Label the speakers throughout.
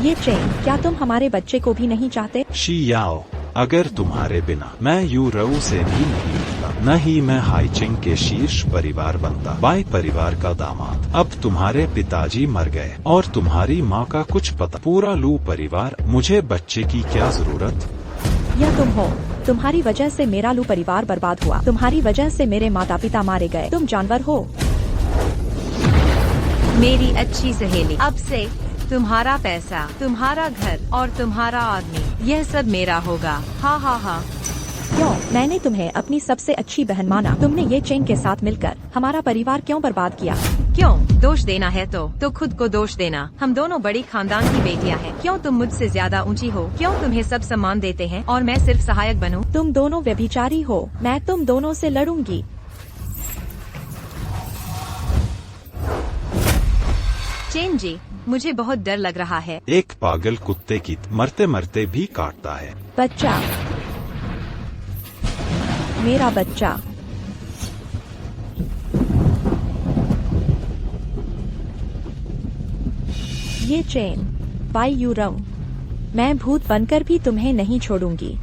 Speaker 1: ये चेन, क्या तुम हमारे बच्चे को भी नहीं चाहते?
Speaker 2: शियाओ, अगर तुम्हारे बिना मैं यूरो से भी नहीं मिलता, न ही मैं हाइचिंग के शीर्ष परिवार बनता, बाई परिवार का दामाद। अब तुम्हारे पिताजी मर गए और तुम्हारी माँ का कुछ पता, पूरा लू परिवार, मुझे बच्चे की क्या जरूरत?
Speaker 1: यह तुम हो। तुम्हारी वजह से मेरा लू परिवार बर्बाद हुआ, तुम्हारी वजह से मेरे माता पिता मारे गए, तुम जानवर हो।
Speaker 3: मेरी अच्छी सहेली, अब से तुम्हारा पैसा, तुम्हारा घर और तुम्हारा आदमी, यह सब मेरा होगा। हा हा हा।
Speaker 1: क्यों? मैंने तुम्हें अपनी सबसे अच्छी बहन माना, तुमने ये चेन के साथ मिलकर हमारा परिवार क्यों बर्बाद किया?
Speaker 3: क्यों? दोष देना है तो खुद को दोष देना। हम दोनों बड़ी खानदान की बेटियां हैं। क्यों तुम मुझसे ज्यादा ऊंची हो? क्यों तुम्हें सब सम्मान देते हैं और मैं सिर्फ सहायक बनूं?
Speaker 1: तुम दोनों व्यभिचारी हो, मैं तुम दोनों से लड़ूंगी।
Speaker 3: चेन जी, मुझे बहुत डर लग रहा है।
Speaker 2: एक पागल कुत्ते की मरते मरते भी काटता है।
Speaker 1: बच्चा, मेरा बच्चा। ये चेन, बाई यूरो, मैं भूत बनकर भी तुम्हें नहीं छोड़ूंगी।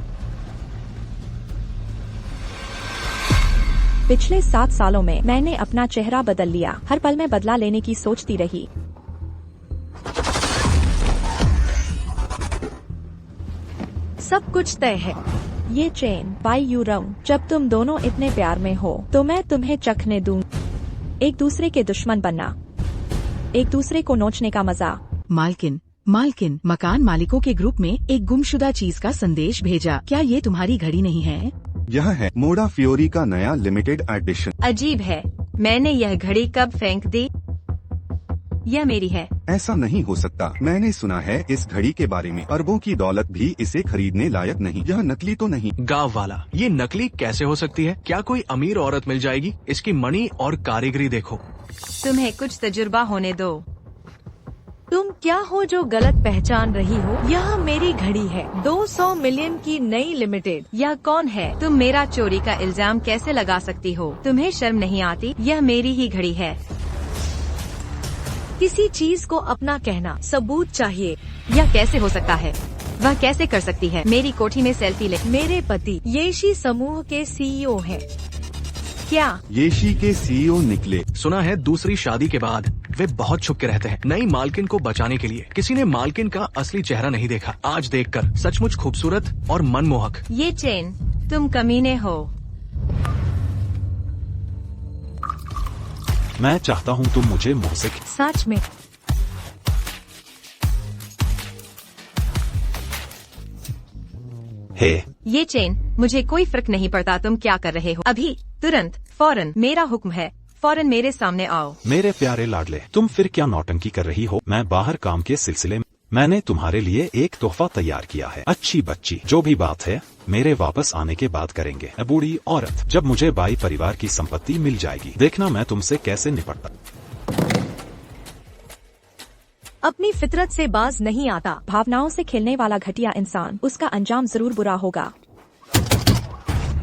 Speaker 1: पिछले 7 सालों में मैंने अपना चेहरा बदल लिया, हर पल में बदला लेने की सोचती रही। सब कुछ तय है। ये चेन, बाई यूरो, जब तुम दोनों इतने प्यार में हो तो मैं तुम्हें चखने दूंगी एक दूसरे के दुश्मन बनना, एक दूसरे को नोचने का मजा।
Speaker 4: मालकिन, मकान मालिकों के ग्रुप में एक गुमशुदा चीज का संदेश भेजा। क्या ये तुम्हारी घड़ी नहीं है?
Speaker 5: यह है मोड़ा फ्योरी का नया लिमिटेड एडिशन।
Speaker 3: अजीब है, मैंने यह घड़ी कब फेंक दी? यह मेरी है।
Speaker 5: ऐसा नहीं हो सकता, मैंने सुना है इस घड़ी के बारे में, अरबों की दौलत भी इसे खरीदने लायक नहीं। यह नकली तो नहीं?
Speaker 6: गाँव वाला, ये नकली कैसे हो सकती है? क्या कोई अमीर औरत मिल जाएगी? इसकी मणि और कारीगरी देखो।
Speaker 3: तुम्हें कुछ तजुर्बा होने दो।
Speaker 1: तुम क्या हो जो गलत पहचान रही हो? यह मेरी घड़ी है, 200 मिलियन की नई लिमिटेड।
Speaker 3: यह कौन है? तुम मेरा चोरी का इल्जाम कैसे लगा सकती हो? तुम्हें शर्म नहीं आती? यह मेरी ही घड़ी है।
Speaker 1: किसी चीज को अपना कहना, सबूत चाहिए।
Speaker 3: यह कैसे हो सकता है? वह कैसे कर सकती है? मेरी कोठी में सेल्फी ले।
Speaker 1: मेरे पति येशी समूह के सीईओ हैं।
Speaker 3: क्या?
Speaker 5: येशी के सीईओ निकले।
Speaker 6: सुना है दूसरी शादी के बाद वे बहुत छुपके रहते हैं। नई मालकिन को बचाने के लिए किसी ने मालकिन का असली चेहरा नहीं देखा। आज देखकर सचमुच खूबसूरत और मनमोहक।
Speaker 3: ये चेन, तुम कमीने हो।
Speaker 2: मैं चाहता हूँ तुम मुझे मुंह से।
Speaker 1: सच में?
Speaker 2: हे,
Speaker 3: ये चेन, मुझे कोई फर्क नहीं पड़ता तुम क्या कर रहे हो। अभी, तुरंत, फौरन, मेरा हुक्म है, फौरन मेरे सामने आओ।
Speaker 2: मेरे प्यारे लाडले, तुम फिर क्या नौटंकी कर रही हो? मैं बाहर काम के सिलसिले में मैंने तुम्हारे लिए एक तोहफा तैयार किया है। अच्छी बच्ची, जो भी बात है मेरे वापस आने के बाद करेंगे। बूढ़ी औरत, जब मुझे बाई परिवार की संपत्ति मिल जाएगी, देखना मैं तुमसे कैसे निपटता।
Speaker 1: अपनी फितरत से बाज नहीं आता। भावनाओं से खेलने वाला घटिया इंसान, उसका अंजाम जरूर बुरा होगा।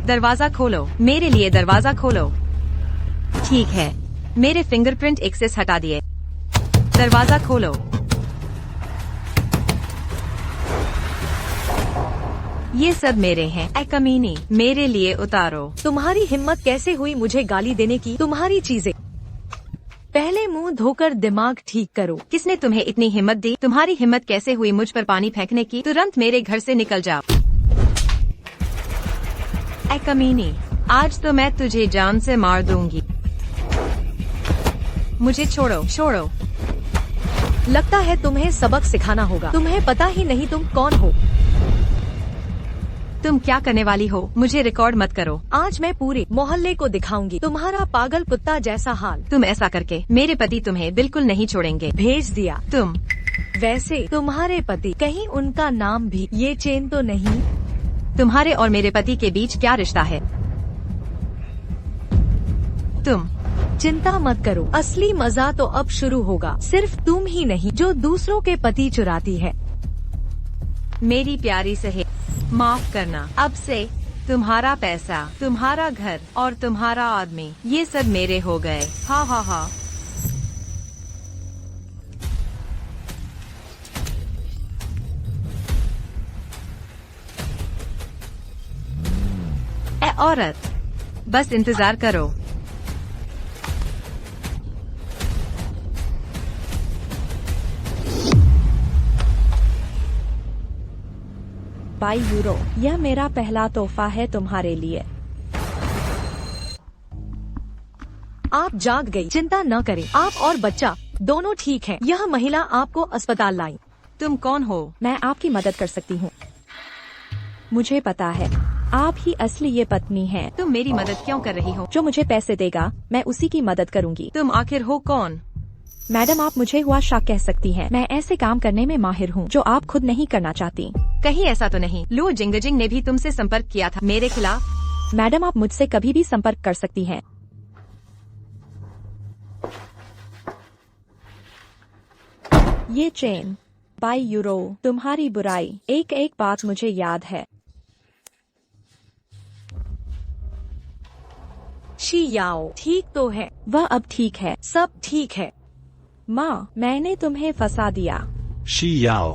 Speaker 3: दरवाजा खोलो, मेरे लिए दरवाजा खोलो। ठीक है, मेरे फिंगरप्रिंट एक्सेस हटा दिए। दरवाजा खोलो। ये सब मेरे हैं। ऐ कमीनी, मेरे लिए उतारो।
Speaker 1: तुम्हारी हिम्मत कैसे हुई मुझे गाली देने की? तुम्हारी चीजें। पहले मुंह धोकर दिमाग ठीक करो।
Speaker 3: किसने तुम्हें इतनी हिम्मत दी? तुम्हारी हिम्मत कैसे हुई मुझ पर पानी फेंकने की? तुरंत मेरे घर से निकल जाओ। ऐ कमीनी, आज तो मैं तुझे जान से मार दूंगी। मुझे छोड़ो, छोड़ो।
Speaker 1: लगता है तुम्हें सबक सिखाना होगा। तुम्हें पता ही नहीं तुम कौन हो।
Speaker 3: तुम क्या करने वाली हो? मुझे रिकॉर्ड मत करो।
Speaker 1: आज मैं पूरे मोहल्ले को दिखाऊंगी तुम्हारा पागल कुत्ता जैसा हाल।
Speaker 3: तुम ऐसा करके मेरे पति तुम्हें बिल्कुल नहीं छोड़ेंगे।
Speaker 1: भेज दिया।
Speaker 3: तुम
Speaker 1: वैसे तुम्हारे पति, कहीं उनका नाम भी ये चेन तो नहीं?
Speaker 3: तुम्हारे और मेरे पति के बीच क्या रिश्ता है? तुम
Speaker 1: चिंता मत करो, असली मजा तो अब शुरू होगा। सिर्फ तुम ही नहीं जो दूसरों के पति चुराती है।
Speaker 3: मेरी प्यारी सहेली, माफ करना। अब से तुम्हारा पैसा, तुम्हारा घर और तुम्हारा आदमी, ये सब मेरे हो गए। हा हा हा। औरत, बस इंतजार करो।
Speaker 1: €2 यह मेरा पहला तोहफा है तुम्हारे लिए।
Speaker 7: आप जाग गई, चिंता न करें, आप और बच्चा दोनों ठीक हैं। यह महिला आपको अस्पताल लाई।
Speaker 3: तुम कौन हो?
Speaker 1: मैं आपकी मदद कर सकती हूँ। मुझे पता है आप ही असली ये पत्नी हैं।
Speaker 3: तुम मेरी मदद क्यों कर रही हो?
Speaker 1: जो मुझे पैसे देगा मैं उसी की मदद करूँगी।
Speaker 3: तुम आखिर हो कौन?
Speaker 1: मैडम आप मुझे हुआ शक कह सकती हैं। मैं ऐसे काम करने में माहिर हूँ जो आप खुद नहीं करना चाहती।
Speaker 3: कहीं ऐसा तो नहीं लू जिंगजिंग ने भी तुमसे संपर्क किया था मेरे खिलाफ?
Speaker 1: मैडम आप मुझसे कभी भी संपर्क कर सकती हैं। ये चेन €2 तुम्हारी बुराई। एक बात मुझे याद है।
Speaker 7: शी याओ ठीक तो है,
Speaker 1: वह अब ठीक है।
Speaker 7: सब ठीक है।
Speaker 1: माँ मैंने तुम्हें फंसा दिया।
Speaker 2: शियाओ,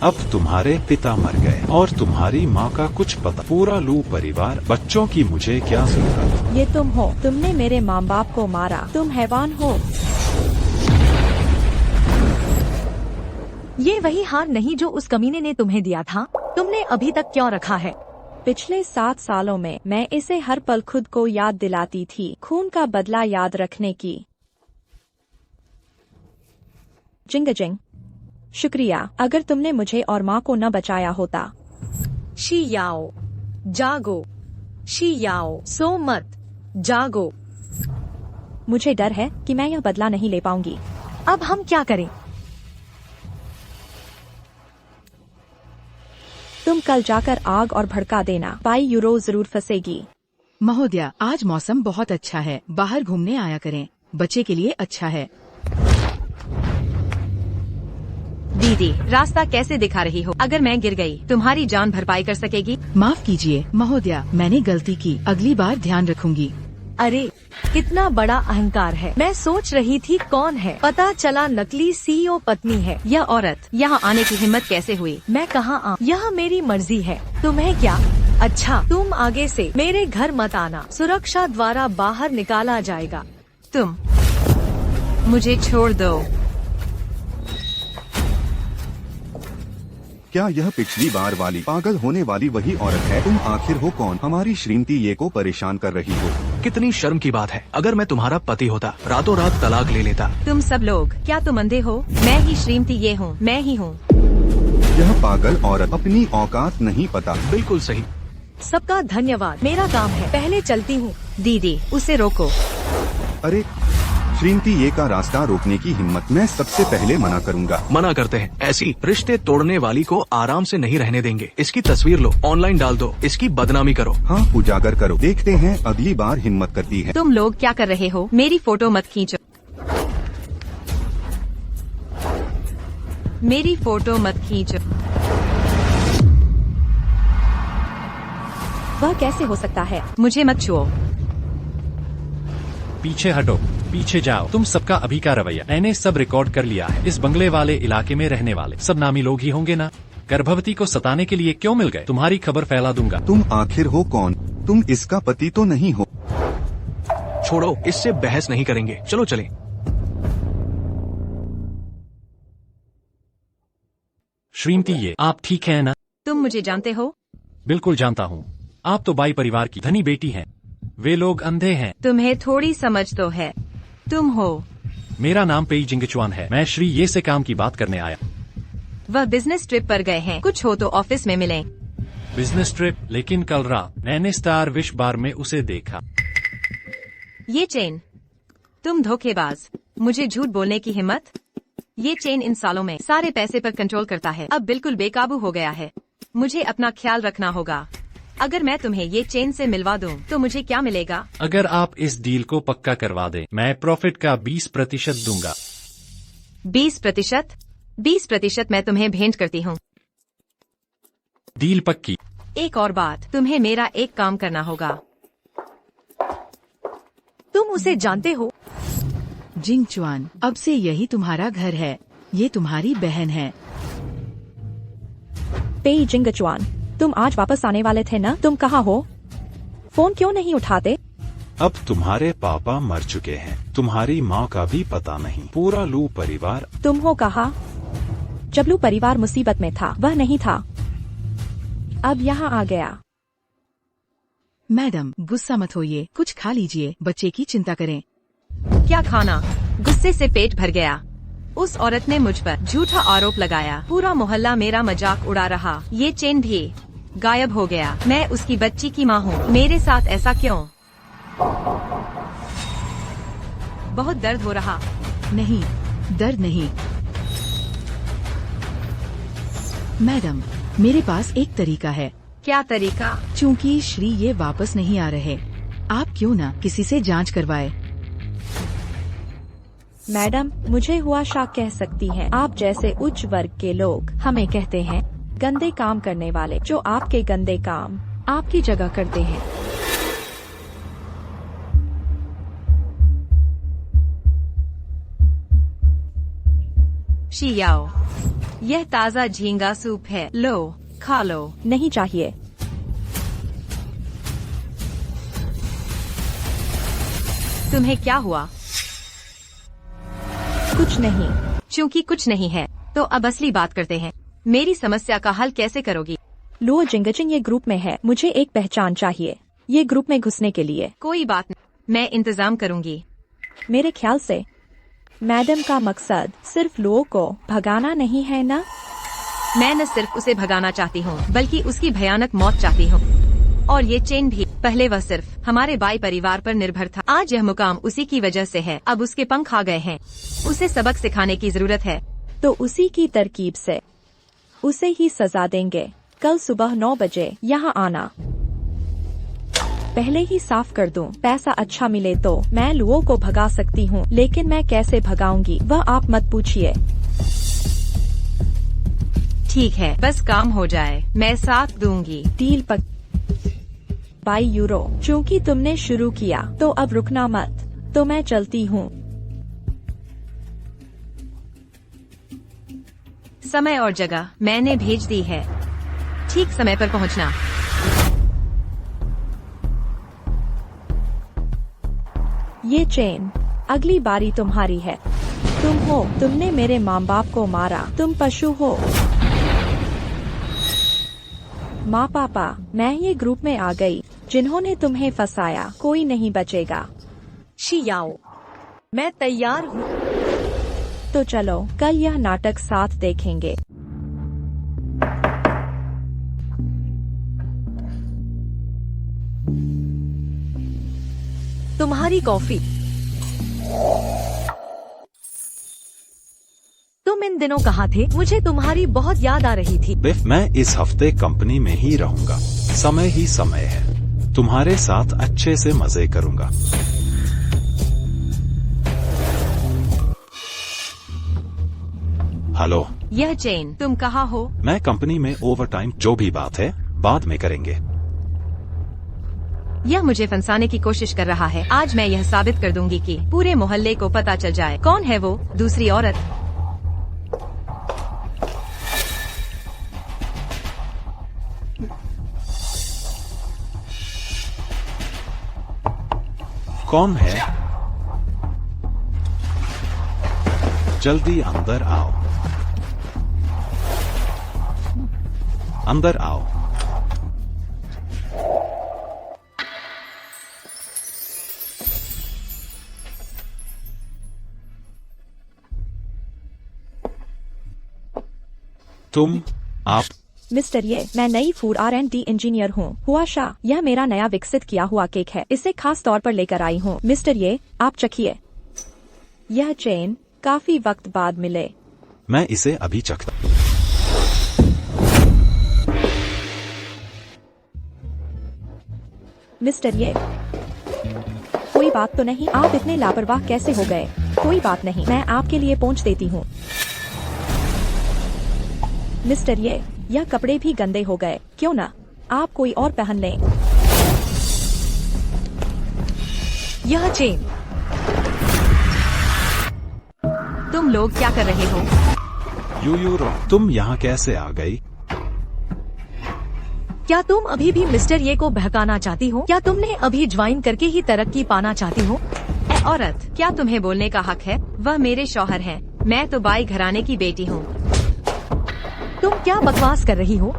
Speaker 2: अब तुम्हारे पिता मर गए और तुम्हारी माँ का कुछ पता। पूरा लू परिवार, बच्चों की मुझे क्या जरूरत?
Speaker 1: ये तुम हो, तुमने मेरे माँ बाप को मारा। तुम हैवान हो।
Speaker 7: ये वही हार नहीं जो उस कमीने ने तुम्हें दिया था? तुमने अभी तक क्यों रखा है?
Speaker 1: पिछले 7 सालों में मैं इसे हर पल खुद को याद दिलाती थी, खून का बदला याद रखने की। जिंगजिंग शुक्रिया, अगर तुमने मुझे और माँ को न बचाया होता।
Speaker 7: शी याओ जागो, शी याओ सो मत, जागो।
Speaker 1: मुझे डर है कि मैं यह बदला नहीं ले पाऊंगी।
Speaker 7: अब हम क्या करें?
Speaker 1: तुम कल जाकर आग और भड़का देना। €2 जरूर फंसेगी।
Speaker 4: महोदया आज मौसम बहुत अच्छा है, बाहर घूमने आया करें, बच्चे के लिए अच्छा है।
Speaker 3: दीदी रास्ता कैसे दिखा रही हो? अगर मैं गिर गई तुम्हारी जान भरपाई कर सकेगी?
Speaker 4: माफ कीजिए महोदया, मैंने गलती की, अगली बार ध्यान रखूंगी।
Speaker 7: अरे कितना बड़ा अहंकार है। मैं सोच रही थी कौन है, पता चला नकली CEO पत्नी है।
Speaker 3: यह औरत यहाँ आने की हिम्मत कैसे हुई?
Speaker 7: मैं कहाँ आ, यह मेरी मर्जी है। तुम्हें क्या? अच्छा तुम आगे से मेरे घर मत आना, सुरक्षा द्वारा बाहर निकाला जाएगा।
Speaker 3: तुम मुझे छोड़ दो।
Speaker 5: क्या यह पिछली बार वाली पागल होने वाली वही औरत है? तुम आखिर हो कौन? हमारी श्रीमती ये को परेशान कर रही हो।
Speaker 6: कितनी शर्म की बात है, अगर मैं तुम्हारा पति होता रातों रात तलाक ले लेता।
Speaker 3: तुम सब लोग क्या तुम अंधे हो? मैं ही श्रीमती ये हूँ, मैं ही हूँ।
Speaker 5: यह पागल औरत अपनी औकात नहीं पता।
Speaker 6: बिल्कुल सही।
Speaker 7: सबका धन्यवाद, मेरा काम है, पहले चलती हूँ।
Speaker 3: दीदी उसे रोको।
Speaker 5: अरे श्रीमती ये का रास्ता रोकने की हिम्मत मैं सबसे पहले मना करूंगा।
Speaker 6: मना करते हैं, ऐसी रिश्ते तोड़ने वाली को आराम से नहीं रहने देंगे। इसकी तस्वीर लो, ऑनलाइन डाल दो, इसकी बदनामी करो।
Speaker 5: हाँ उजागर करो, देखते हैं अगली बार हिम्मत करती है।
Speaker 3: तुम लोग क्या कर रहे हो? मेरी फोटो मत खींचो, मेरी फोटो मत खींचो।
Speaker 1: वह कैसे हो सकता है?
Speaker 3: मुझे मत छुओ।
Speaker 8: पीछे हटो, पीछे जाओ। तुम सबका अभी का रवैया मैंने सब रिकॉर्ड कर लिया है। इस बंगले वाले इलाके में रहने वाले सब नामी लोग ही होंगे ना? गर्भवती को सताने के लिए क्यों मिल गए? तुम्हारी खबर फैला दूंगा।
Speaker 5: तुम आखिर हो कौन? तुम इसका पति तो नहीं हो?
Speaker 6: छोड़ो, इससे बहस नहीं करेंगे, चलो चलें।
Speaker 8: श्रीमती ये आप ठीक है ना?
Speaker 3: तुम मुझे जानते हो?
Speaker 8: बिल्कुल जानता हूँ। आप तो बाई परिवार की धनी बेटी हैं। वे लोग अंधे हैं।
Speaker 3: तुम्हें थोड़ी समझ तो है। तुम हो?
Speaker 8: मेरा नाम पेई जिंगचुआन है। मैं श्री ये से काम की बात करने आया।
Speaker 3: वह बिजनेस ट्रिप पर गए हैं, कुछ हो तो ऑफिस में मिलें।
Speaker 8: Business trip? लेकिन कल रात मैंने स्टार विश बार में उसे देखा।
Speaker 3: ये चेन, तुम धोखेबाज, मुझे झूठ बोलने की हिम्मत? ये चेन इन सालों में सारे पैसे पर कंट्रोल करता है, अब बिल्कुल बेकाबू हो गया है। मुझे अपना ख्याल रखना होगा। अगर मैं तुम्हें ये चेन से मिलवा दूं, तो मुझे क्या मिलेगा?
Speaker 8: अगर आप इस डील को पक्का करवा दें, मैं प्रॉफिट का 20% दूंगा।
Speaker 3: 20%? 20% मैं तुम्हें भेंट करती हूँ।
Speaker 8: डील पक्की।
Speaker 3: एक और बात, तुम्हें मेरा एक काम करना होगा।
Speaker 7: तुम उसे जानते हो?
Speaker 4: जिंगचुआन, अब से यही तुम्हारा घर है। ये तुम्हारी बहन है।
Speaker 1: पेई जिंगचुआन, तुम आज वापस आने वाले थे ना? तुम कहाँ हो? फोन क्यों नहीं उठाते?
Speaker 2: अब तुम्हारे पापा मर चुके हैं, तुम्हारी माँ का भी पता नहीं, पूरा लू परिवार।
Speaker 1: तुम हो कहा जब लू परिवार मुसीबत में था, वह नहीं था, अब यहाँ आ गया।
Speaker 4: मैडम गुस्सा मत होइए, कुछ खा लीजिए, बच्चे की चिंता करें।
Speaker 3: क्या खाना? गुस्से से पेट भर गया। उस औरत ने मुझ पर झूठा आरोप लगाया, पूरा मोहल्ला मेरा मजाक उड़ा रहा। ये चेन भी गायब हो गया। मैं उसकी बच्ची की माँ हूँ, मेरे साथ ऐसा क्यों? बहुत दर्द हो रहा।
Speaker 4: नहीं, दर्द नहीं। मैडम मेरे पास एक तरीका है।
Speaker 3: क्या तरीका?
Speaker 4: चूँकि श्री ये वापस नहीं आ रहे, आप क्यों ना किसी से जांच करवाए।
Speaker 1: मैडम मुझे हुआ शक कह सकती हैं। आप जैसे उच्च वर्ग के लोग हमें कहते हैं गंदे काम करने वाले, जो आपके गंदे काम आपकी जगह करते हैं।
Speaker 3: शियाओ, यह ताज़ा झींगा सूप है, लो खा लो।
Speaker 1: नहीं चाहिए।
Speaker 3: तुम्हें क्या हुआ?
Speaker 1: कुछ नहीं।
Speaker 3: चूँकि कुछ नहीं है तो अब असली बात करते हैं। मेरी समस्या का हल कैसे करोगी?
Speaker 1: लो जिंगचिंग ये ग्रुप में है, मुझे एक पहचान चाहिए ये ग्रुप में घुसने के लिए।
Speaker 3: कोई बात नहीं, मैं इंतजाम करूंगी।
Speaker 1: मेरे ख्याल से मैडम का मकसद सिर्फ लोगों को भगाना नहीं है ना?
Speaker 3: मैं न सिर्फ उसे भगाना चाहती हूँ बल्कि उसकी भयानक मौत चाहती हूँ। और ये चेन भी। पहले वह सिर्फ हमारे बाई परिवार पर निर्भर था, आज यह मुकाम उसी की वजह से है। अब उसके पंख आ गए हैं, उसे सबक सिखाने की जरूरत है।
Speaker 1: तो उसी की तरकीब से उसे ही सजा देंगे। कल सुबह 9 बजे यहाँ आना। पहले ही साफ कर दूं, पैसा अच्छा मिले तो मैं लुओं को भगा सकती हूँ, लेकिन मैं कैसे भगाऊंगी वह आप मत पूछिए।
Speaker 3: ठीक है, बस काम हो जाए, मैं साथ दूंगी।
Speaker 1: डील पक। €22। चूँकि तुमने शुरू किया तो अब रुकना मत, तो मैं चलती हूँ।
Speaker 3: समय और जगह मैंने भेज दी है, ठीक समय पर पहुँचना।
Speaker 1: ये चेन अगली बारी तुम्हारी है। तुम हो, तुमने मेरे माँ बाप को मारा, तुम पशु हो। माँ पापा, मैं ये ग्रुप में आ गई, जिन्होंने तुम्हें फंसाया, कोई नहीं बचेगा।
Speaker 7: शियाओ, मैं तैयार हूँ।
Speaker 1: तो चलो कल यह नाटक साथ देखेंगे।
Speaker 7: तुम्हारी कॉफी। तुम इन दिनों कहाँ थे? मुझे तुम्हारी बहुत याद आ रही थी।
Speaker 2: बिफ, मैं इस हफ्ते कंपनी में ही रहूंगा, समय ही समय है, तुम्हारे साथ अच्छे से मजे करूंगा। हेलो,
Speaker 3: यह चेन, तुम कहाँ हो?
Speaker 2: मैं कंपनी में ओवरटाइम, जो भी बात है बाद में करेंगे।
Speaker 3: यह मुझे फंसाने की कोशिश कर रहा है। आज मैं यह साबित कर दूंगी कि पूरे मोहल्ले को पता चल जाए कौन है वो दूसरी औरत।
Speaker 2: कौन है? जल्दी अंदर आओ, अंदर आओ। तुम, आप?
Speaker 1: मिस्टर ये, मैं नई फूड R&D इंजीनियर हूँ। हुआ शाह, यह मेरा नया विकसित किया हुआ केक है, इसे खास तौर पर लेकर आई हूँ। मिस्टर ये, आप चखिए। यह चेन काफी वक्त बाद मिले।
Speaker 2: मैं इसे अभी चखता।
Speaker 1: मिस्टर ये, कोई बात तो नहीं, आप इतने लापरवाह कैसे हो गए? कोई बात नहीं, मैं आपके लिए पहुँच देती हूँ। मिस्टर ये, यह कपड़े भी गंदे हो गए, क्यों ना आप कोई और पहन लें।
Speaker 7: यह चेन।
Speaker 3: तुम लोग क्या कर रहे हो?
Speaker 2: यूरो, तुम यहाँ कैसे आ गई?
Speaker 7: क्या तुम अभी भी मिस्टर ये को बहकाना चाहती हो? क्या तुमने अभी ज्वाइन करके ही तरक्की पाना चाहती हो?
Speaker 3: ए औरत, क्या तुम्हें बोलने का हक है? वह मेरे शौहर हैं। मैं तो बाई घराने की बेटी हूँ।
Speaker 7: तुम क्या बकवास कर रही हो?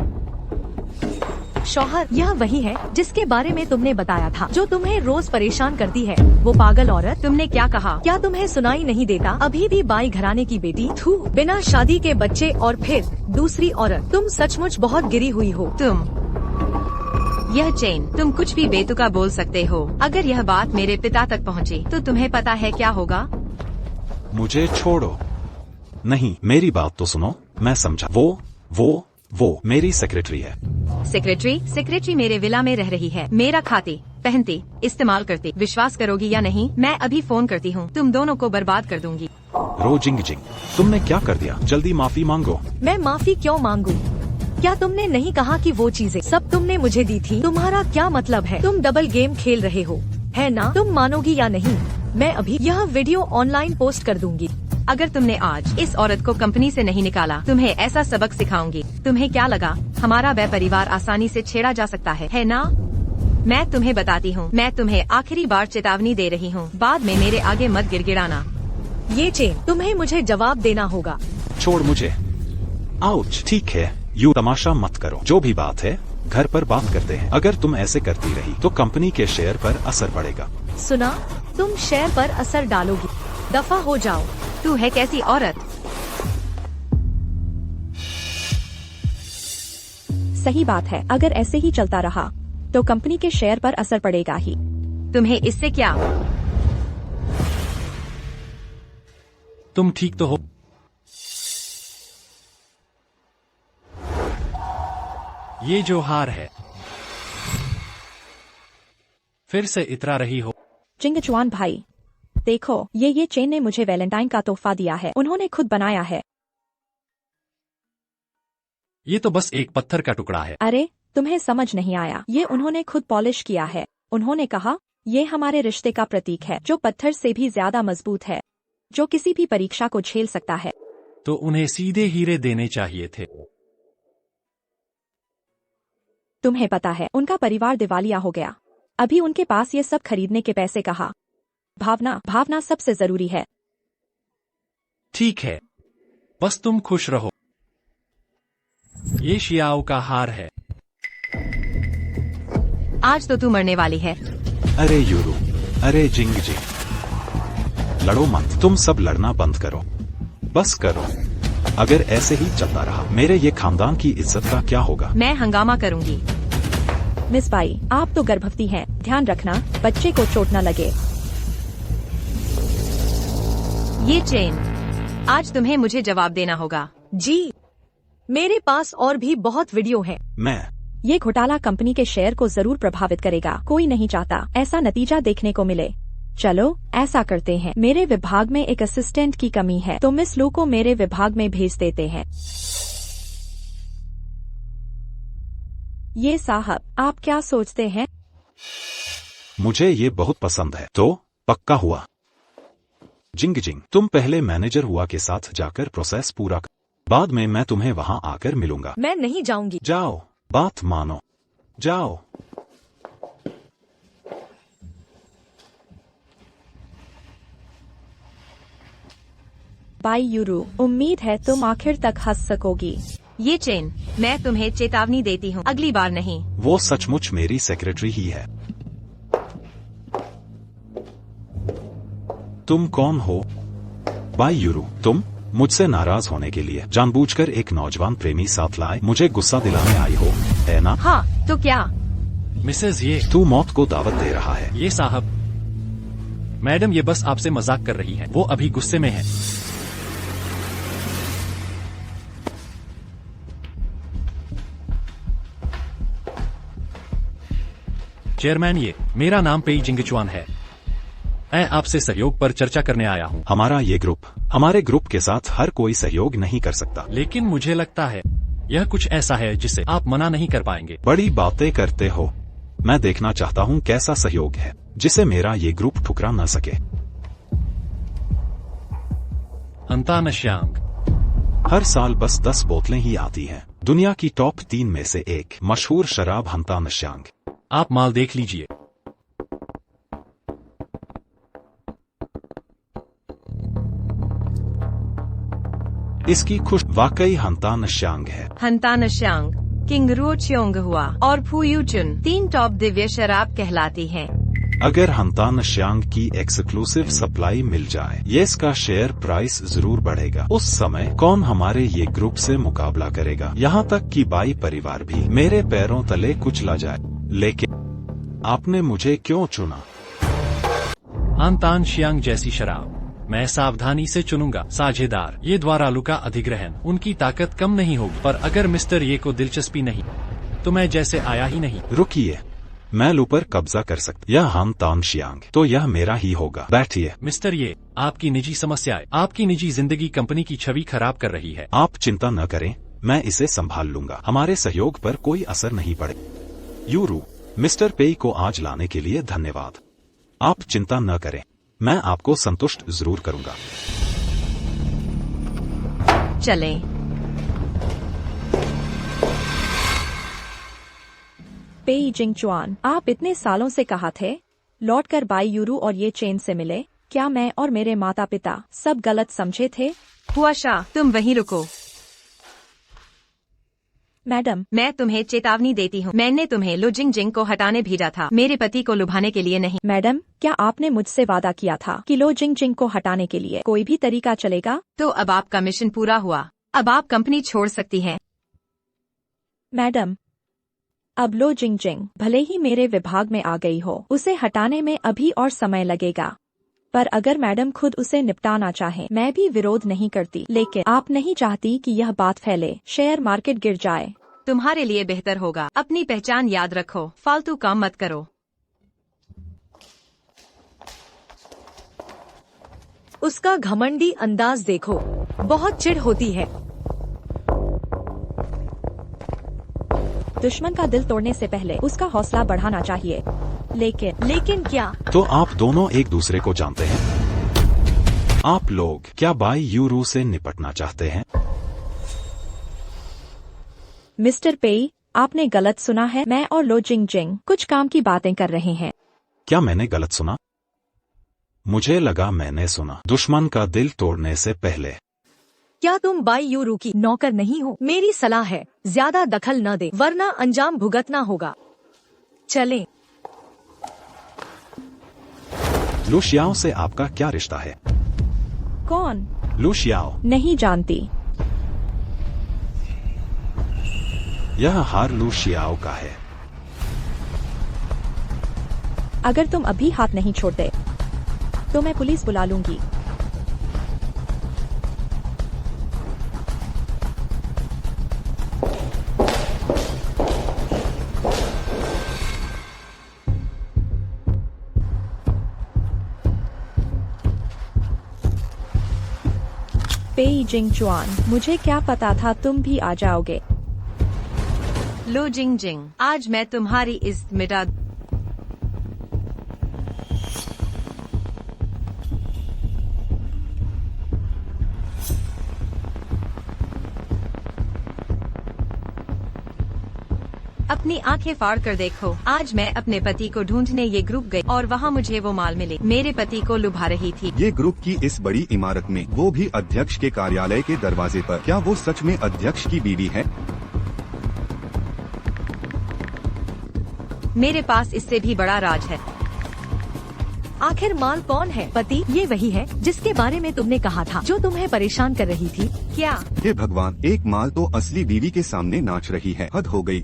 Speaker 7: शौहर यह वही है जिसके बारे में तुमने बताया था, जो तुम्हें रोज परेशान करती है, वो पागल औरत।
Speaker 3: तुमने क्या कहा?
Speaker 7: क्या तुम्हें सुनाई नहीं देता? अभी भी बाई घराने की बेटी, थू, बिना शादी के बच्चे और फिर दूसरी औरत। तुम सचमुच बहुत गिरी हुई हो।
Speaker 3: यह चेन, तुम कुछ भी बेतुका बोल सकते हो। अगर यह बात मेरे पिता तक पहुंची, तो तुम्हें पता है क्या होगा?
Speaker 2: मुझे छोड़ो। नहीं, मेरी बात तो सुनो। मैं समझा। वो मेरी सेक्रेटरी है।
Speaker 3: सेक्रेटरी मेरे विला में रह रही है। मेरा खाती, पहनती, इस्तेमाल करती। विश्वास करोगी या नहीं, मैं अभी फोन करती हूँ। तुम दोनों को बर्बाद कर दूंगी।
Speaker 2: रो जिंग, तुमने क्या कर दिया? जल्दी माफी मांगो।
Speaker 7: मैं माफी क्यों मांगू? क्या तुमने नहीं कहा कि वो चीजें सब तुमने मुझे दी थी? तुम्हारा क्या मतलब है? तुम डबल गेम खेल रहे हो, है ना? तुम मानोगी या नहीं? मैं अभी यह वीडियो ऑनलाइन पोस्ट कर दूंगी।
Speaker 3: अगर तुमने आज इस औरत को कंपनी से नहीं निकाला, तुम्हें ऐसा सबक सिखाऊंगी। तुम्हें क्या लगा हमारा वह परिवार आसानी से छेड़ा जा सकता है ना? मैं तुम्हें बताती हूँ। मैं तुम्हें आखिरी बार चेतावनी दे रही हूँ। बाद में मेरे आगे मत गिड़गिड़ाना।
Speaker 7: ये चेन, तुम्हें मुझे जवाब देना होगा।
Speaker 2: छोड़ मुझे। आउच। ठीक है, यू तमाशा मत करो। जो भी बात है घर पर बात करते हैं। अगर तुम ऐसे करती रही तो कंपनी के शेयर पर असर पड़ेगा।
Speaker 7: सुना, तुम शेयर पर असर डालोगी। दफा हो जाओ।
Speaker 3: तू है कैसी औरत?
Speaker 1: सही बात है, अगर ऐसे ही चलता रहा तो कंपनी के शेयर पर असर पड़ेगा ही।
Speaker 3: तुम्हें इससे क्या?
Speaker 8: तुम ठीक तो हो? ये जो हार है, फिर से इतरा रही हो?
Speaker 1: चिंगचुआन भाई, देखो, ये चेन ने मुझे वैलेंटाइन का तोहफा दिया है। उन्होंने खुद बनाया है।
Speaker 8: ये तो बस एक पत्थर का टुकड़ा है।
Speaker 1: अरे, तुम्हें समझ नहीं आया? ये उन्होंने खुद पॉलिश किया है। उन्होंने कहा, ये हमारे रिश्ते का प्रतीक है, जो पत्थर से भी ज्यादा मजबूत है, जो किसी भी परीक्षा को झेल सकता है।
Speaker 8: तो उन्हें सीधे हीरे देने चाहिए थे।
Speaker 1: तुम्हें पता है, उनका परिवार दिवालिया हो गया। अभी उनके पास ये सब खरीदने के पैसे कहाँ? भावना सबसे जरूरी है।
Speaker 8: ठीक है, बस तुम खुश रहो। ये शियाओ का हार है।
Speaker 3: आज तो तू मरने वाली है।
Speaker 2: अरे यूरू, अरे जिंग, लड़ो मत। तुम सब लड़ना बंद करो, बस करो। अगर ऐसे ही चलता रहा, मेरे ये खानदान की इज्जत का क्या होगा?
Speaker 3: मैं हंगामा करूंगी।
Speaker 1: मिस बाई, आप तो गर्भवती हैं, ध्यान रखना बच्चे को चोट न लगे।
Speaker 3: ये चेन, आज तुम्हें मुझे जवाब देना होगा।
Speaker 7: जी, मेरे पास और भी बहुत वीडियो हैं।
Speaker 1: ये घोटाला कंपनी के शेयर को जरूर प्रभावित करेगा। कोई नहीं चाहता ऐसा नतीजा देखने को मिले। चलो ऐसा करते हैं, मेरे विभाग में एक असिस्टेंट की कमी है, तो मिस लू को मेरे विभाग में भेज देते हैं। ये साहब, आप क्या सोचते हैं?
Speaker 2: मुझे ये बहुत पसंद है। तो पक्का हुआ। जिंग, तुम पहले मैनेजर हुआ के साथ जाकर प्रोसेस पूरा कर, बाद में मैं तुम्हें वहाँ आकर मिलूंगा।
Speaker 7: मैं नहीं जाऊंगी।
Speaker 2: जाओ, बात मानो, जाओ।
Speaker 1: बाई यूरू, उम्मीद है तुम आखिर तक हंस सकोगी।
Speaker 3: ये चेन, मैं तुम्हें चेतावनी देती हूँ, अगली बार नहीं।
Speaker 2: वो सचमुच मेरी सेक्रेटरी ही है। तुम कौन हो? बाई यूरू, तुम मुझसे नाराज होने के लिए जानबूझकर एक नौजवान प्रेमी साथ लाए मुझे गुस्सा दिलाने आई हो, है ना?
Speaker 3: हाँ, तो क्या?
Speaker 8: मिसेज ये,
Speaker 2: तू मौत को दावत दे रहा है।
Speaker 8: ये साहब, मैडम ये बस आपसे मजाक कर रही है। वो अभी गुस्से में है। चेयरमैन, ये मेरा नाम पेई जिंगचुआन है। मैं आपसे सहयोग पर चर्चा करने आया हूँ।
Speaker 2: हमारे ग्रुप के साथ हर कोई सहयोग नहीं कर सकता।
Speaker 8: लेकिन मुझे लगता है यह कुछ ऐसा है जिसे आप मना नहीं कर पाएंगे।
Speaker 2: बड़ी बातें करते हो। मैं देखना चाहता हूँ कैसा सहयोग है जिसे मेरा ये ग्रुप ठुकरा न सके।
Speaker 8: अंतानश्यांग,
Speaker 2: हर साल बस 10 बोतलें ही आती हैं। दुनिया की टॉप 3 में से एक मशहूर शराब हंता नशांग।
Speaker 8: आप माल देख लीजिए।
Speaker 2: इसकी खुश वाकई हंता नशांग है।
Speaker 3: हंता नशांग, किंगरू च्योंग हुआ और फुयूचुन 3 टॉप दिव्य शराब कहलाती हैं।
Speaker 2: अगर हंता नशांग की एक्सक्लूसिव सप्लाई मिल जाए, ये इसका शेयर प्राइस जरूर बढ़ेगा। उस समय कौन हमारे ये ग्रुप से मुकाबला करेगा? यहाँ तक कि बाई परिवार भी मेरे पैरों तले कुचला जाए। लेकिन आपने मुझे क्यों चुना?
Speaker 8: आंतान शियांग जैसी शराब मैं सावधानी से चुनूंगा। साझेदार ये द्वारा लुका अधिग्रहण, उनकी ताकत कम नहीं होगी। पर अगर मिस्टर ये को दिलचस्पी नहीं तो मैं जैसे आया ही नहीं।
Speaker 2: रुकिए, मैं लू पर कब्जा कर सकता। यह हांतान शियांग तो यह मेरा ही होगा। बैठिए।
Speaker 8: मिस्टर ये, आपकी निजी समस्याएं, आपकी निजी जिंदगी कंपनी की छवि खराब कर रही है।
Speaker 2: आप चिंता न करें, मैं इसे संभाल लूंगा। हमारे सहयोग पर कोई असर नहीं पड़े। यूरू, मिस्टर पेई को आज लाने के लिए धन्यवाद। आप चिंता न करें, मैं आपको संतुष्ट जरूर करूंगा।
Speaker 3: चलें।
Speaker 1: पेई जिंगचुआन, आप इतने सालों से कहा थे लौटकर बाई यूरू और ये चेन से मिले। क्या मैं और मेरे माता पिता सब गलत समझे थे?
Speaker 3: हुआशा, तुम वहीं रुको।
Speaker 1: मैडम,
Speaker 3: मैं तुम्हें चेतावनी देती हूँ। मैंने तुम्हें लो जिंगजिंग को हटाने भेजा था, मेरे पति को लुभाने के लिए नहीं।
Speaker 1: मैडम, क्या आपने मुझसे वादा किया था कि लो जिंगजिंग को हटाने के लिए कोई भी तरीका चलेगा?
Speaker 3: तो अब आपका मिशन पूरा हुआ, अब आप कंपनी छोड़ सकती हैं।
Speaker 1: मैडम, अब लो जिंगजिंग भले ही मेरे विभाग में आ गई हो, उसे हटाने में अभी और समय लगेगा। पर अगर मैडम खुद उसे निपटाना चाहे, मैं भी विरोध नहीं करती। लेकिन आप नहीं चाहती कि यह बात फैले, शेयर मार्केट गिर जाए।
Speaker 3: तुम्हारे लिए बेहतर होगा अपनी पहचान याद रखो, फालतू काम मत करो।
Speaker 7: उसका घमंडी अंदाज देखो, बहुत चिढ़ होती है।
Speaker 1: दुश्मन का दिल तोड़ने से पहले उसका हौसला बढ़ाना चाहिए। लेकिन क्या?
Speaker 2: तो आप दोनों एक दूसरे को जानते हैं? आप लोग क्या बाई यूरू से निपटना चाहते हैं?
Speaker 1: मिस्टर पेई, आपने गलत सुना है। मैं और लो जिंगजिंग कुछ काम की बातें कर रहे हैं।
Speaker 2: क्या मैंने गलत सुना? मुझे लगा मैंने सुना दुश्मन का दिल तोड़ने से पहले।
Speaker 7: क्या तुम बाई यूरू की नौकर नहीं हो? मेरी सलाह है, ज्यादा दखल न दे, वरना अंजाम भुगतना होगा। चलें।
Speaker 2: लू शियाओ से आपका क्या रिश्ता है?
Speaker 1: कौन?
Speaker 2: लू शियाओ।
Speaker 1: नहीं जानती।
Speaker 2: यह हार लू शियाओ का है।
Speaker 1: अगर तुम अभी हाथ नहीं छोड़ते तो मैं पुलिस बुला लूंगी। पेई जिंगचुआन, मुझे क्या पता था तुम भी आ जाओगे।
Speaker 3: लो जिंगजिंग, आज मैं तुम्हारी इज्जत मिटा। अपनी आंखें फाड़ कर देखो, आज मैं अपने पति को ढूंढने ये ग्रुप गई और वहाँ मुझे वो माल मिले। मेरे पति को लुभा रही थी।
Speaker 5: ये ग्रुप की इस बड़ी इमारत में, वो भी अध्यक्ष के कार्यालय के दरवाजे पर। क्या वो सच में अध्यक्ष की बीवी है?
Speaker 3: मेरे पास इससे भी बड़ा राज है।
Speaker 7: आखिर माल कौन है? पति, ये वही है जिसके बारे में तुमने कहा था, जो तुम्हें परेशान कर रही थी।
Speaker 3: क्या?
Speaker 5: हे भगवान, एक माल तो असली बीवी के सामने नाच रही है। हद हो गई।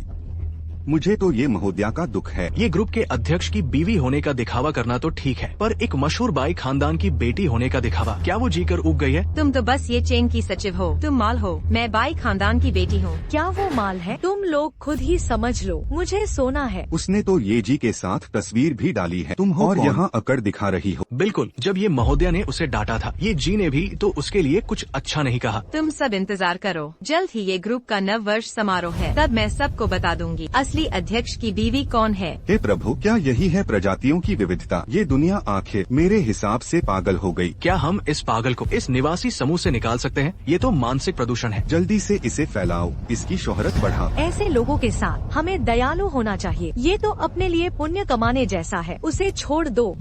Speaker 5: मुझे तो ये महोदया का दुख है।
Speaker 6: ये ग्रुप के अध्यक्ष की बीवी होने का दिखावा करना तो ठीक है, पर एक मशहूर बाई खानदान की बेटी होने का दिखावा, क्या वो जीकर उग गई है?
Speaker 3: तुम तो बस ये चेन की सचिव हो, तुम माल हो। मैं बाई खानदान की बेटी हूँ।
Speaker 7: क्या वो माल है? तुम लोग खुद ही समझ लो, मुझे सोना है।
Speaker 5: उसने तो ये जी के साथ तस्वीर भी डाली है। तुम हो और यहाँ अकड़ दिखा रही हो।
Speaker 6: बिल्कुल, जब ये महोदया ने उसे डांटा था, ये जी ने भी तो उसके लिए कुछ अच्छा नहीं कहा।
Speaker 3: तुम सब इंतजार करो, जल्द ही ये ग्रुप का नव वर्ष समारोह है, तब मैं सबको बता दूंगी असली अध्यक्ष की बीवी कौन है?
Speaker 5: हे प्रभु, क्या यही है प्रजातियों की विविधता? ये दुनिया आखिर मेरे हिसाब से पागल हो गई।
Speaker 6: क्या हम इस पागल को इस निवासी समूह से निकाल सकते हैं? ये तो मानसिक प्रदूषण है।
Speaker 5: जल्दी से इसे फैलाओ, इसकी शोहरत बढ़ाओ।
Speaker 7: ऐसे लोगों के साथ हमें दयालु होना चाहिए। ये तो अपने लिए पुण्य कमाने जैसा है, उसे छोड़ दो।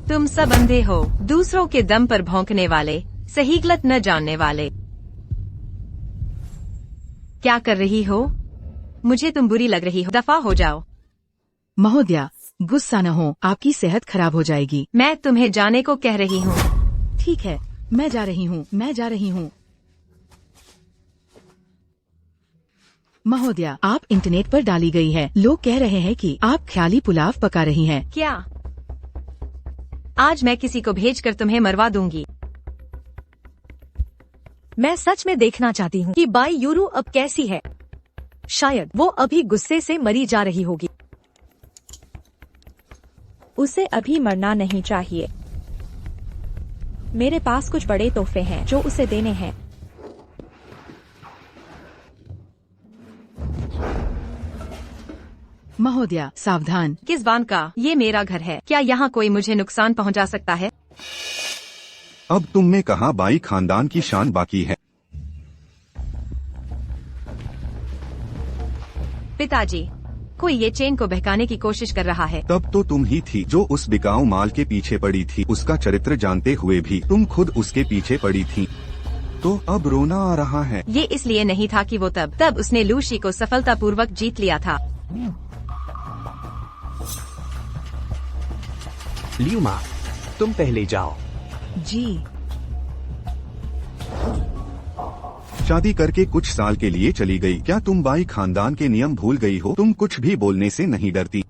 Speaker 3: तुम सब अंधे हो, दूसरों के दम पर भौंकने वाले, सही गलत न जानने वाले। क्या कर रही हो? मुझे तुम बुरी लग रही हो, दफा हो जाओ।
Speaker 4: महोदया, गुस्सा न हो, आपकी सेहत खराब हो जाएगी।
Speaker 3: मैं तुम्हें जाने को कह रही हूँ।
Speaker 4: ठीक है, मैं जा रही हूँ, मैं जा रही हूँ। महोदया, आप इंटरनेट पर डाली गई है। लोग कह रहे हैं कि आप ख्याली पुलाव पका रही हैं।
Speaker 3: क्या? आज मैं किसी को भेजकर तुम्हें मरवा दूंगी।
Speaker 7: मैं सच में देखना चाहती हूँ कि बाई यूरू अब कैसी है। शायद वो अभी गुस्से से मरी जा रही होगी।
Speaker 1: उसे अभी मरना नहीं चाहिए। मेरे पास कुछ बड़े तोहफे हैं जो उसे देने हैं।
Speaker 4: महोदया, सावधान।
Speaker 3: किस बात का? ये मेरा घर है। क्या यहाँ कोई मुझे नुकसान पहुँचा सकता है?
Speaker 5: अब तुमने कहा बाई खानदान की शान बाकी है।
Speaker 3: पिताजी, कोई ये चेन को बहकाने की कोशिश कर रहा है।
Speaker 5: तब तो तुम ही थी जो उस बिकाऊ माल के पीछे पड़ी थी। उसका चरित्र जानते हुए भी तुम खुद उसके पीछे पड़ी थी। तो अब रोना आ रहा है।
Speaker 3: ये इसलिए नहीं था कि वो तब उसने लूसी को सफलतापूर्वक जीत लिया था।
Speaker 9: ल्यूमा, तुम पहले जाओ।
Speaker 4: जी।
Speaker 5: शादी करके कुछ साल के लिए चली गई। क्या तुम बाई खानदान के नियम भूल गई हो? तुम कुछ भी बोलने से नहीं डरती।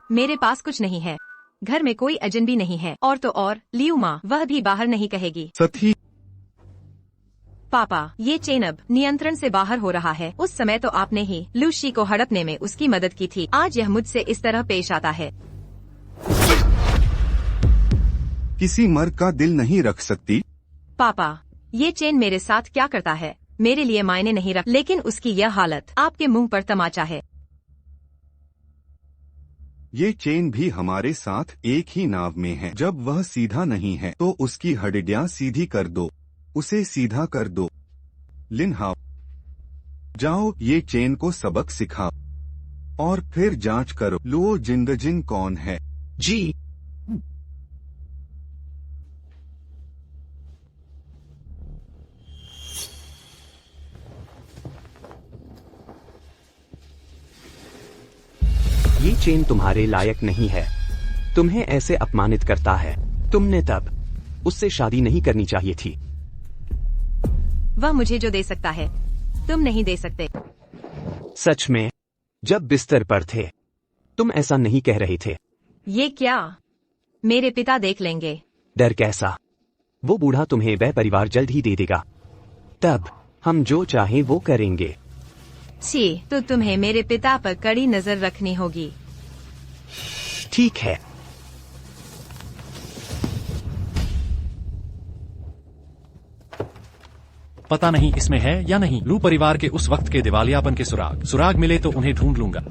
Speaker 3: मेरे पास कुछ नहीं है। घर में कोई अजनबी नहीं है। और तो और ल्यूमा, वह भी बाहर नहीं कहेगी।
Speaker 5: सती,
Speaker 3: पापा, ये चेन अब नियंत्रण से बाहर हो रहा है। उस समय तो आपने ही लूसी को हड़पने में उसकी मदद की थी। आज यह मुझसे इस तरह पेश आता है।
Speaker 5: किसी मर्द का दिल नहीं रख सकती।
Speaker 3: पापा, ये चेन मेरे साथ क्या करता है मेरे लिए मायने नहीं रख, लेकिन उसकी यह हालत आपके मुंह पर तमाचा है।
Speaker 5: ये चेन भी हमारे साथ एक ही नाव में है। जब वह सीधा नहीं है तो उसकी हड्डियां सीधी कर दो, उसे सीधा कर दो। लिनहाओ, जाओ ये चेन को सबक सिखाओ और फिर जांच करो लो जिंदजिन कौन है।
Speaker 9: जी। ये चेन तुम्हारे लायक नहीं है। तुम्हें ऐसे अपमानित करता है। तुमने तब उससे शादी नहीं करनी चाहिए थी।
Speaker 3: वह मुझे जो दे सकता है तुम नहीं दे सकते।
Speaker 9: सच में? जब बिस्तर पर थे तुम ऐसा नहीं कह रहे थे।
Speaker 3: ये क्या? मेरे पिता देख लेंगे।
Speaker 9: डर कैसा? वो बूढ़ा तुम्हें वह परिवार जल्द ही दे देगा। तब हम जो चाहें वो करेंगे।
Speaker 3: छी, तो तुम्हें मेरे पिता पर कड़ी नजर रखनी होगी।
Speaker 9: ठीक है।
Speaker 8: पता नहीं इसमें है या नहीं। लू परिवार के उस वक्त के दिवालियापन के सुराग मिले तो उन्हें ढूंढ लूंगा।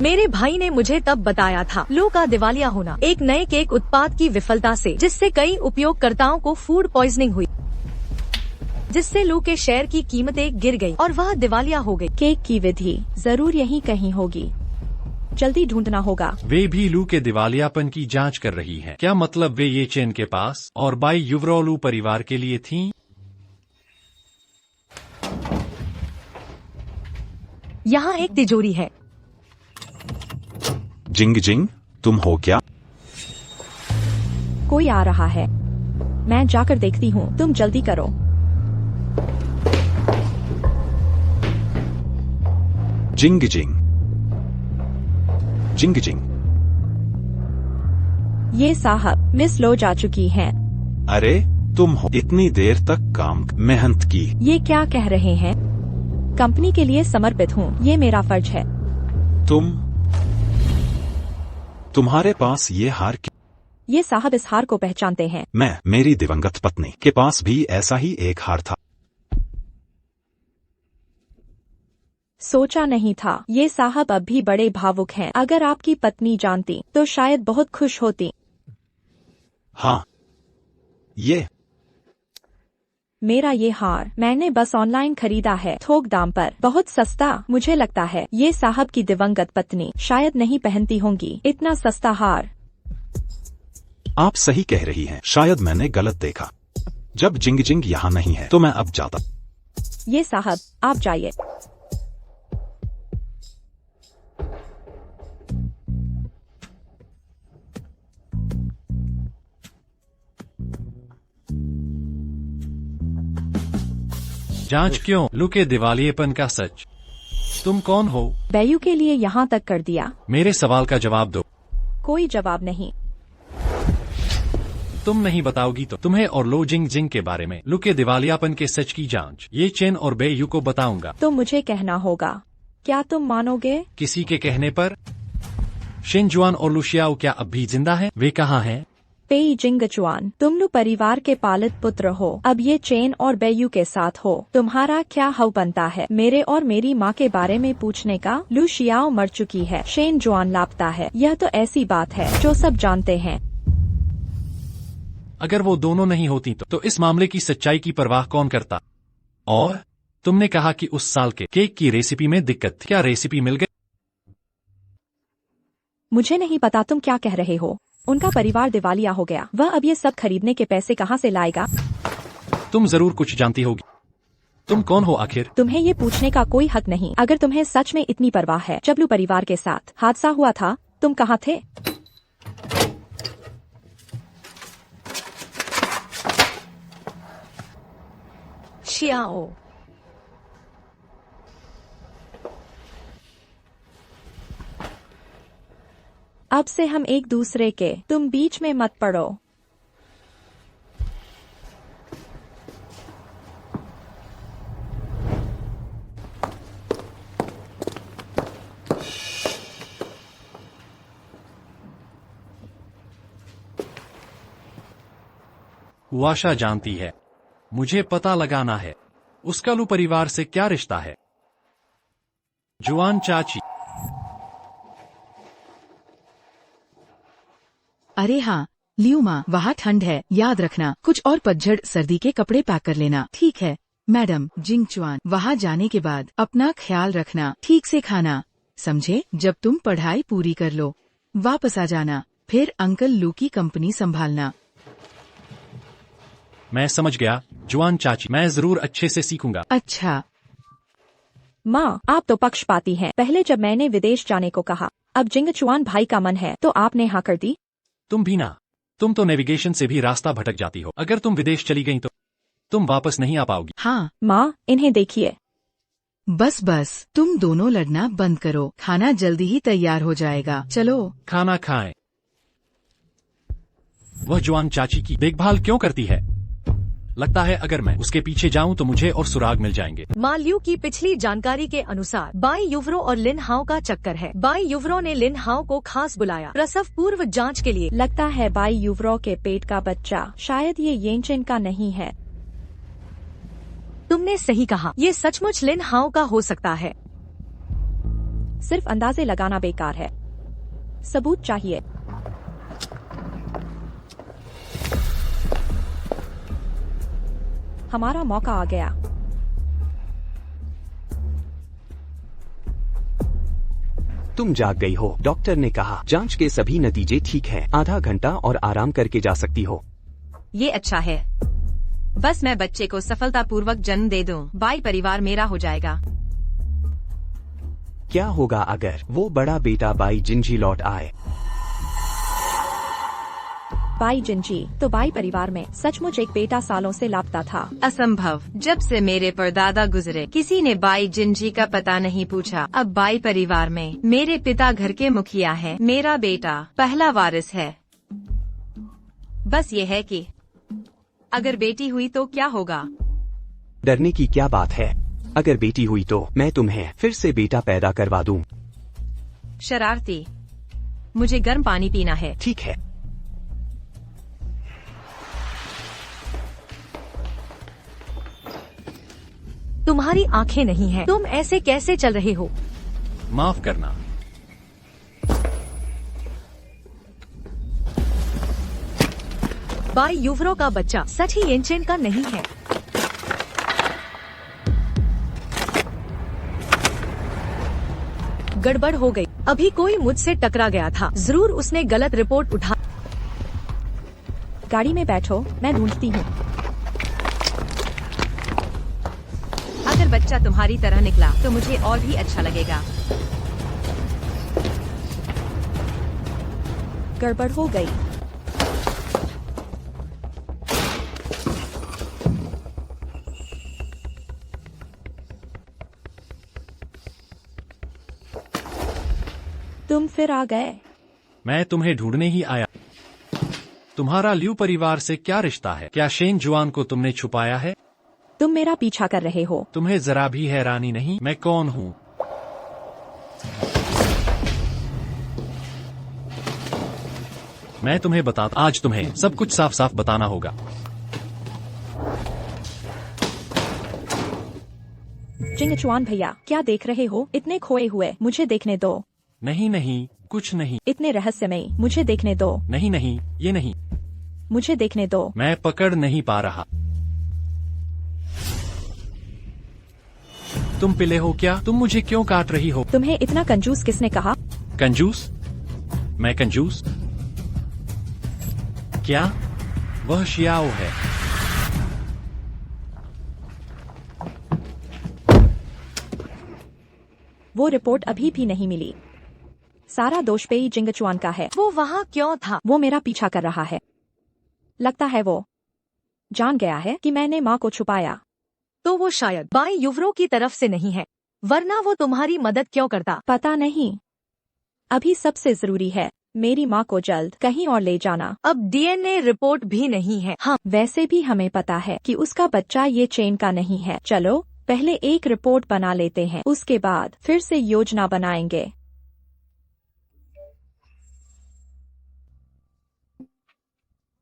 Speaker 7: मेरे भाई ने मुझे तब बताया था लू का दिवालिया होना एक नए केक उत्पाद की विफलता से, जिससे कई उपयोगकर्ताओं को फूड पॉइजनिंग हुई, जिससे लू के शेयर की कीमतें गिर गई और वह दिवालिया हो गई।
Speaker 1: केक की विधि जरूर यहीं कहीं होगी। जल्दी ढूंढना होगा।
Speaker 8: वे भी लू के दिवालियापन की जांच कर रही हैं। क्या मतलब वे ये चेन के पास और बाई युवरोलू परिवार के लिए थीं?
Speaker 7: यहाँ एक तिजोरी है।
Speaker 2: जिंग जिंग, तुम हो क्या?
Speaker 1: कोई आ रहा है, मैं जाकर देखती हूँ, तुम जल्दी करो।
Speaker 2: जिंग जिंग, जिंग जिंग।
Speaker 1: ये साहब, मिस लो जा चुकी हैं।
Speaker 2: अरे तुम हो, इतनी देर तक काम मेहनत की।
Speaker 1: ये क्या कह रहे हैं? कंपनी के लिए समर्पित हूँ, ये मेरा फर्ज है।
Speaker 2: तुम्हारे पास ये हार क्यों?
Speaker 1: ये साहब इस हार को पहचानते हैं।
Speaker 2: मेरी दिवंगत पत्नी के पास भी ऐसा ही एक हार था।
Speaker 1: सोचा नहीं था। ये साहब अब भी बड़े भावुक हैं। अगर आपकी पत्नी जानती तो शायद बहुत खुश होती।
Speaker 2: हाँ, ये
Speaker 1: मेरा ये हार मैंने बस ऑनलाइन खरीदा है, थोक दाम पर, बहुत सस्ता। मुझे लगता है ये साहब की दिवंगत पत्नी शायद नहीं पहनती होंगी इतना सस्ता हार।
Speaker 2: आप सही कह रही हैं, शायद मैंने गलत देखा। जब जिंग जिंग यहाँ नहीं है तो मैं अब जाता।
Speaker 1: ये साहब, आप जाइए।
Speaker 8: जांच क्यों? लू के दिवालियेपन का सच। तुम कौन हो?
Speaker 1: बैयू के लिए यहाँ तक कर दिया।
Speaker 8: मेरे सवाल का जवाब दो।
Speaker 1: कोई जवाब नहीं।
Speaker 8: तुम नहीं बताओगी तो तुम्हें और लो जिंग जिंग के बारे में, लू के दिवालियापन के सच की जांच, ये चेन और बेयू को बताऊंगा।
Speaker 1: तो मुझे कहना होगा, क्या तुम मानोगे?
Speaker 8: किसी के कहने पर? शिनजुआन और लुशियाओ क्या अब भी जिंदा हैं? वे कहाँ हैं?
Speaker 1: पेई जिंगचुआन, तुम लू परिवार के पालित पुत्र हो। अब ये चेन और बेयू के साथ हो। तुम्हारा क्या हक बनता है मेरे और मेरी माँ के बारे में पूछने का? लू शियाओ मर चुकी है, शिनजुआन लापता है। यह तो ऐसी बात है जो सब जानते हैं।
Speaker 8: अगर वो दोनों नहीं होती तो इस मामले की सच्चाई की परवाह कौन करता? और तुमने कहा कि उस साल के केक की रेसिपी में दिक्कत थी। क्या रेसिपी मिल गई?
Speaker 1: मुझे नहीं पता तुम क्या कह रहे हो। उनका परिवार दिवालिया हो गया। वह अब ये सब खरीदने के पैसे कहाँ से लाएगा?
Speaker 8: तुम जरूर कुछ जानती होगी। तुम कौन हो आखिर?
Speaker 1: तुम्हें ये पूछने का कोई हक नहीं। अगर तुम्हें सच में इतनी परवाह है, जब लू परिवार के साथ हादसा हुआ था तुम कहाँ थे?
Speaker 7: शियाओ,
Speaker 1: अब से हम एक दूसरे के, तुम बीच में मत पड़ो।
Speaker 8: हुआशा जानती है। मुझे पता लगाना है उसका लू परिवार से क्या रिश्ता है। जुआन चाची।
Speaker 4: अरे हाँ लियू माँ, वहाँ ठंड है, याद रखना कुछ और पतझड़ सर्दी के कपड़े पैक कर लेना। ठीक है मैडम जिंगचुआन, वहाँ जाने के बाद अपना ख्याल रखना, ठीक से खाना, समझे? जब तुम पढ़ाई पूरी कर लो वापस आ जाना, फिर अंकल लू की कंपनी संभालना।
Speaker 8: मैं समझ गया जुआन चाची, मैं जरूर अच्छे से सीखूंगा।
Speaker 4: अच्छा
Speaker 1: माँ, आप तो पक्षपाती हैं। पहले जब मैंने विदेश जाने को कहा, अब जिंगचुआन भाई का मन है तो आपने हाँ कर दी।
Speaker 8: तुम भी ना, तुम तो नेविगेशन से भी रास्ता भटक जाती हो। अगर तुम विदेश चली गई तो तुम वापस नहीं आ पाओगी।
Speaker 4: हाँ
Speaker 1: माँ, इन्हें देखिए।
Speaker 4: बस बस, तुम दोनों लड़ना बंद करो, खाना जल्दी ही तैयार हो जाएगा, चलो
Speaker 8: खाना खाएं। वह जुआन चाची की देखभाल क्यों करती है? लगता है अगर मैं उसके पीछे जाऊं तो मुझे और सुराग मिल जाएंगे।
Speaker 7: मालियू की पिछली जानकारी के अनुसार बाई युवरो और लिन हाओ का चक्कर है। बाई युवरो ने लिन हाओ को खास बुलाया प्रसव पूर्व जांच के लिए।
Speaker 1: लगता है बाई युवरो के पेट का बच्चा शायद ये येनचेन का नहीं है।
Speaker 7: तुमने सही कहा, ये सचमुच लिन हाओ का हो सकता है।
Speaker 1: सिर्फ अंदाजे लगाना बेकार है, सबूत चाहिए। हमारा मौका आ गया।
Speaker 9: तुम जाग गई हो, डॉक्टर ने कहा जांच के सभी नतीजे ठीक हैं। आधा घंटा और आराम करके जा सकती हो।
Speaker 3: ये अच्छा है, बस मैं बच्चे को सफलतापूर्वक जन्म दे दूं, बाई परिवार मेरा हो जाएगा।
Speaker 9: क्या होगा अगर वो बड़ा बेटा बाई जिंजी लौट आए?
Speaker 1: बाई जिंजी, तो बाई परिवार में सचमुच एक बेटा सालों से लापता था।
Speaker 3: असंभव। जब से मेरे परदादा गुजरे किसी ने बाई जिंजी का पता नहीं पूछा। अब बाई परिवार में मेरे पिता घर के मुखिया हैं। मेरा बेटा पहला वारिस है। बस ये है कि अगर बेटी हुई तो क्या होगा?
Speaker 9: डरने की क्या बात है? अगर बेटी हुई तो मैं तुम्हें फिर से बेटा पैदा करवा दूं।
Speaker 3: शरारती। मुझे गर्म पानी पीना है।
Speaker 9: ठीक है।
Speaker 7: तुम्हारी आंखें नहीं हैं। तुम ऐसे कैसे चल रहे हो?
Speaker 8: माफ करना।
Speaker 7: बाई युवरो का बच्चा सच ही येनचेन का नहीं है। गड़बड़ हो गई। अभी कोई मुझसे टकरा गया था। जरूर उसने गलत रिपोर्ट उठा।
Speaker 1: गाड़ी में बैठो, मैं ढूंढती हूँ।
Speaker 3: अगर बच्चा तुम्हारी तरह निकला तो मुझे और भी अच्छा लगेगा।
Speaker 1: गड़बड़ हो गई। तुम फिर आ गए।
Speaker 8: मैं तुम्हें ढूंढने ही आया। तुम्हारा लियू परिवार से क्या रिश्ता है? क्या शेन जुआन को तुमने छुपाया है?
Speaker 1: तुम मेरा पीछा कर रहे हो।
Speaker 8: तुम्हें जरा भी हैरानी नहीं मैं कौन हूँ? मैं तुम्हें बताता। आज तुम्हें सब कुछ साफ साफ बताना होगा।
Speaker 1: जिंगचुआन भैया, क्या देख रहे हो? इतने खोए हुए, मुझे देखने दो।
Speaker 8: नहीं नहीं, कुछ नहीं।
Speaker 1: इतने रहस्यमय, मुझे देखने दो।
Speaker 8: नहीं नहीं, ये नहीं।
Speaker 1: मुझे देखने दो।
Speaker 8: मैं पकड़ नहीं पा रहा। तुम पिले हो क्या? तुम मुझे क्यों काट रही हो?
Speaker 1: तुम्हें इतना कंजूस किसने कहा?
Speaker 8: कंजूस? मैं कंजूस? क्या? वह शियाओ है।
Speaker 1: वो रिपोर्ट अभी भी नहीं मिली। सारा दोष पेई जिंगचुआन का है।
Speaker 7: वो वहाँ क्यों था?
Speaker 1: वो मेरा पीछा कर रहा है। लगता है वो जान गया है कि मैंने माँ को छुपाया।
Speaker 7: तो वो शायद बाई युवरो की तरफ से नहीं है, वरना वो तुम्हारी मदद क्यों करता?
Speaker 1: पता नहीं। अभी सबसे जरूरी है मेरी माँ को जल्द कहीं और ले जाना।
Speaker 7: अब डीएनए रिपोर्ट भी नहीं है। हाँ,
Speaker 1: वैसे भी हमें पता है कि उसका बच्चा ये चेन का नहीं है। चलो पहले एक रिपोर्ट बना लेते हैं, उसके बाद फिर से योजना बनाएंगे।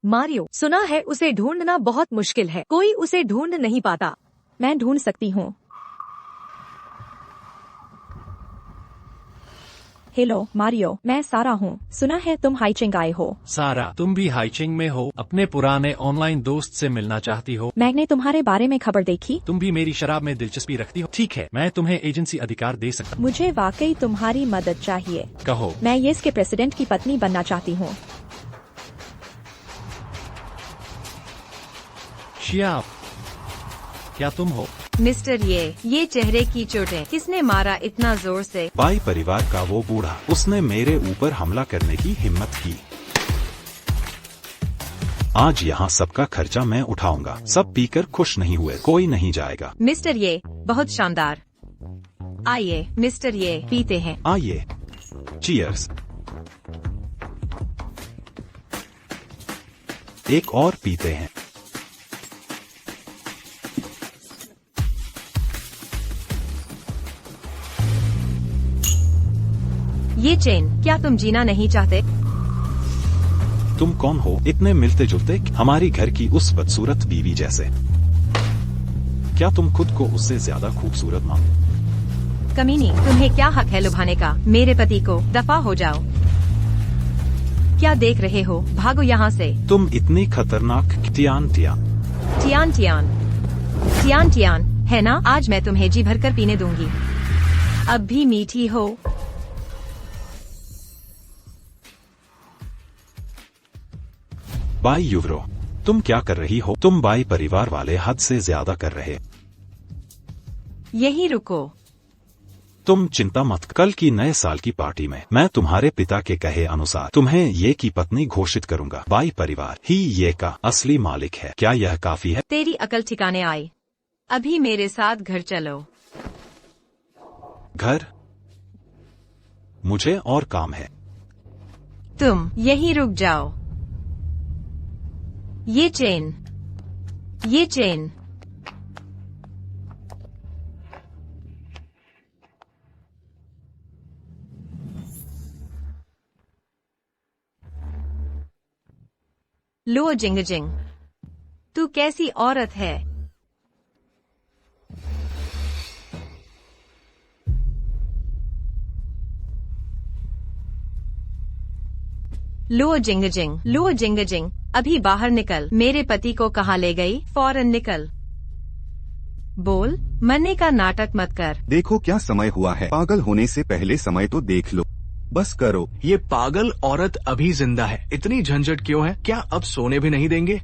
Speaker 7: मारियो, सुना है उसे ढूंढना बहुत मुश्किल है। कोई उसे ढूंढ नहीं पाता।
Speaker 1: मैं ढूंढ सकती हूँ। हेलो मारियो, मैं सारा हूँ। सुना है तुम हाइचिंग आए हो।
Speaker 8: सारा, तुम भी हाइचिंग में हो? अपने पुराने ऑनलाइन दोस्त से मिलना चाहती हो?
Speaker 1: मैंने तुम्हारे बारे में खबर देखी।
Speaker 8: तुम भी मेरी शराब में दिलचस्पी रखती हो? ठीक है, मैं तुम्हें एजेंसी अधिकार दे सकता।
Speaker 1: मुझे वाकई तुम्हारी मदद चाहिए।
Speaker 8: कहो।
Speaker 1: मैं येस के प्रेसिडेंट की पत्नी बनना चाहती हूँ।
Speaker 8: शियाओ, क्या तुम हो?
Speaker 3: मिस्टर ये चेहरे की चोटें किसने मारा इतना जोर से?
Speaker 2: बाई परिवार का वो बूढ़ा, उसने मेरे ऊपर हमला करने की हिम्मत की। आज यहाँ सबका खर्चा मैं उठाऊंगा। सब पीकर खुश नहीं हुए, कोई नहीं जाएगा।
Speaker 3: मिस्टर ये बहुत शानदार। आइए मिस्टर ये पीते हैं।
Speaker 2: आइए, चीयर्स। एक और पीते हैं।
Speaker 3: ये चेन, क्या तुम जीना नहीं चाहते?
Speaker 2: तुम कौन हो? इतने मिलते जुलते, हमारी घर की उस बदसूरत बीवी जैसे। क्या तुम खुद को उससे ज्यादा खूबसूरत मानो?
Speaker 3: कमीनी, तुम्हें क्या हक है लुभाने का? मेरे पति को दफा हो जाओ। क्या देख रहे हो? भागो यहाँ से।
Speaker 2: तुम इतनी खतरनाक। Tian Tian
Speaker 3: Tian Tian Tian Tian है ना? आज मैं तुम्हें जी भरकर पीने दूंगी। अब भी मीठी हो।
Speaker 2: बाई युवरो, तुम क्या कर रही हो? तुम बाई परिवार वाले हद से ज्यादा कर रहे।
Speaker 3: यहीं रुको।
Speaker 2: तुम चिंता मत, कल की नए साल की पार्टी में मैं तुम्हारे पिता के कहे अनुसार तुम्हें ये की पत्नी घोषित करूंगा। बाई परिवार ही ये का असली मालिक है। क्या यह काफी है?
Speaker 3: तेरी अकल ठिकाने आई। अभी मेरे साथ घर चलो।
Speaker 2: घर? मुझे और काम है।
Speaker 3: तुम यहीं रुक जाओ। ये चेन। लो जिंग, तू कैसी औरत है? लो जिंग, अभी बाहर निकल। मेरे पति को कहाँ ले गई? फौरन निकल। बोल, मरने का नाटक मत कर।
Speaker 5: देखो क्या समय हुआ है, पागल होने से पहले समय तो देख लो। बस करो।
Speaker 6: ये पागल औरत अभी जिंदा है, इतनी झंझट क्यों है? क्या अब सोने भी नहीं देंगे?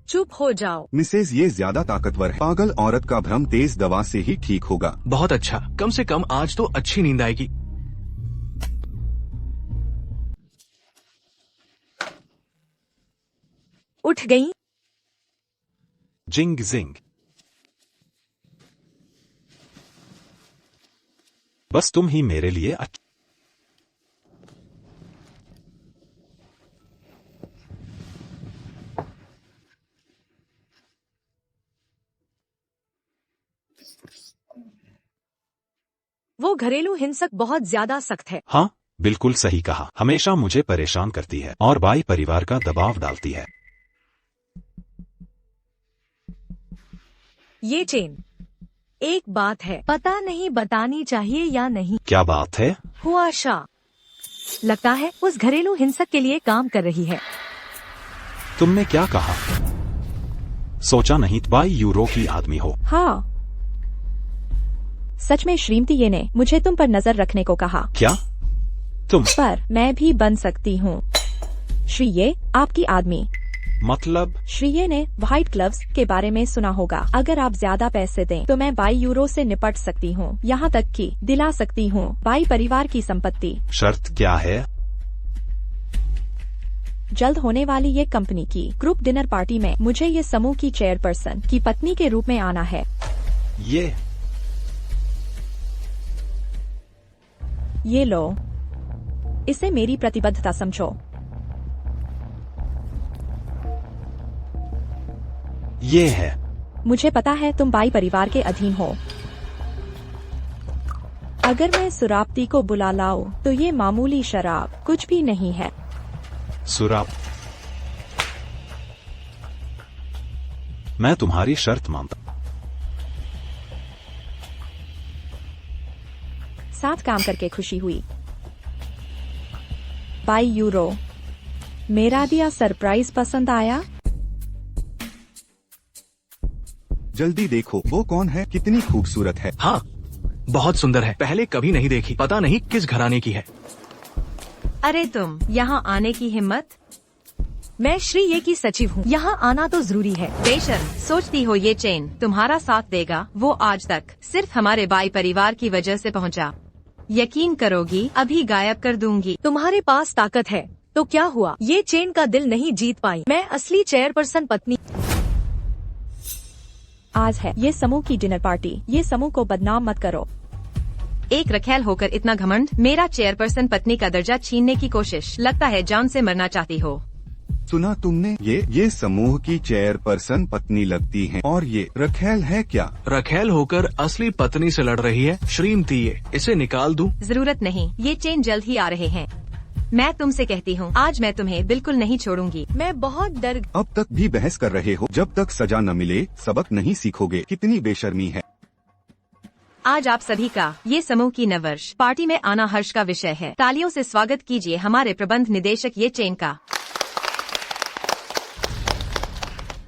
Speaker 7: चुप हो जाओ।
Speaker 5: मिसेज ये ज्यादा ताकतवर है। पागल औरत का भ्रम तेज दवा से ही ठीक होगा।
Speaker 6: बहुत अच्छा, कम से कम आज तो अच्छी नींद आएगी।
Speaker 7: उठ गई?
Speaker 2: जिंग जिंग, बस तुम ही मेरे लिए
Speaker 7: वो घरेलू हिंसक बहुत ज्यादा सख्त है।
Speaker 2: हाँ, बिल्कुल सही कहा। हमेशा मुझे परेशान करती है और बाई परिवार का दबाव डालती है।
Speaker 7: ये चेन, एक बात है, पता नहीं बतानी चाहिए या नहीं।
Speaker 2: क्या बात है?
Speaker 7: हुआशा लगता है उस घरेलू हिंसक के लिए काम कर रही है।
Speaker 2: तुमने क्या कहा? सोचा नहीं बाई यूरो की आदमी हो।
Speaker 1: हाँ, सच में श्रीमती ये ने मुझे तुम पर नजर रखने को कहा।
Speaker 2: क्या? तुम?
Speaker 1: पर मैं भी बन सकती हूँ। श्री ये आपकी आदमी।
Speaker 2: मतलब?
Speaker 1: श्री ये ने व्हाइट ग्लव्स के बारे में सुना होगा। अगर आप ज्यादा पैसे दें तो मैं बाई यूरो से निपट सकती हूँ, यहाँ तक कि दिला सकती हूँ बाई परिवार की संपत्ति।
Speaker 2: शर्त क्या है?
Speaker 1: जल्द होने वाली ये कंपनी की ग्रुप डिनर पार्टी में मुझे ये समूह की चेयरपर्सन की पत्नी के रूप में आना है। ये लो, इसे मेरी प्रतिबद्धता समझो।
Speaker 2: ये है।
Speaker 1: मुझे पता है तुम बाई परिवार के अधीन हो। अगर मैं सुराप्ती को बुला लाऊं तो ये मामूली शराब कुछ भी नहीं है।
Speaker 2: सुराब? मैं तुम्हारी शर्त मानता।
Speaker 1: साथ काम करके खुशी हुई। बाई यूरो, मेरा दिया सरप्राइज पसंद आया?
Speaker 5: जल्दी देखो वो कौन है, कितनी खूबसूरत है।
Speaker 6: हाँ, बहुत सुंदर है, पहले कभी नहीं देखी, पता नहीं किस घराने की है।
Speaker 3: अरे तुम यहाँ आने की हिम्मत?
Speaker 7: मैं श्री ये की सचिव हूँ, यहाँ आना तो जरूरी है।
Speaker 3: बेशर्म सोचती हो ये चेन तुम्हारा साथ देगा? वो आज तक सिर्फ हमारे बाई परिवार की वजह से पहुँचा। यकीन करोगी अभी गायब कर दूंगी।
Speaker 7: तुम्हारे पास ताकत है तो क्या हुआ, ये चेन का दिल नहीं जीत पाई। मैं असली चेयरपर्सन पत्नी।
Speaker 1: आज है ये समूह की डिनर पार्टी, ये समूह को बदनाम मत करो।
Speaker 3: एक रखेल होकर इतना घमंड, मेरा चेयरपर्सन पत्नी का दर्जा छीनने की कोशिश। लगता है जान से मरना चाहती हो।
Speaker 5: सुना तुमने, ये समूह की चेयरपर्सन पत्नी लगती हैं और ये रखेल है क्या?
Speaker 6: रखेल होकर असली पत्नी से लड़ रही है। श्रीमती ये, इसे निकाल दूं?
Speaker 3: जरूरत नहीं, ये चेन जल्द ही आ रहे हैं। मैं तुमसे कहती हूँ आज मैं तुम्हें बिल्कुल नहीं छोड़ूंगी।
Speaker 7: मैं बहुत डर।
Speaker 5: अब तक भी बहस कर रहे हो, जब तक सजा न मिले सबक नहीं सीखोगे। कितनी बेशर्मी है।
Speaker 3: आज आप सभी का ये समूह की नववर्ष पार्टी में आना हर्ष का विषय है। तालियों से स्वागत कीजिए हमारे प्रबंध निदेशक ये चेन का।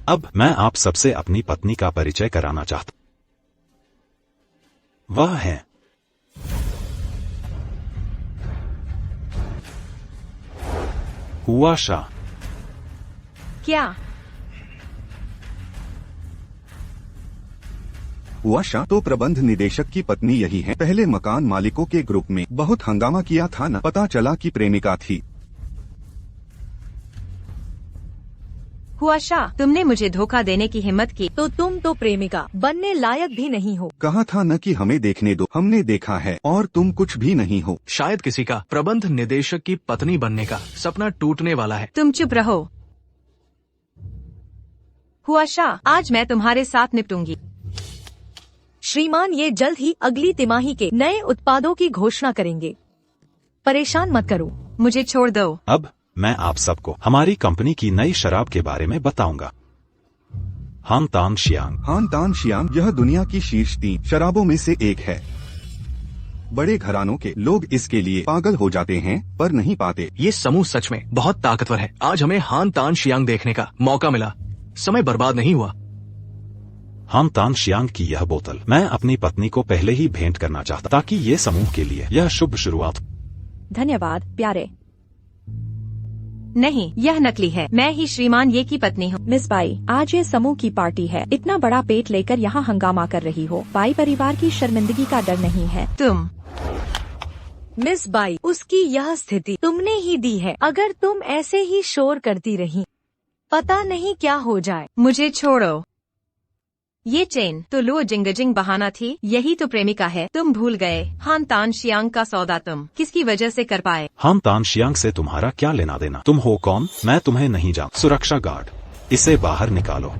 Speaker 2: अब मैं आप सबसे अपनी पत्नी का परिचय कराना चाहता। वह है हुआशा।
Speaker 3: क्या?
Speaker 5: हुआशा तो प्रबंध निदेशक की पत्नी यही है। पहले मकान मालिकों के ग्रुप में बहुत हंगामा किया था ना, पता चला कि प्रेमिका थी।
Speaker 3: हुआशा, तुमने मुझे धोखा देने की हिम्मत की।
Speaker 7: तो तुम तो प्रेमिका बनने लायक भी नहीं हो।
Speaker 5: कहा था न कि हमें देखने दो, हमने देखा है और तुम कुछ भी नहीं हो।
Speaker 6: शायद किसी का प्रबंध निदेशक की पत्नी बनने का सपना टूटने वाला है।
Speaker 3: तुम चुप रहो। हुआशा, आज मैं तुम्हारे साथ निपटूंगी।
Speaker 7: श्रीमान, ये जल्द ही अगली तिमाही के नए उत्पादों की घोषणा करेंगे। परेशान मत करो।
Speaker 3: मुझे छोड़ दो।
Speaker 2: अब मैं आप सबको हमारी कंपनी की नई शराब के बारे में बताऊंगा। हान तान शियांग।
Speaker 5: हान तान शियांग यह दुनिया की शीर्ष 3 शराबों में से एक है। बड़े घरानों के लोग इसके लिए पागल हो जाते हैं पर नहीं पाते।
Speaker 6: ये समूह सच में बहुत ताकतवर है। आज हमें हान तान शियांग देखने का मौका मिला। समय बर्बाद नहीं हुआ।
Speaker 2: हान तान शियांग की यह बोतल मैं अपनी पत्नी को पहले ही भेंट करना चाहता, ताकि ये समूह के लिए यह शुभ शुरुआत।
Speaker 1: धन्यवाद प्यारे।
Speaker 3: नहीं, यह नकली है। मैं ही श्रीमान ये की पत्नी हूँ।
Speaker 1: मिस बाई, आज ये समूह की पार्टी है। इतना बड़ा पेट लेकर यहाँ हंगामा कर रही हो। बाई परिवार की शर्मिंदगी का डर नहीं है।
Speaker 3: तुम
Speaker 7: मिस बाई, उसकी यह स्थिति तुमने ही दी है। अगर तुम ऐसे ही शोर करती रही, पता नहीं क्या हो जाए।
Speaker 3: मुझे छोड़ो। ये चेन तो लो जिंगजिंग बहाना थी। यही तो प्रेमिका है। तुम भूल गए हान तान शियांग का सौदा तुम किसकी वजह से कर पाए?
Speaker 2: हान तान शियांग से तुम्हारा क्या लेना देना? तुम हो कौन? मैं तुम्हें नहीं जानता। सुरक्षा गार्ड, इसे बाहर निकालो।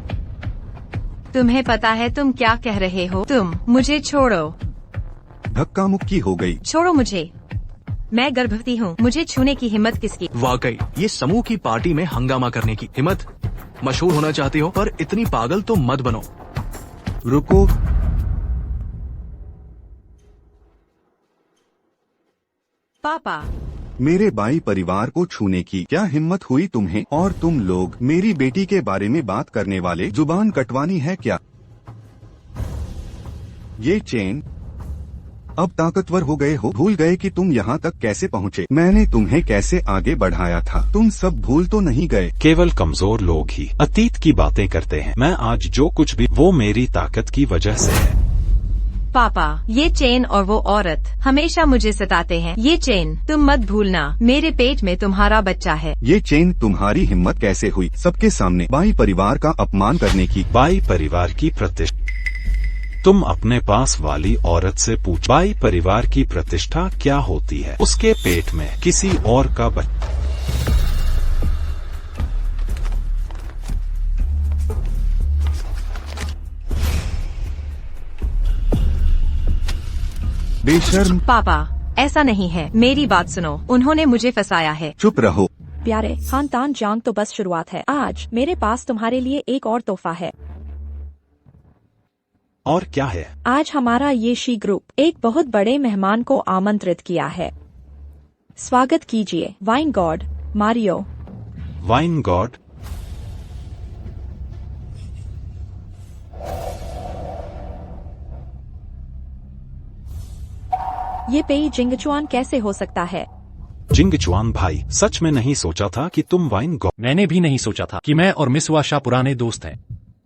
Speaker 3: तुम्हें पता है तुम क्या कह रहे हो? तुम मुझे छोड़ो।
Speaker 5: धक्का मुक्की हो गई।
Speaker 3: छोड़ो मुझे। मैं गर्भवती हूँ। मुझे छूने की हिम्मत किसकी?
Speaker 6: वाकई ये समूह की पार्टी में हंगामा करने की हिम्मत। मशहूर होना चाहते हो पर इतनी पागल तो मत बनो।
Speaker 5: रुको,
Speaker 3: पापा।
Speaker 5: मेरे बाई परिवार को छूने की क्या हिम्मत हुई तुम्हें? और तुम लोग मेरी बेटी के बारे में बात करने वाले, जुबान कटवानी है क्या? ये चेन, अब ताकतवर हो गए हो? भूल गए कि तुम यहाँ तक कैसे पहुँचे? मैंने तुम्हें कैसे आगे बढ़ाया था? तुम सब भूल तो नहीं गए?
Speaker 2: केवल कमजोर लोग ही अतीत की बातें करते हैं। मैं आज जो कुछ भी, वो मेरी ताकत की वजह से है।
Speaker 3: पापा, ये चेन और वो औरत हमेशा मुझे सताते हैं। ये चेन तुम मत भूलना, मेरे पेट में तुम्हारा बच्चा है।
Speaker 5: ये चेन, तुम्हारी हिम्मत कैसे हुई सबके सामने बाई परिवार का अपमान करने की?
Speaker 2: बाई परिवार की प्रतिष्ठा तुम अपने पास वाली औरत से पूछ। बाई परिवार की प्रतिष्ठा क्या होती है? उसके पेट में किसी और का बच्चा।
Speaker 5: बेशर्म।
Speaker 3: पापा, ऐसा नहीं है। मेरी बात सुनो। उन्होंने मुझे फंसाया है।
Speaker 5: चुप रहो।
Speaker 1: प्यारे हान तान जांग तो बस शुरुआत है। आज मेरे पास तुम्हारे लिए एक और तोहफा है।
Speaker 2: और क्या है?
Speaker 1: आज हमारा ये शी ग्रुप एक बहुत बड़े मेहमान को आमंत्रित किया है। स्वागत कीजिए wine God Mario.
Speaker 2: Wine God?
Speaker 1: ये पेय जिंगचुआन कैसे हो सकता है?
Speaker 2: जिंगचुआन भाई, सच में नहीं सोचा था कि तुम वाइन गॉड।
Speaker 8: मैंने भी नहीं सोचा था कि मैं और मिस हुआशा पुराने दोस्त हैं।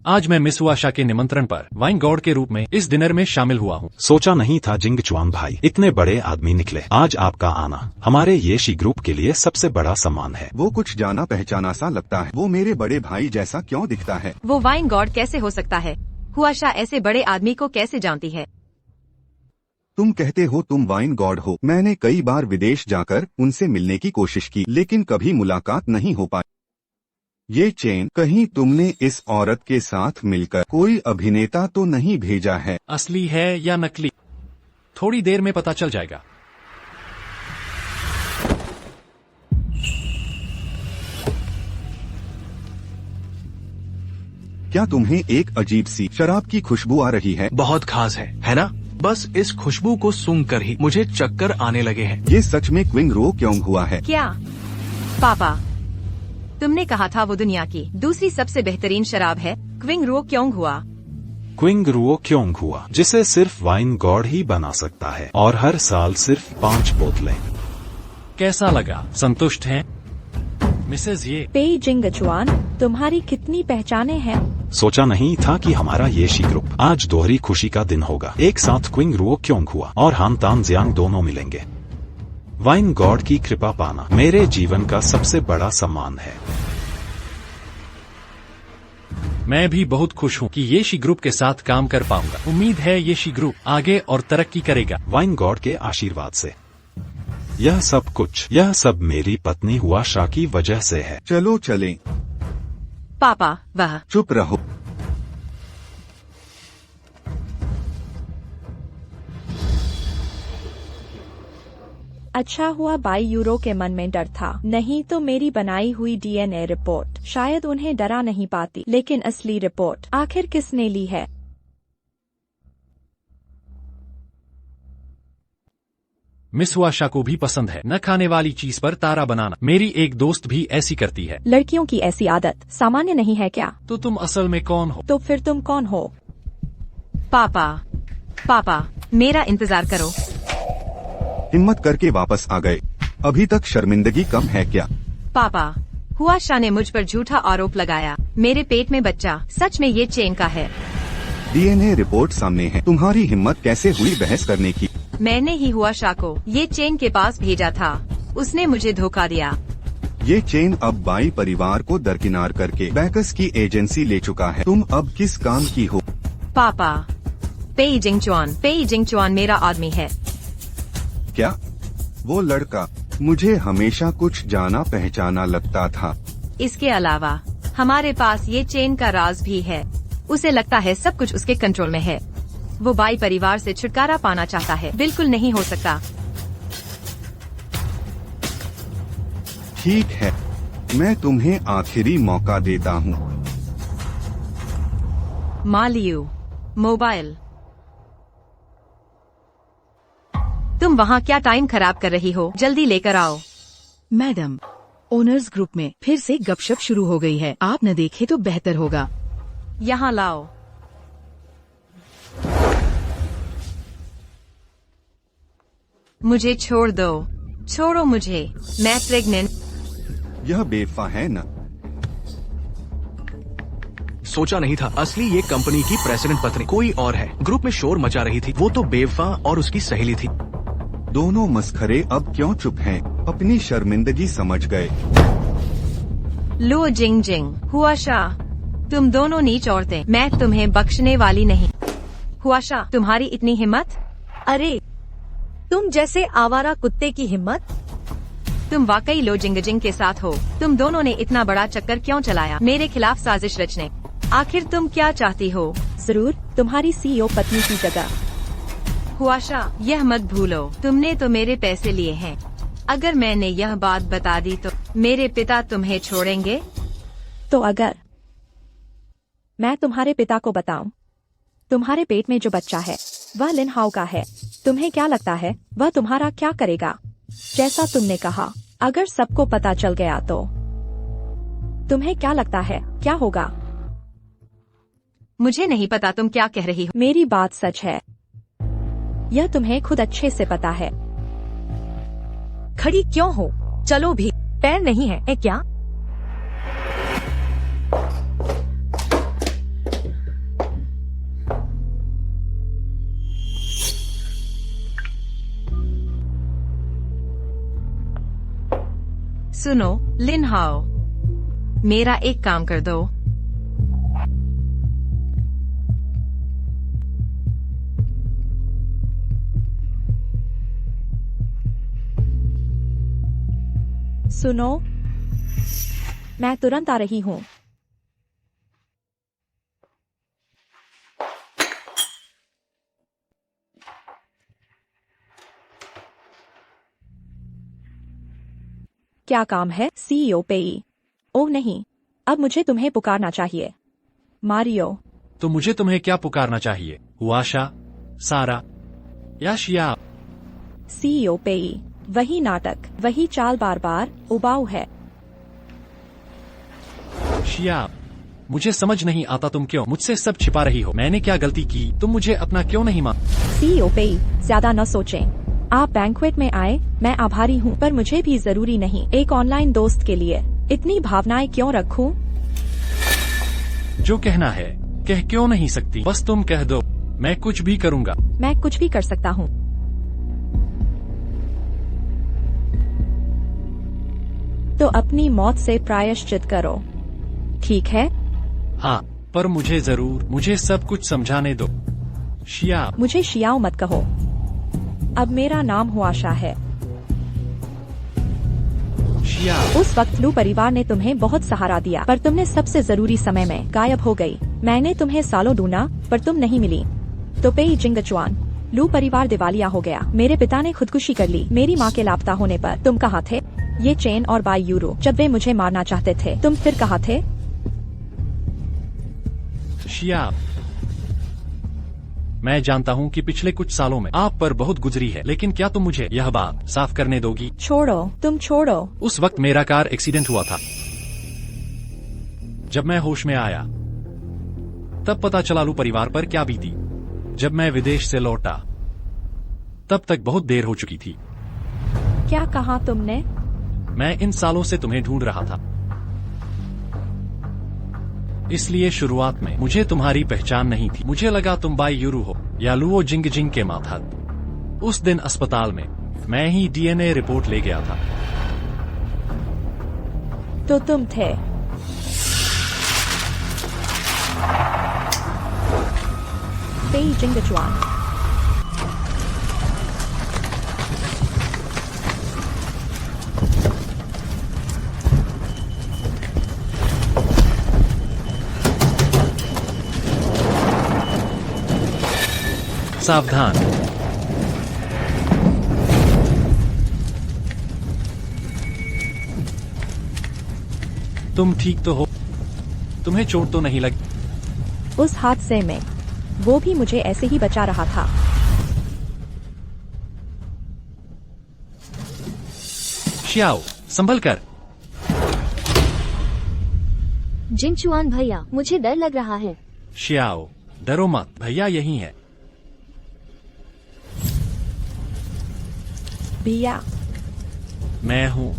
Speaker 8: आज मैं मिस हुआशा के निमंत्रण पर वाइन गॉड के रूप में इस डिनर में शामिल हुआ हूँ।
Speaker 2: सोचा नहीं था जिंगचुआन भाई, इतने बड़े आदमी निकले। आज आपका आना हमारे ये शी ग्रुप के लिए सबसे बड़ा सम्मान है।
Speaker 5: वो कुछ जाना पहचाना सा लगता है। वो मेरे बड़े भाई जैसा क्यों दिखता है?
Speaker 3: वो वाइन गॉड कैसे हो सकता है? हुआशा ऐसे बड़े आदमी को कैसे जानती है?
Speaker 5: तुम कहते हो तुम वाइन गॉड हो। मैंने कई बार विदेश जाकर उनसे मिलने की कोशिश की, लेकिन कभी मुलाकात नहीं हो पाई। ये चेन, कहीं तुमने इस औरत के साथ मिलकर कोई अभिनेता तो नहीं भेजा है?
Speaker 8: असली है या नकली, थोड़ी देर में पता चल जाएगा।
Speaker 5: क्या तुम्हें एक अजीब सी शराब की खुशबू आ रही है?
Speaker 6: बहुत खास है ना? बस इस खुशबू को सूंघकर ही मुझे चक्कर आने लगे हैं।
Speaker 5: ये सच में क्विंग रो क्यों हुआ है?
Speaker 3: क्या? पापा, तुमने कहा था वो दुनिया की दूसरी सबसे बेहतरीन शराब है। क्विंग रो क्यों हुआ?
Speaker 2: क्विंग रुओ क्योंग हुआ, जिसे सिर्फ वाइन गॉड ही बना सकता है और हर साल सिर्फ 5 बोतलें।
Speaker 8: कैसा लगा? संतुष्ट हैं मिसेज ये?
Speaker 1: पेई जिंगचुआन, तुम्हारी कितनी पहचाने हैं?
Speaker 2: सोचा नहीं था कि हमारा ये शी ग्रुप आज दोहरी खुशी का दिन होगा। एक साथ क्विंग रुओ क्योंग हुआ और हान तान जियांग दोनों मिलेंगे। वाइन गॉड की कृपा पाना मेरे जीवन का सबसे बड़ा सम्मान है।
Speaker 8: मैं भी बहुत खुश हूँ कि ये शी ग्रुप के साथ काम कर पाऊंगा। उम्मीद है ये शी ग्रुप आगे और तरक्की करेगा।
Speaker 2: वाइन गॉड के आशीर्वाद से। यह सब मेरी पत्नी हुआशा की वजह से है।
Speaker 5: चलो चलें।
Speaker 3: पापा वह
Speaker 5: चुप रहो।
Speaker 1: अच्छा हुआ बाई यूरो के मन में डर था, नहीं तो मेरी बनाई हुई डीएनए रिपोर्ट शायद उन्हें डरा नहीं पाती। लेकिन असली रिपोर्ट आखिर किसने ली है?
Speaker 8: मिस हुआशा को भी पसंद है न खाने वाली चीज पर तारा बनाना। मेरी एक दोस्त भी ऐसी करती है।
Speaker 1: लड़कियों की ऐसी आदत सामान्य नहीं है क्या?
Speaker 8: तो तुम असल में कौन हो?
Speaker 1: तो फिर तुम कौन हो?
Speaker 3: पापा मेरा इंतजार करो।
Speaker 5: हिम्मत करके वापस आ गए। अभी तक शर्मिंदगी कम है क्या?
Speaker 3: पापा हुआशा ने मुझ पर झूठा आरोप लगाया। मेरे पेट में बच्चा सच में ये चेन का है।
Speaker 5: डीएनए रिपोर्ट सामने है। तुम्हारी हिम्मत कैसे हुई बहस करने की?
Speaker 3: मैंने ही हुआशा को ये चेन के पास भेजा था। उसने मुझे धोखा दिया।
Speaker 5: ये चेन अब बाई परिवार को दरकिनार करके बैकस की एजेंसी ले चुका है। तुम अब किस काम की हो?
Speaker 3: पापा पेई जिंगचुआन मेरा आदमी है।
Speaker 5: क्या? वो लड़का मुझे हमेशा कुछ जाना पहचाना लगता था।
Speaker 3: इसके अलावा हमारे पास ये चेन का राज भी है। उसे लगता है सब कुछ उसके कंट्रोल में है। वो बाई परिवार से छुटकारा पाना चाहता है। बिल्कुल नहीं हो सकता।
Speaker 5: ठीक है, मैं तुम्हें आखिरी मौका देता हूँ।
Speaker 3: मालियू मोबाइल, तुम वहाँ क्या टाइम खराब कर रही हो? जल्दी लेकर आओ।
Speaker 4: मैडम, ओनर्स ग्रुप में फिर से गपशप शुरू हो गई है। आप न देखे तो बेहतर होगा।
Speaker 3: यहाँ लाओ। मुझे छोड़ दो। छोड़ो मुझे। मैं प्रेग्नेंट।
Speaker 5: यह बेवफा है न?
Speaker 6: सोचा नहीं था असली ये कंपनी की प्रेसिडेंट पत्नी कोई और है। ग्रुप में शोर मचा रही थी। वो तो बेवफा और उसकी सहेली थी।
Speaker 5: दोनों मस्खरे अब क्यों चुप हैं? अपनी शर्मिंदगी समझ गए।
Speaker 3: लो जिंग हुआशा, तुम दोनों नीच औरतें, मैं तुम्हें बख्शने वाली नहीं। हुआशा, तुम्हारी इतनी हिम्मत?
Speaker 7: अरे तुम जैसे आवारा कुत्ते की हिम्मत?
Speaker 3: तुम वाकई लो जिंग के साथ हो। तुम दोनों ने इतना बड़ा चक्कर क्यों चलाया मेरे खिलाफ साजिश रचने? आखिर तुम क्या चाहती हो?
Speaker 1: जरूर तुम्हारी सीईओ पत्नी की जगह।
Speaker 3: हुआशा, यह मत भूलो, तुमने तो मेरे पैसे लिए हैं। अगर मैंने यह बात बता दी तो मेरे पिता तुम्हें छोड़ेंगे?
Speaker 1: तो अगर मैं तुम्हारे पिता को बताऊं, तुम्हारे पेट में जो बच्चा है वह लिन हाउ का है, तुम्हें क्या लगता है वह तुम्हारा क्या करेगा? जैसा तुमने कहा, अगर सबको पता चल गया तो तुम्हें क्या लगता है क्या होगा?
Speaker 3: मुझे नहीं पता तुम क्या कह रही हो।
Speaker 1: मेरी बात सच है, यह तुम्हें खुद अच्छे से पता है।
Speaker 7: खड़ी क्यों हो? चलो भी। पैर नहीं है क्या?
Speaker 3: सुनो लिन हाओ, मेरा एक काम कर दो।
Speaker 1: सुनो, मैं तुरंत आ रही हूँ। क्या काम है? सीईओ पेई। ओह नहीं, अब मुझे तुम्हें पुकारना चाहिए। मारियो।
Speaker 8: तो मुझे तुम्हें क्या पुकारना चाहिए? हुआशा, सारा या शिया?
Speaker 1: सीईओ पेई। वही नाटक, वही चाल, बार बार उबाऊ है।
Speaker 8: शिया, मुझे समझ नहीं आता तुम क्यों मुझसे सब छिपा रही हो। मैंने क्या गलती की? तुम मुझे अपना क्यों नहीं मान?
Speaker 1: सीईओ पेई, ज्यादा न सोचें। आप बैंक्वेट में आए, मैं आभारी हूँ, पर मुझे भी जरूरी नहीं। एक ऑनलाइन दोस्त के लिए इतनी भावनाएं क्यों रखूं?
Speaker 8: जो कहना है कह क्यों नहीं सकती? बस तुम कह दो, मैं कुछ भी करूँगा।
Speaker 1: मैं कुछ भी कर सकता हूँ। तो अपनी मौत से प्रायश्चित करो, ठीक है?
Speaker 8: हाँ, पर मुझे सब कुछ समझाने दो। शिया,
Speaker 1: मुझे शियाओ मत कहो। अब मेरा नाम हुआशा है।
Speaker 8: शिया,
Speaker 1: उस वक्त लू परिवार ने तुम्हें बहुत सहारा दिया, पर तुमने सबसे जरूरी समय में गायब हो गई। मैंने तुम्हें सालों ढूंढा, पर तुम नहीं मिली। तो पेई जिंगचुआन, लू परिवार दिवालिया हो गया। मेरे पिता ने खुदकुशी कर ली। मेरी माँ के लापता होने पर तुम कहाँ थे? ये चेन और बाई यूरो, जब वे मुझे मारना चाहते थे, तुम फिर कहाँ थे?
Speaker 8: शिया, मैं जानता हूँ कि पिछले कुछ सालों में आप पर बहुत गुजरी है, लेकिन क्या तुम मुझे यह बात साफ करने दोगी?
Speaker 1: छोड़ो, तुम छोड़ो।
Speaker 8: उस वक्त मेरा कार एक्सीडेंट हुआ था। जब मैं होश में आया, तब पता चला लू परिवार पर क्या बीती। जब मैं विदेश से लौटा, तब तक बहुत देर हो चुकी थी।
Speaker 1: क्या कहा तुमने?
Speaker 8: मैं इन सालों से तुम्हें ढूंढ रहा था, इसलिए शुरुआत में मुझे तुम्हारी पहचान नहीं थी। मुझे लगा तुम बाई यूरू हो या लुओ जिंग के मातहत। उस दिन अस्पताल में मैं ही डीएनए रिपोर्ट ले गया था।
Speaker 1: तो तुम थे। पेई जिंगचुआन,
Speaker 8: सावधान। तुम ठीक तो हो? तुम्हें चोट तो नहीं लगी?
Speaker 1: उस हादसे में वो भी मुझे ऐसे ही बचा रहा था।
Speaker 8: शियाओ, संभल कर।
Speaker 10: जिंगचुआन भैया, मुझे डर लग रहा है।
Speaker 8: शियाओ, डरो मत, भैया यही है।
Speaker 1: भैया,
Speaker 8: मैं हूँ।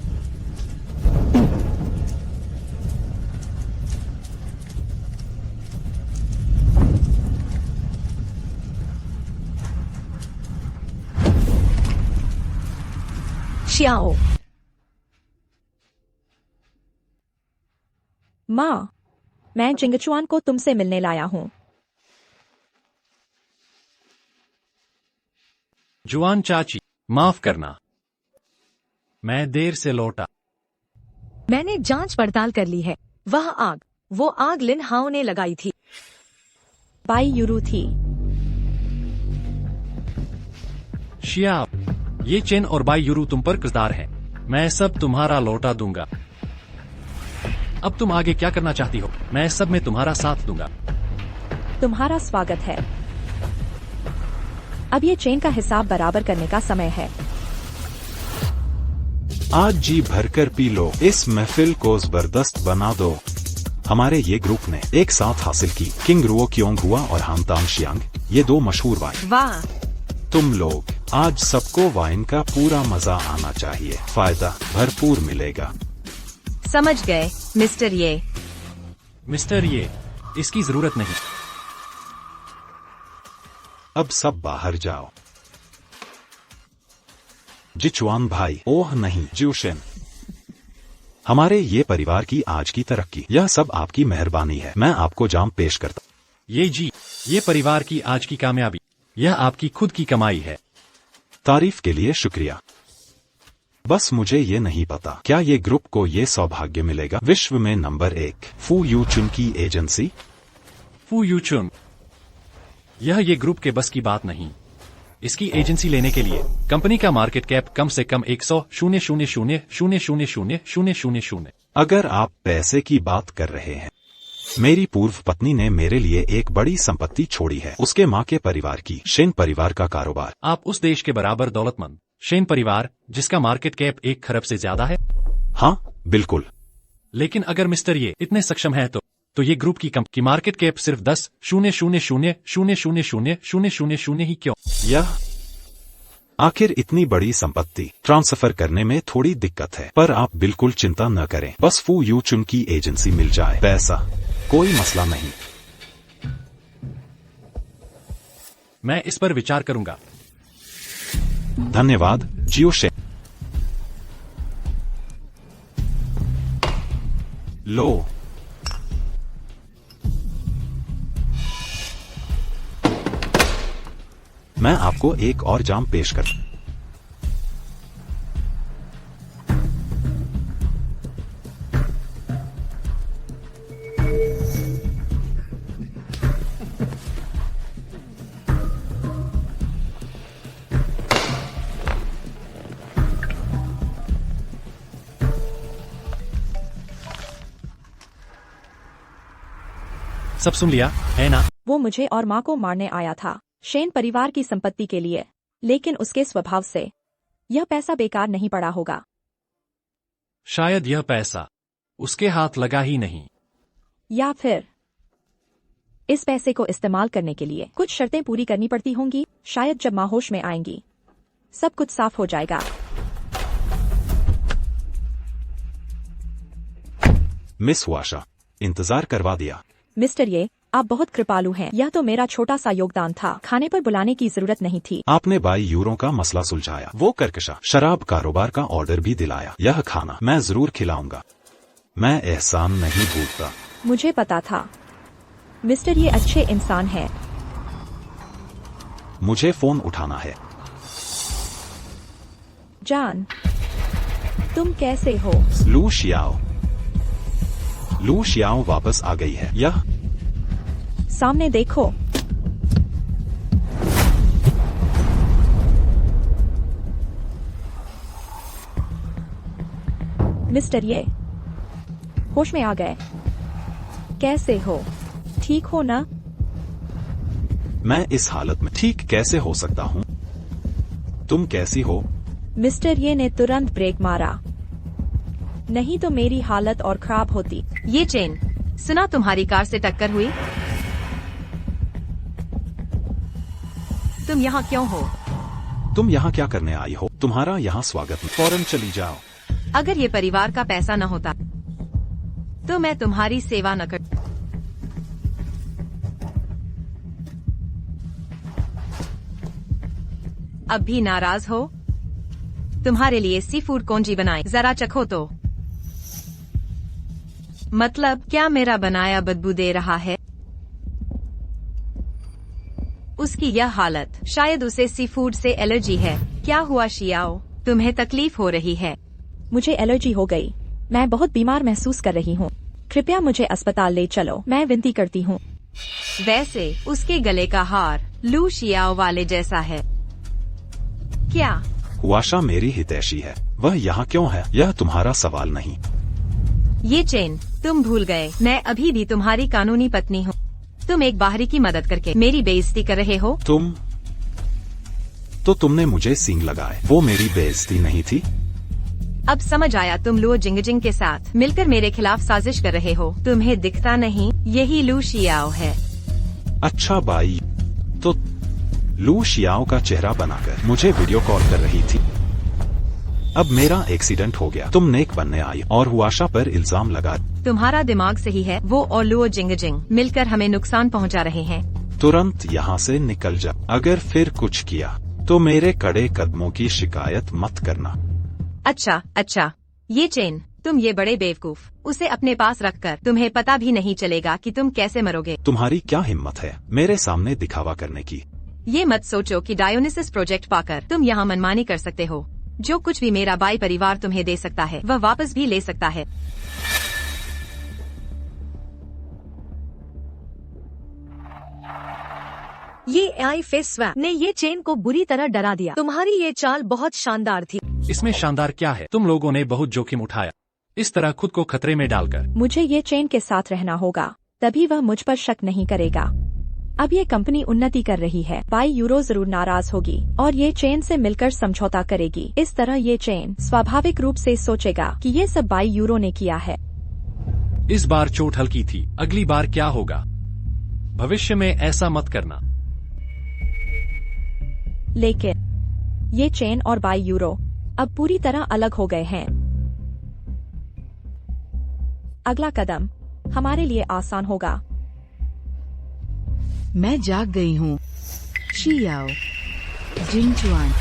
Speaker 7: शियाओ,
Speaker 1: माँ, मैं जिंगचुआन को तुमसे मिलने लाया हूँ।
Speaker 8: जुआन चाची, माफ करना, मैं देर से लौटा।
Speaker 7: मैंने जांच पड़ताल कर ली है। वो आग लिन हाओ ने लगाई थी।
Speaker 1: बाई यूरू थी।
Speaker 8: शिया, ये चेन और बाई यूरू तुम पर कर्जदार हैं। मैं सब तुम्हारा लौटा दूंगा। अब तुम आगे क्या करना चाहती हो? मैं सब में तुम्हारा साथ दूंगा।
Speaker 1: तुम्हारा स्वागत है। अब ये चेन का हिसाब बराबर करने का समय है।
Speaker 2: आज जी भरकर पी लो, इस महफिल को जबरदस्त बना दो। हमारे ये ग्रुप ने एक साथ हासिल की किंग रुओ क्योंग हुआ और हामतांग शियांग, ये दो मशहूर वाइन।
Speaker 3: वाह,
Speaker 2: तुम लोग आज सबको वाइन का पूरा मजा आना चाहिए, फायदा भरपूर मिलेगा।
Speaker 3: समझ गए मिस्टर ये।
Speaker 8: मिस्टर ये, इसकी जरूरत नहीं।
Speaker 2: अब सब बाहर जाओ। जिचुआन भाई, ओह नहीं ज्यूशन, हमारे ये परिवार की आज की तरक्की, यह सब आपकी मेहरबानी है। मैं आपको जाम पेश करता।
Speaker 8: ये परिवार की आज की कामयाबी, यह आपकी खुद की कमाई है।
Speaker 2: तारीफ के लिए शुक्रिया। बस मुझे ये नहीं पता क्या ये ग्रुप को ये सौभाग्य मिलेगा। विश्व में नंबर 1 फू यू चुन की एजेंसी।
Speaker 8: फू यू चुन, यह ये ग्रुप के बस की बात नहीं। इसकी एजेंसी लेने के लिए कंपनी का मार्केट कैप कम से कम 100,000,000,000,000।
Speaker 2: अगर आप पैसे की बात कर रहे हैं, मेरी पूर्व पत्नी ने मेरे लिए एक बड़ी संपत्ति छोड़ी है, उसके माँ के परिवार की, शेन परिवार का कारोबार।
Speaker 8: आप उस देश के बराबर दौलतमंद शेन परिवार, जिसका मार्केट कैप 1 खरब से ज्यादा है।
Speaker 2: हाँ बिल्कुल।
Speaker 8: लेकिन अगर मिस्टर ये इतने सक्षम है तो तो ये ग्रुप की मार्केट कैप सिर्फ 10,000,000,000 ही क्यों?
Speaker 2: यह आखिर इतनी बड़ी संपत्ति ट्रांसफर करने में थोड़ी दिक्कत है, पर आप बिल्कुल चिंता न करें। बस फू यू चुन की एजेंसी मिल जाए, पैसा कोई मसला नहीं।
Speaker 8: मैं इस पर विचार करूंगा।
Speaker 2: धन्यवाद जियो शे। लो, मैं आपको एक और जाम पेश कर।
Speaker 8: सब सुन लिया है ना?
Speaker 1: वो मुझे और माँ को मारने आया था शेन परिवार की संपत्ति के लिए, लेकिन उसके स्वभाव से यह पैसा बेकार नहीं पड़ा होगा।
Speaker 8: शायद यह पैसा उसके हाथ लगा ही नहीं,
Speaker 1: या फिर इस पैसे को इस्तेमाल करने के लिए कुछ शर्तें पूरी करनी पड़ती होंगी। शायद जब माँ होश में आएंगी सब कुछ साफ हो जाएगा।
Speaker 2: मिस वाशा, इंतजार करवा दिया।
Speaker 1: मिस्टर ये, आप बहुत कृपालु हैं। यह तो मेरा छोटा सा योगदान था, खाने पर बुलाने की जरूरत नहीं थी।
Speaker 2: आपने 22 यूरो का मसला सुलझाया, वो करकशा शराब कारोबार का ऑर्डर भी दिलाया। यह खाना मैं जरूर खिलाऊंगा, मैं एहसान नहीं भूलता।
Speaker 1: मुझे पता था मिस्टर ये अच्छे इंसान हैं।
Speaker 2: मुझे फोन उठाना है।
Speaker 1: जान, तुम कैसे हो?
Speaker 2: लू शियाओ वापस आ गई है। यह
Speaker 1: सामने देखो। मिस्टर ये होश में आ गए। कैसे हो? ठीक हो ना?
Speaker 2: मैं इस हालत में ठीक कैसे हो सकता हूँ? तुम कैसी हो?
Speaker 1: मिस्टर ये ने तुरंत ब्रेक मारा, नहीं तो मेरी हालत और खराब होती।
Speaker 3: ये चेन, सुना तुम्हारी कार से टक्कर हुई? तुम यहाँ क्यों हो?
Speaker 2: तुम यहाँ क्या करने आई हो? तुम्हारा यहाँ स्वागत नहीं। फौरन चली जाओ।
Speaker 3: अगर ये परिवार का पैसा न होता तो मैं तुम्हारी सेवा न कर। अब भी नाराज हो? तुम्हारे लिए सी फूड कौंजी बनाए, जरा चखो तो। मतलब क्या मेरा बनाया बदबू दे रहा है? उसकी यह हालत, शायद उसे सी फूड से एलर्जी है। क्या हुआ शियाओ, तुम्हें तकलीफ हो रही है?
Speaker 1: मुझे एलर्जी हो गई, मैं बहुत बीमार महसूस कर रही हूँ। कृपया मुझे अस्पताल ले चलो, मैं विनती करती हूँ।
Speaker 3: वैसे उसके गले का हार लू शियाओ वाले जैसा है क्या?
Speaker 2: हुआशा मेरी हितैषी है, वह यहाँ क्यों है? यह तुम्हारा सवाल नहीं।
Speaker 3: ये चेन, तुम भूल गए मैं अभी भी तुम्हारी कानूनी पत्नी हूँ। तुम एक बाहरी की मदद करके मेरी बेइज्जती कर रहे हो।
Speaker 2: तुमने मुझे सींग लगाए, वो मेरी बेइज्जती नहीं थी।
Speaker 3: अब समझ आया, तुम लुओ जिंगजिंग के साथ मिलकर मेरे खिलाफ साजिश कर रहे हो। तुम्हें दिखता नहीं, यही लू शियाओ है।
Speaker 2: अच्छा बाई, तो लू शियाओ का चेहरा बनाकर मुझे वीडियो कॉल कर रही थी। अब मेरा एक्सीडेंट हो गया, तुम नेक बनने आई और हुआशा पर इल्जाम लगा।
Speaker 3: तुम्हारा दिमाग सही है, वो और लुओ जिंगजिंग मिलकर हमें नुकसान पहुंचा रहे हैं।
Speaker 2: तुरंत यहाँ से निकल जा, अगर फिर कुछ किया तो मेरे कड़े कदमों की शिकायत मत करना।
Speaker 3: अच्छा, ये चेन, तुम ये बड़े बेवकूफ, उसे अपने पास रखकर तुम्हें पता भी नहीं चलेगा कि तुम कैसे मरोगे।
Speaker 2: तुम्हारी क्या हिम्मत है मेरे सामने दिखावा करने की?
Speaker 3: ये मत सोचो कि डायोनिसिस प्रोजेक्ट पाकर तुम यहाँ मनमानी कर सकते हो। जो कुछ भी मेरा बाई परिवार तुम्हें दे सकता है वह वापस भी ले सकता है।
Speaker 7: ये AI फेस स्वैप ने ये चेन को बुरी तरह डरा दिया। तुम्हारी ये चाल बहुत शानदार थी।
Speaker 8: इसमें शानदार क्या है? तुम लोगों ने बहुत जोखिम उठाया, इस तरह खुद को खतरे में डालकर।
Speaker 1: मुझे ये चेन के साथ रहना होगा, तभी वह मुझ पर शक नहीं करेगा। अब ये कंपनी उन्नति कर रही है, 22 यूरो जरूर नाराज होगी और ये चेन से मिलकर समझौता करेगी। इस तरह ये चेन स्वाभाविक रूप से सोचेगा कि ये सब 22 यूरो ने किया है।
Speaker 8: इस बार चोट हल्की थी, अगली बार क्या होगा? भविष्य में ऐसा मत करना।
Speaker 1: लेकिन ये चेन और बाई यूरो अब पूरी तरह अलग हो गए हैं। अगला कदम हमारे लिए आसान होगा।
Speaker 4: मैं जाग गई हूँ। शियाओ, जिंगचुआन।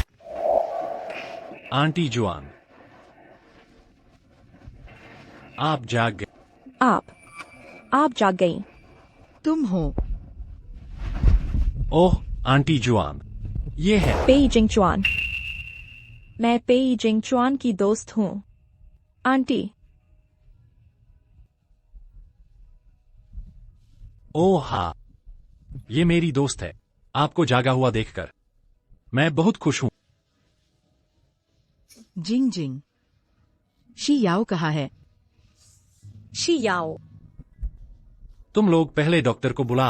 Speaker 8: आंटी जुआन, आप जाग गए।
Speaker 1: आप जाग गई।
Speaker 4: तुम हो।
Speaker 8: ओह आंटी जुआन, ये है।
Speaker 1: पेई जिंगचुआन। मैं पेई जिंगचुआन की दोस्त हूँ। आंटी।
Speaker 8: ओह हाँ, ये मेरी दोस्त है। आपको जागा हुआ देखकर मैं बहुत खुश हूँ।
Speaker 4: जिंग जिंग। शियाओ कहाँ है?
Speaker 7: शियाओ।
Speaker 8: तुम लोग पहले डॉक्टर को बुला।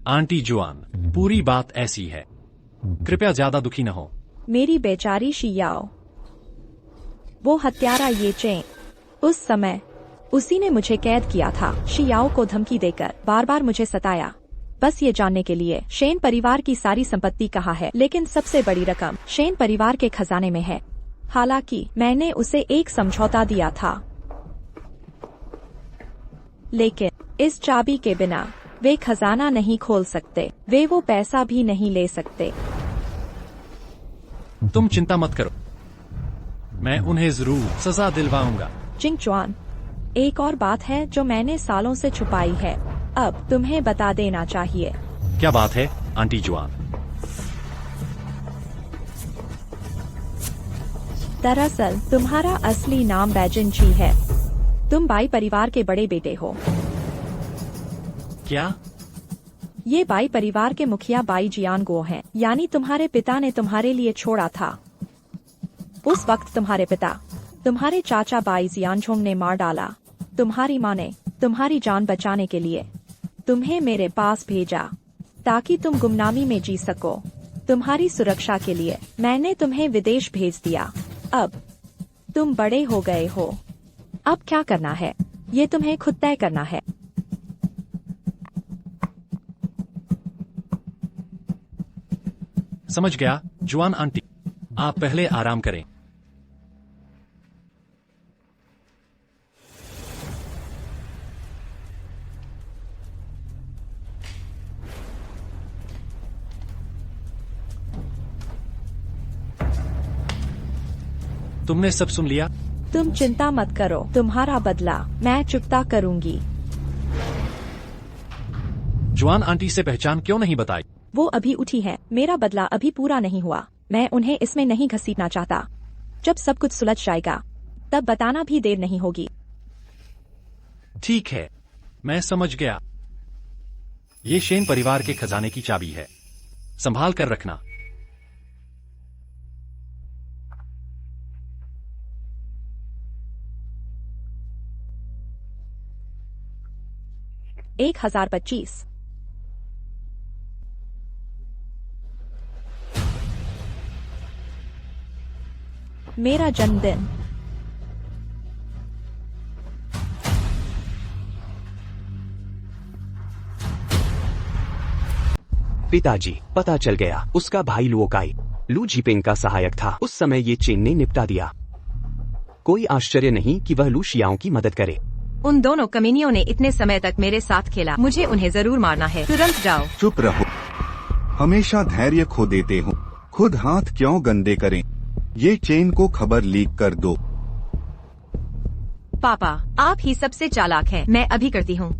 Speaker 8: आंटी जुआन, पूरी बात ऐसी है, कृपया ज्यादा दुखी न हो।
Speaker 1: मेरी बेचारी शियाओ। वो हत्यारा ये चेन, उस समय उसी ने मुझे कैद किया था। शियाओ को धमकी देकर बार बार मुझे सताया, बस ये जानने के लिए शेन परिवार की सारी संपत्ति कहाँ है। लेकिन सबसे बड़ी रकम शेन परिवार के खजाने में है। हालांकि मैंने उसे एक समझौता दिया था, लेकिन इस चाबी के बिना वे खजाना नहीं खोल सकते, वे वो पैसा भी नहीं ले सकते।
Speaker 8: तुम चिंता मत करो, मैं उन्हें जरूर सजा दिलवाऊंगा।
Speaker 1: जिंगचुआन, एक और बात है जो मैंने सालों से छुपाई है, अब तुम्हें बता देना चाहिए।
Speaker 8: क्या बात है आंटी जुआन?
Speaker 1: दरअसल तुम्हारा असली नाम बैजिन जी है। तुम बाई परिवार के बड़े बेटे हो।
Speaker 8: क्या?
Speaker 1: ये बाई परिवार के मुखिया बाई जियानगो हैं, यानी तुम्हारे पिता ने तुम्हारे लिए छोड़ा था। उस वक्त तुम्हारे पिता, तुम्हारे चाचा बाई जियानझोंग ने मार डाला। तुम्हारी माँ ने तुम्हारी जान बचाने के लिए तुम्हें मेरे पास भेजा ताकि तुम गुमनामी में जी सको। तुम्हारी सुरक्षा के लिए मैंने तुम्हें विदेश भेज दिया। अब तुम बड़े हो गए हो। अब क्या करना है ये तुम्हें खुद तय करना है।
Speaker 8: समझ गया जुआन आंटी, आप पहले आराम करें। तुमने सब सुन लिया?
Speaker 1: तुम चिंता मत करो, तुम्हारा बदला मैं चुकता करूंगी।
Speaker 8: जुआन आंटी से पहचान क्यों नहीं बताई?
Speaker 1: वो अभी उठी है, मेरा बदला अभी पूरा नहीं हुआ। मैं उन्हें इसमें नहीं घसीटना चाहता। जब सब कुछ सुलझ जाएगा तब बताना भी देर नहीं होगी।
Speaker 8: ठीक है, मैं समझ गया। ये शेन परिवार के खजाने की चाबी है, संभाल कर रखना।
Speaker 1: एक 1025। मेरा जन्मदिन।
Speaker 9: पिताजी, पता चल गया, उसका भाई लुओकाई लू जीपेंग का सहायक था। उस समय ये चेन ने निपटा दिया। कोई आश्चर्य नहीं कि वह लू शियाओं की मदद करे।
Speaker 3: उन दोनों कमीनियों ने इतने समय तक मेरे साथ खेला, मुझे उन्हें जरूर मारना है। तुरंत जाओ।
Speaker 5: चुप रहो, हमेशा धैर्य खो देते हो। खुद हाथ क्यों गंदे करें। ये चेन को खबर लीक कर दो।
Speaker 3: पापा, आप ही सबसे चालाक हैं। मैं अभी करती हूँ।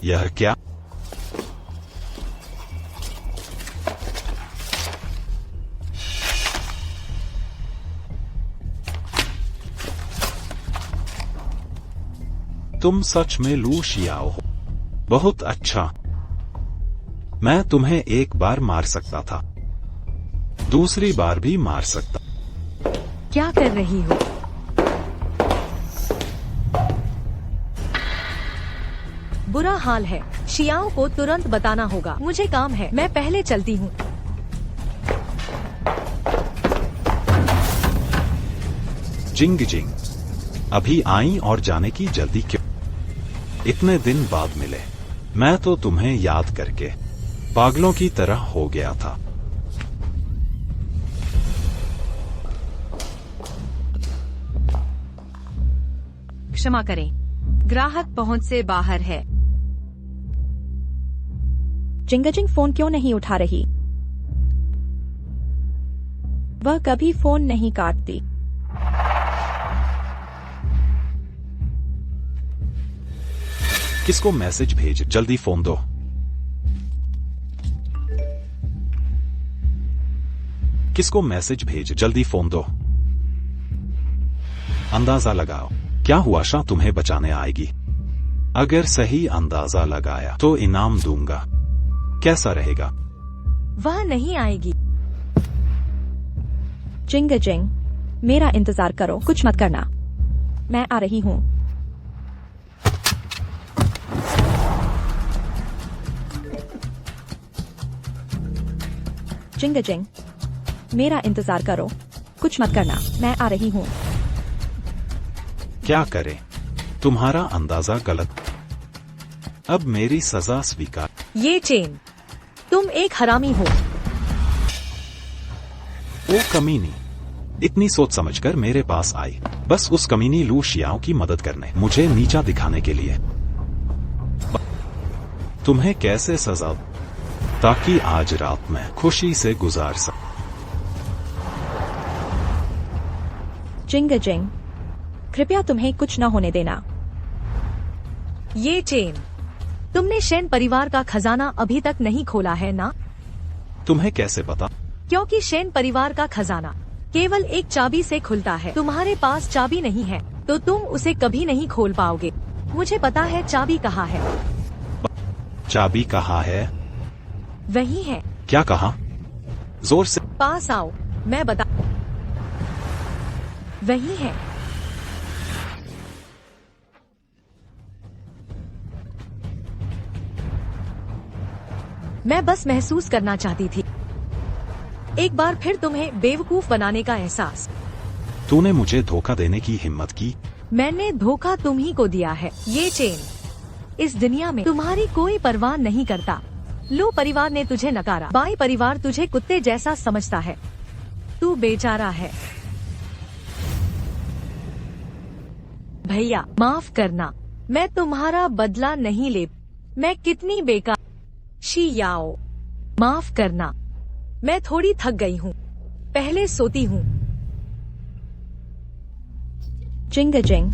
Speaker 2: यह क्या? तुम सच में लू शियाओ हो। बहुत अच्छा। मैं तुम्हें एक बार मार सकता था, दूसरी बार भी मार सकता।
Speaker 7: क्या कर रही हो? बुरा हाल है। शियाओ को तुरंत बताना होगा। मुझे काम है, मैं पहले चलती हूँ।
Speaker 2: जिंग जिंग, अभी आई और जाने की जल्दी क्यों? इतने दिन बाद मिले। मैं तो तुम्हें याद करके पागलों की तरह हो गया था।
Speaker 3: क्षमा करें, ग्राहक पहुंच से बाहर है।
Speaker 1: जिंगजिंग फोन क्यों नहीं उठा रही? वह कभी फोन नहीं काटती।
Speaker 2: किसको मैसेज भेज, जल्दी फोन दो। किसको मैसेज भेज, जल्दी फोन दो। अंदाजा लगाओ, क्या हुआ? शाह तुम्हें बचाने आएगी। अगर सही अंदाजा लगाया तो इनाम दूंगा। कैसा रहेगा?
Speaker 7: वह नहीं आएगी।
Speaker 1: जिंगजिंग, मेरा इंतजार करो, कुछ मत करना। मैं आ रही हूँ। जिंगजिंग, मेरा इंतजार करो, कुछ मत करना। मैं आ रही हूँ।
Speaker 2: क्या करें? तुम्हारा अंदाजा गलत। अब मेरी सजा स्वीकार।
Speaker 7: ये चेन, तुम एक हरामी हो।
Speaker 2: वो कमीनी इतनी सोच समझकर मेरे पास आई, बस उस कमीनी लू शियाओ की मदद करने, मुझे नीचा दिखाने के लिए। तुम्हें कैसे सजा ताकि आज रात में खुशी से गुजार सक।
Speaker 1: जिंगजिंग, कृपया तुम्हें कुछ न होने देना।
Speaker 7: ये चेन, तुमने शेन परिवार का खजाना अभी तक नहीं खोला है ना?
Speaker 2: तुम्हें कैसे पता?
Speaker 7: क्योंकि शेन परिवार का खजाना केवल एक चाबी से खुलता है। तुम्हारे पास चाबी नहीं है तो तुम उसे कभी नहीं खोल पाओगे। मुझे पता है चाबी कहाँ है।
Speaker 2: चाबी कहाँ है?
Speaker 7: वही है।
Speaker 2: क्या कहा? जोर से।
Speaker 7: पास आओ, मैं बता। वही है। मैं बस महसूस करना चाहती थी, एक बार फिर तुम्हें बेवकूफ बनाने का एहसास।
Speaker 2: तूने मुझे धोखा देने की हिम्मत की?
Speaker 7: मैंने धोखा तुम ही को दिया है। ये चेन, इस दुनिया में तुम्हारी कोई परवाह नहीं करता। लो परिवार ने तुझे नकारा, बाई परिवार तुझे कुत्ते जैसा समझता है। तू बेचारा है। भैया माफ करना, मैं तुम्हारा बदला नहीं ले। मैं कितनी बेकार। शियाओ, माफ करना, मैं थोड़ी थक गई हूँ, पहले सोती हूँ।
Speaker 1: जिंगजिंग,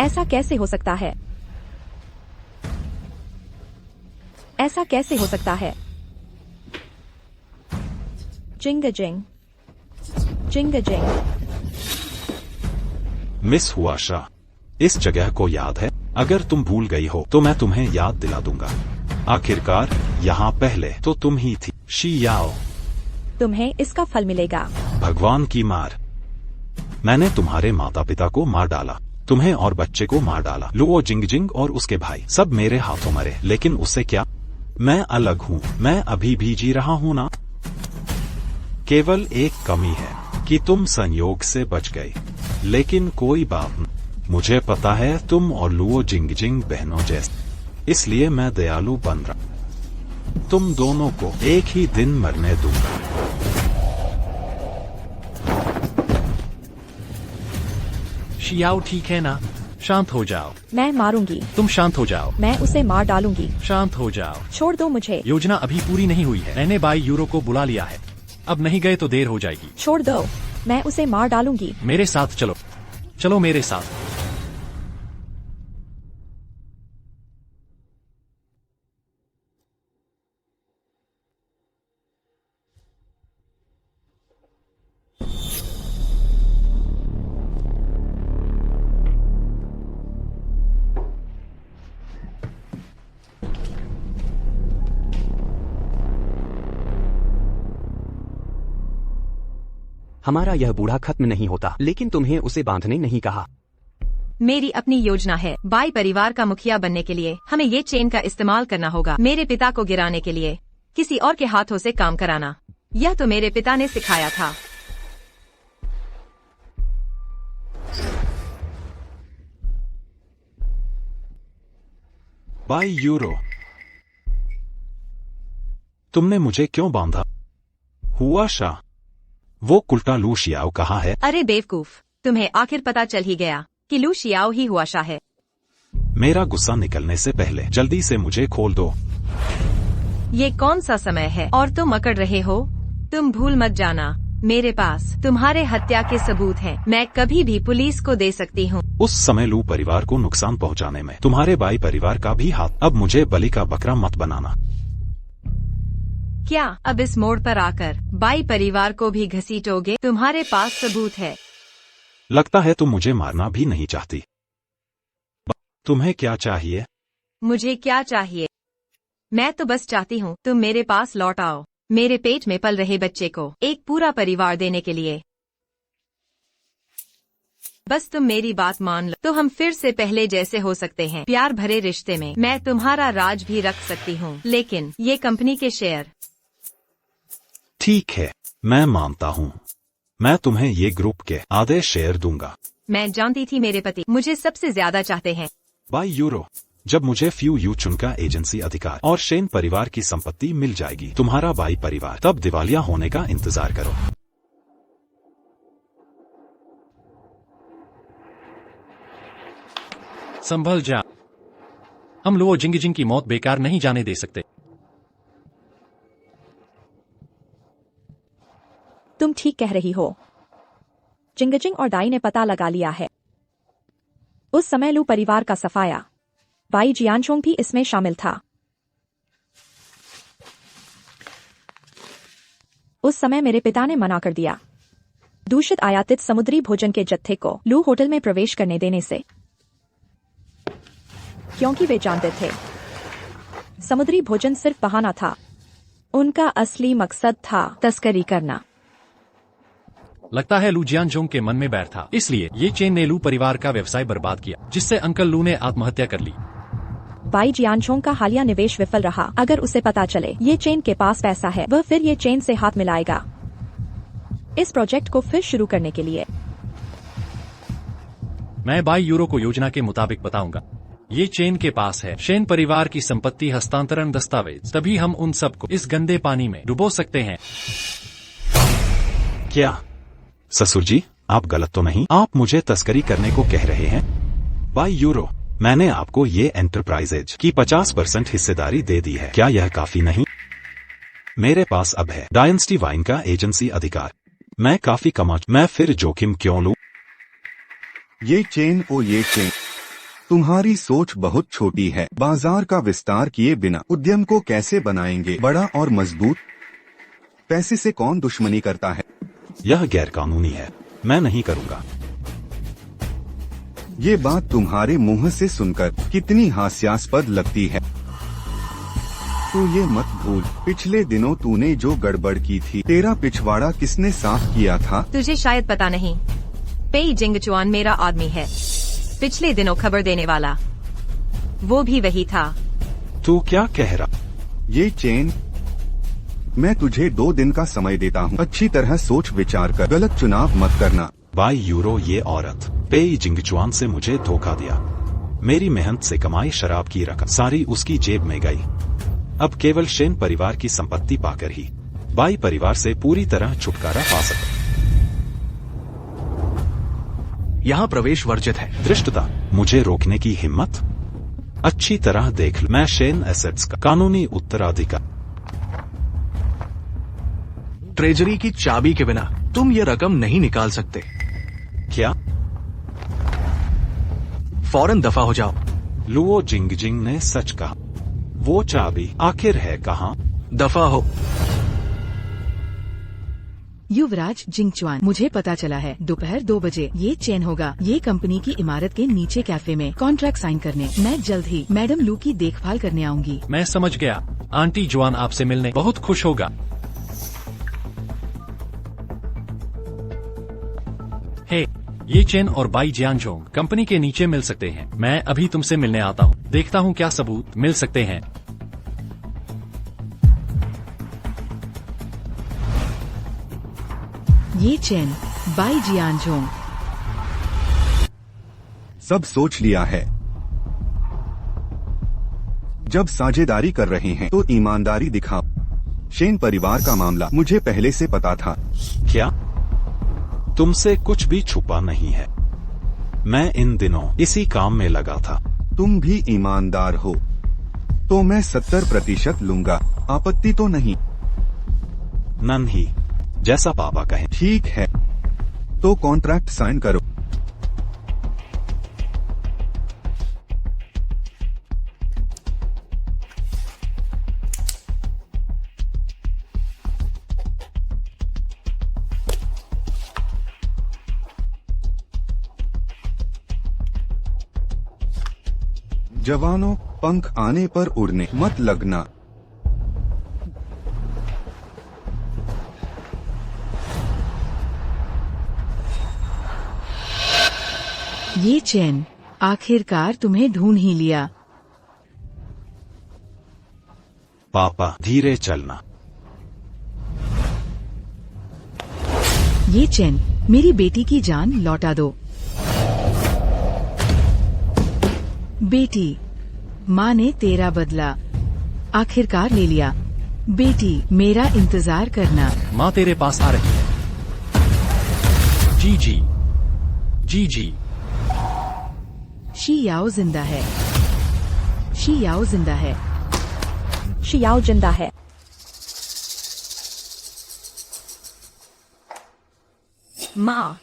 Speaker 1: ऐसा कैसे हो सकता है? ऐसा कैसे हो सकता है? Jingjing, Jingjing.
Speaker 2: मिस हुआ शाह, इस जगह को याद है? अगर तुम भूल गई हो तो मैं तुम्हें याद दिला दूंगा। आखिरकार यहाँ पहले तो तुम ही थी। शियाओ,
Speaker 1: तुम्हें इसका फल मिलेगा।
Speaker 2: भगवान की मार। मैंने तुम्हारे माता पिता को मार डाला, तुम्हें और बच्चे को मार डाला। लुओ जिंगजिंग और उसके भाई सब मेरे हाथों मरे, लेकिन उससे क्या? मैं अलग हूँ, मैं अभी भी जी रहा हूँ ना। केवल एक कमी है कि तुम संयोग से बच गई, लेकिन कोई बात नहीं। मुझे पता है तुम और लुओ जिंगजिंग बहनों जैसे, इसलिए मैं दयालु बन रहा। तुम दोनों को एक ही दिन मरने दूंगा।
Speaker 8: शियाओ ठीक है ना? शांत हो जाओ।
Speaker 1: मैं मारूंगी।
Speaker 8: तुम शांत हो जाओ।
Speaker 1: मैं उसे मार डालूंगी।
Speaker 8: शांत हो जाओ।
Speaker 1: छोड़ दो मुझे।
Speaker 8: योजना अभी पूरी नहीं हुई है। मैंने बाई यूरो को बुला लिया है, अब नहीं गए तो देर हो जाएगी।
Speaker 1: छोड़ दो। मैं उसे मार डालूंगी।
Speaker 8: मेरे साथ चलो, चलो मेरे साथ।
Speaker 9: हमारा यह बूढ़ा खत्म नहीं होता, लेकिन तुम्हें उसे बांधने नहीं कहा।
Speaker 3: मेरी अपनी योजना है। बाई परिवार का मुखिया बनने के लिए हमें ये चेन का इस्तेमाल करना होगा। मेरे पिता को गिराने के लिए किसी और के हाथों से काम कराना, यह तो मेरे पिता ने सिखाया था।
Speaker 2: बाई यूरो, तुमने मुझे क्यों बांधा? हुआ शाह, वो कुल्टा लू शियाओ कहाँ है?
Speaker 3: अरे बेवकूफ, तुम्हें आखिर पता चल ही गया कि लू शियाओ ही हुआ शाह है।
Speaker 2: मेरा गुस्सा निकलने से पहले जल्दी से मुझे खोल दो।
Speaker 3: ये कौन सा समय है और तुम अकड़ रहे हो? तुम भूल मत जाना, मेरे पास तुम्हारे हत्या के सबूत हैं। मैं कभी भी पुलिस को दे सकती हूँ।
Speaker 2: उस समय लू परिवार को नुकसान पहुंचाने में तुम्हारे बाई परिवार का भी हाथ। अब मुझे बलि का बकरा मत बनाना।
Speaker 3: क्या अब इस मोड़ पर आकर बाई परिवार को भी घसीटोगे? तुम्हारे पास सबूत है।
Speaker 2: लगता है तुम मुझे मारना भी नहीं चाहती। तुम्हें क्या चाहिए?
Speaker 3: मुझे क्या चाहिए? मैं तो बस चाहती हूँ तुम मेरे पास लौट आओ, मेरे पेट में पल रहे बच्चे को एक पूरा परिवार देने के लिए। बस तुम मेरी बात मान लो तो हम फिर से पहले जैसे हो सकते हैं। प्यार भरे रिश्ते में मैं तुम्हारा राज भी रख सकती हूँ, लेकिन ये कंपनी के शेयर।
Speaker 2: ठीक है, मैं मानता हूँ। मैं तुम्हें ये ग्रुप के आधे शेयर दूंगा।
Speaker 3: मैं जानती थी मेरे पति मुझे सबसे ज्यादा चाहते हैं।
Speaker 2: बाई यूरो, जब मुझे फ्यू यू चुन का एजेंसी अधिकार और शेन परिवार की संपत्ति मिल जाएगी, तुम्हारा बाई परिवार तब दिवालिया होने का इंतजार करो।
Speaker 8: संभल जा, हम लुओ जिंग की मौत बेकार नहीं जाने दे सकते।
Speaker 1: तुम ठीक कह रही हो। जिंगजिंग और दाई ने पता लगा लिया है। उस समय लू परिवार का सफाया बाई जियानचोंग भी इसमें शामिल था। उस समय मेरे पिता ने मना कर दिया दूषित आयातित समुद्री भोजन के जत्थे को लू होटल में प्रवेश करने देने से, क्योंकि वे जानते थे समुद्री भोजन सिर्फ बहाना था। उनका असली मकसद था तस्करी करना।
Speaker 8: लगता है लू जियानचोंग के मन में बैर था, इसलिए ये चेन ने लू परिवार का व्यवसाय बर्बाद किया, जिससे अंकल लू ने आत्महत्या कर ली।
Speaker 1: बाई जियानचोंग का हालिया निवेश विफल रहा। अगर उसे पता चले ये चेन के पास पैसा है, वह फिर ये चेन से हाथ मिलाएगा इस प्रोजेक्ट को फिर शुरू करने के लिए।
Speaker 8: मैं बाई यूरो को योजना के मुताबिक बताऊंगा। ये चेन के पास है शेन परिवार की संपत्ति हस्तांतरण दस्तावेज, तभी हम उन सबको इस गंदे पानी में डुबो सकते हैं।
Speaker 2: क्या ससुर जी, आप गलत तो नहीं? आप मुझे तस्करी करने को कह रहे हैं? बाई यूरो, मैंने आपको ये एंटरप्राइजेज की 50% हिस्सेदारी दे दी है। क्या यह काफी नहीं? मेरे पास अब है डायनेस्टी वाइन का एजेंसी अधिकार। मैं काफी कमा, मैं फिर जोखिम क्यों लूं?
Speaker 5: ये चेन तुम्हारी सोच बहुत छोटी है। बाजार का विस्तार किए बिना उद्यम को कैसे बनाएंगे बड़ा और मजबूत? पैसे से कौन दुश्मनी करता है?
Speaker 2: यह गैरकानूनी है, मैं नहीं करूंगा।
Speaker 5: ये बात तुम्हारे मुंह से सुनकर कितनी हास्यास्पद लगती है। तू ये मत भूल, पिछले दिनों तूने जो गड़बड़ की थी, तेरा पिछवाड़ा किसने साफ किया था?
Speaker 3: तुझे शायद पता नहीं, पेई जिंगचुआन मेरा आदमी है। पिछले दिनों खबर देने वाला वो भी वही था।
Speaker 2: तू क्या कह रहा?
Speaker 5: ये चेन, मैं तुझे 2 दिन का समय देता हूँ। अच्छी तरह सोच विचार कर, गलत चुनाव मत करना।
Speaker 2: बाई यूरो, ये औरत पेई जिंगचुआन से मुझे धोखा दिया। मेरी मेहनत से कमाई शराब की रकम सारी उसकी जेब में गई। अब केवल शेन परिवार की संपत्ति पाकर ही बाई परिवार से पूरी तरह छुटकारा पा सकता।
Speaker 6: यहाँ प्रवेश वर्जित है।
Speaker 2: धृष्टता, मुझे रोकने की हिम्मत? अच्छी तरह देख लो, मैं शेन एसेट्स का कानूनी उत्तराधिकारी।
Speaker 6: ट्रेजरी की चाबी के बिना तुम ये रकम नहीं निकाल सकते।
Speaker 2: क्या?
Speaker 6: फौरन दफा हो जाओ।
Speaker 2: लुओ जिंगजिंग ने सच कहा। वो चाबी आखिर है कहाँ?
Speaker 6: दफा हो।
Speaker 4: युवराज जिंगचुआन, मुझे पता चला है दोपहर 2 बजे ये चेन होगा। ये कंपनी की इमारत के नीचे कैफे में कॉन्ट्रैक्ट साइन करने। मैं जल्द ही मैडम लू की देखभाल करने आऊंगी।
Speaker 8: मैं समझ गया। आंटी जुआन आपसे मिलने बहुत खुश होगा। हे, ये चेन और बाई जियांगजोंग कंपनी के नीचे मिल सकते हैं। मैं अभी तुमसे मिलने आता हूँ। देखता हूँ क्या सबूत मिल सकते हैं।
Speaker 4: ये चेन बाई जियांगजोंग।
Speaker 5: सब सोच लिया है। जब साझेदारी कर रहे हैं तो ईमानदारी दिखाओ। शेन परिवार का मामला मुझे पहले से पता था।
Speaker 2: क्या? तुमसे कुछ भी छुपा नहीं है। मैं इन दिनों इसी काम में लगा था।
Speaker 5: तुम भी ईमानदार हो तो मैं 70% लूंगा। आपत्ति तो नहीं?
Speaker 2: नहीं, जैसा पापा कहें।
Speaker 5: ठीक है, तो कॉन्ट्रैक्ट साइन करो। जवानों, पंख आने पर उड़ने मत लगना।
Speaker 4: ये चेन आखिरकार तुम्हें ढूंढ ही लिया।
Speaker 2: पापा, धीरे चलना।
Speaker 4: ये चेन मेरी बेटी की जान लौटा दो। बेटी, माँ ने तेरा बदला आखिरकार ले लिया। बेटी, मेरा इंतजार करना।
Speaker 8: माँ तेरे पास आ रही है। जी जी, जी जी।
Speaker 4: शी याओ जिंदा है। शी याओ जिंदा है।
Speaker 1: शियाओ जिंदा है।
Speaker 3: माँ,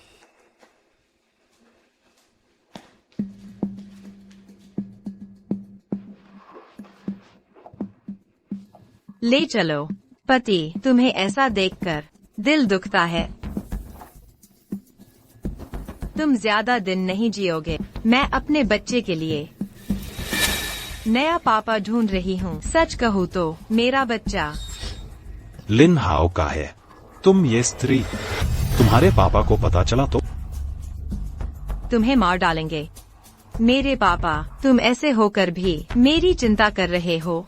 Speaker 3: ले चलो। पति, तुम्हें ऐसा देखकर दिल दुखता है। तुम ज्यादा दिन नहीं जियोगे। मैं अपने बच्चे के लिए नया पापा ढूंढ रही हूँ। सच कहूँ तो मेरा बच्चा
Speaker 2: लिन हाओ का है। तुम ये स्त्री, तुम्हारे पापा को पता चला तो?
Speaker 3: तुम्हें मार डालेंगे। मेरे पापा, तुम ऐसे होकर भी मेरी चिंता कर रहे हो।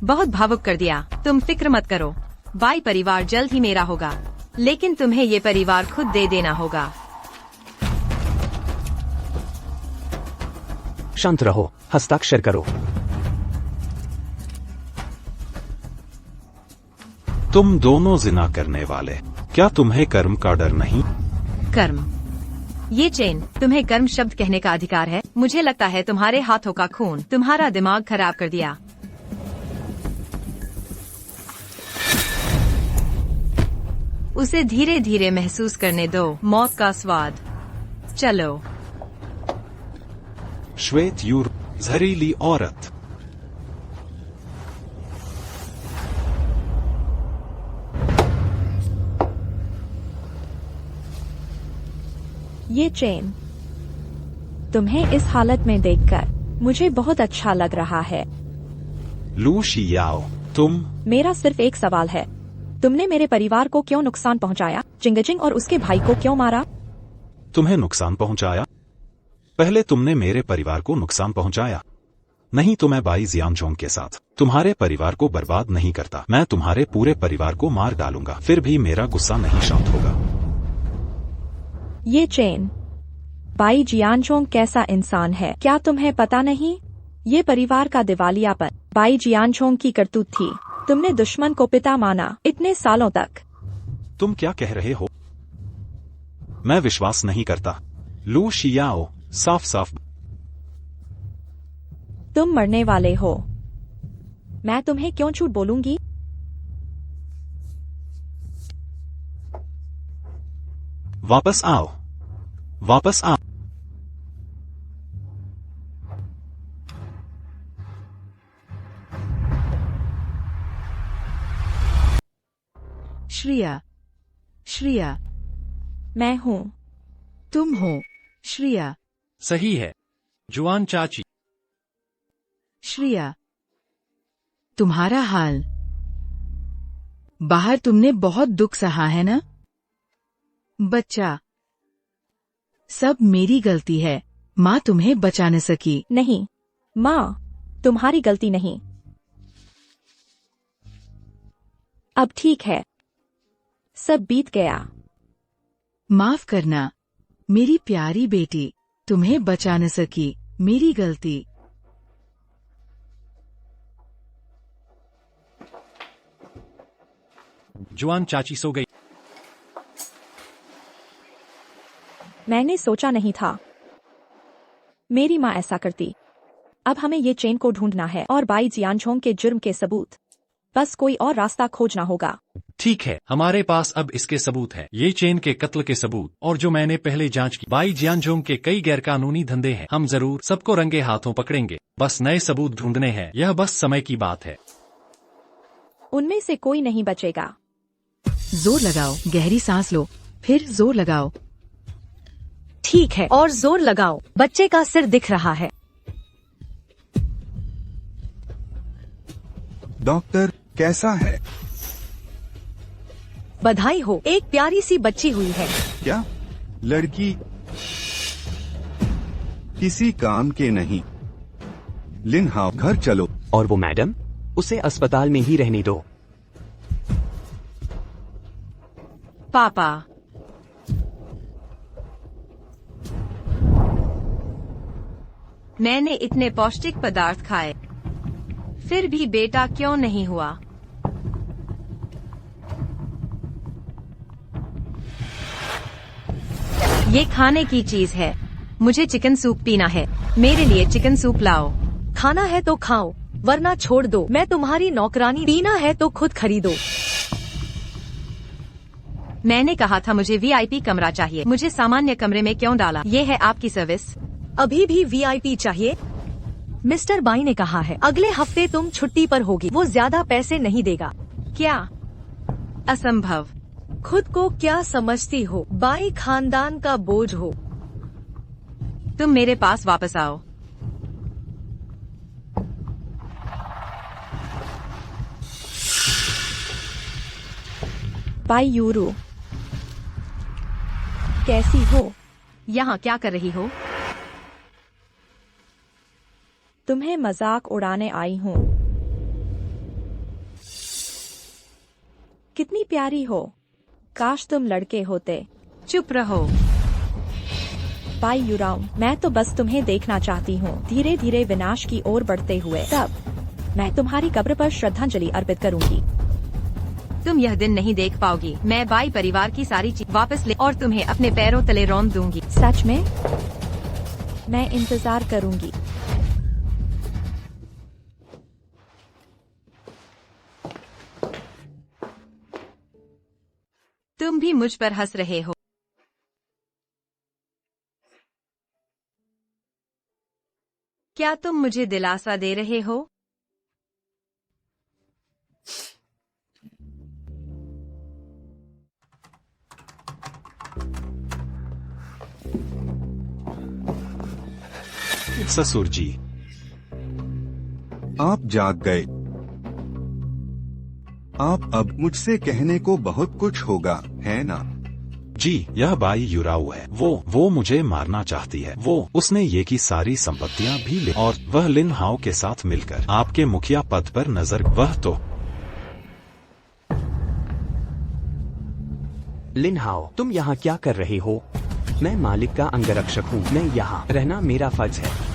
Speaker 3: बहुत भावुक कर दिया। तुम फिक्र मत करो। बाई परिवार जल्द ही मेरा होगा, लेकिन तुम्हें ये परिवार खुद दे देना होगा।
Speaker 9: शांत रहो, हस्ताक्षर करो।
Speaker 2: तुम दोनों जिना करने वाले, क्या तुम्हें कर्म का डर नहीं?
Speaker 3: कर्म? ये चेन, तुम्हें कर्म शब्द कहने का अधिकार है? मुझे लगता है तुम्हारे हाथों का खून तुम्हारा दिमाग खराब कर दिया। उसे धीरे धीरे महसूस करने दो मौत का स्वाद। चलो।
Speaker 2: श्वेत यूर, जहरीली औरत।
Speaker 1: ये चेन तुम्हें इस हालत में देखकर मुझे बहुत अच्छा लग रहा है।
Speaker 2: लू शियाओ, तुम।
Speaker 1: मेरा सिर्फ एक सवाल है, तुमने मेरे परिवार को क्यों नुकसान पहुंचाया? जिंगजिंग और उसके भाई को क्यों मारा?
Speaker 2: तुम्हें नुकसान पहुंचाया? पहले तुमने मेरे परिवार को नुकसान पहुंचाया। नहीं तो मैं बाई जियांगजोंग के साथ तुम्हारे परिवार को बर्बाद नहीं करता। मैं तुम्हारे पूरे परिवार को मार डालूंगा, फिर भी मेरा गुस्सा नहीं शांत होगा।
Speaker 1: ये चेन, बाई जियांगजोंग कैसा इंसान है क्या तुम्हें पता नहीं? ये परिवार का दिवालियापन बाई जियांगजोंग की करतूत थी। तुमने दुश्मन को पिता माना इतने सालों तक।
Speaker 2: तुम क्या कह रहे हो? मैं विश्वास नहीं करता। लू शियाओ, साफ साफ।
Speaker 1: तुम मरने वाले हो। मैं तुम्हें क्यों झूठ बोलूंगी?
Speaker 2: वापस आओ, वापस आओ।
Speaker 4: श्रिया, श्रिया,
Speaker 1: मैं हूँ।
Speaker 4: तुम हो श्रिया।
Speaker 8: सही है जुआन चाची।
Speaker 4: श्रिया, तुम्हारा हाल। बाहर तुमने बहुत दुख सहा है ना बच्चा। सब मेरी गलती है, माँ तुम्हें बचा न सकी।
Speaker 1: नहीं माँ, तुम्हारी गलती नहीं। अब ठीक है, सब बीत गया।
Speaker 4: माफ करना मेरी प्यारी बेटी, तुम्हें बचा न सकी, मेरी गलती।
Speaker 8: जुआन चाची सो गई।
Speaker 1: मैंने सोचा नहीं था मेरी माँ ऐसा करती। अब हमें ये चेन को ढूंढना है और बाई जियानझोंग के जुर्म के सबूत। बस कोई और रास्ता खोजना होगा।
Speaker 8: ठीक है, हमारे पास अब इसके सबूत है, ये चेन के कत्ल के सबूत, और जो मैंने पहले जांच की बाई जियानझोंग के कई गैरकानूनी धंधे हैं। हम जरूर सबको रंगे हाथों पकड़ेंगे। बस नए सबूत ढूंढने हैं, यह बस समय की बात है।
Speaker 1: उनमें से कोई नहीं बचेगा।
Speaker 4: जोर लगाओ, गहरी सांस लो, फिर जोर लगाओ।
Speaker 7: ठीक है, और जोर लगाओ। बच्चे का सिर दिख रहा है।
Speaker 5: डॉक्टर कैसा है?
Speaker 7: बधाई हो, एक प्यारी सी बच्ची हुई है।
Speaker 5: क्या लड़की किसी काम के नहीं। लिन हाओ, घर चलो।
Speaker 9: और वो मैडम, उसे अस्पताल में ही रहने दो।
Speaker 3: पापा, मैंने इतने पौष्टिक पदार्थ खाए, फिर भी बेटा क्यों नहीं हुआ? ये खाने की चीज है। मुझे चिकन सूप पीना है। मेरे लिए चिकन सूप लाओ।
Speaker 7: खाना है तो खाओ, वरना छोड़ दो। मैं तुम्हारी नौकरानी। पीना है तो खुद खरीदो।
Speaker 3: मैंने कहा था मुझे वीआईपी कमरा चाहिए। मुझे सामान्य कमरे में क्यों डाला? ये है आपकी सर्विस।
Speaker 7: अभी भी वीआईपी चाहिए? मिस्टर बाई ने कहा है अगले हफ्ते तुम छुट्टी पर होगी। वो ज्यादा पैसे नहीं देगा।
Speaker 3: क्या? असंभव।
Speaker 7: खुद को क्या समझती हो? बाई खानदान का बोझ हो।
Speaker 3: तुम मेरे पास वापस आओ।
Speaker 1: बाई यूरू, कैसी हो?
Speaker 3: यहाँ क्या कर रही हो?
Speaker 1: तुम्हें मजाक उड़ाने आई हूँ। कितनी प्यारी हो। काश तुम लड़के होते।
Speaker 3: चुप रहो।
Speaker 1: बाई यूराऊ, मैं तो बस तुम्हें देखना चाहती हूँ, धीरे धीरे विनाश की ओर बढ़ते हुए। तब मैं तुम्हारी कब्र पर श्रद्धांजलि अर्पित करूंगी।
Speaker 3: तुम यह दिन नहीं देख पाओगी। मैं बाई परिवार की सारी चीज वापस ले और तुम्हें अपने पैरों तले रौंद दूंगी।
Speaker 1: सच में? मैं इंतजार करूंगी।
Speaker 3: तुम भी मुझ पर हंस रहे हो। क्या तुम मुझे दिलासा दे रहे हो?
Speaker 2: ससुर जी,
Speaker 5: आप जाग गए। आप अब मुझसे कहने को बहुत कुछ होगा, है ना?
Speaker 2: जी, यह बाई यूराऊ है। वो मुझे मारना चाहती है। उसने ये की सारी संपत्तियां भी ले और वह लिन हाओ के साथ मिलकर आपके मुखिया पद पर नजर। वह तो
Speaker 9: लिन हाओ, तुम यहाँ क्या कर रहे हो? मैं मालिक का अंगरक्षक हूँ। मैं यहाँ रहना मेरा फर्ज है।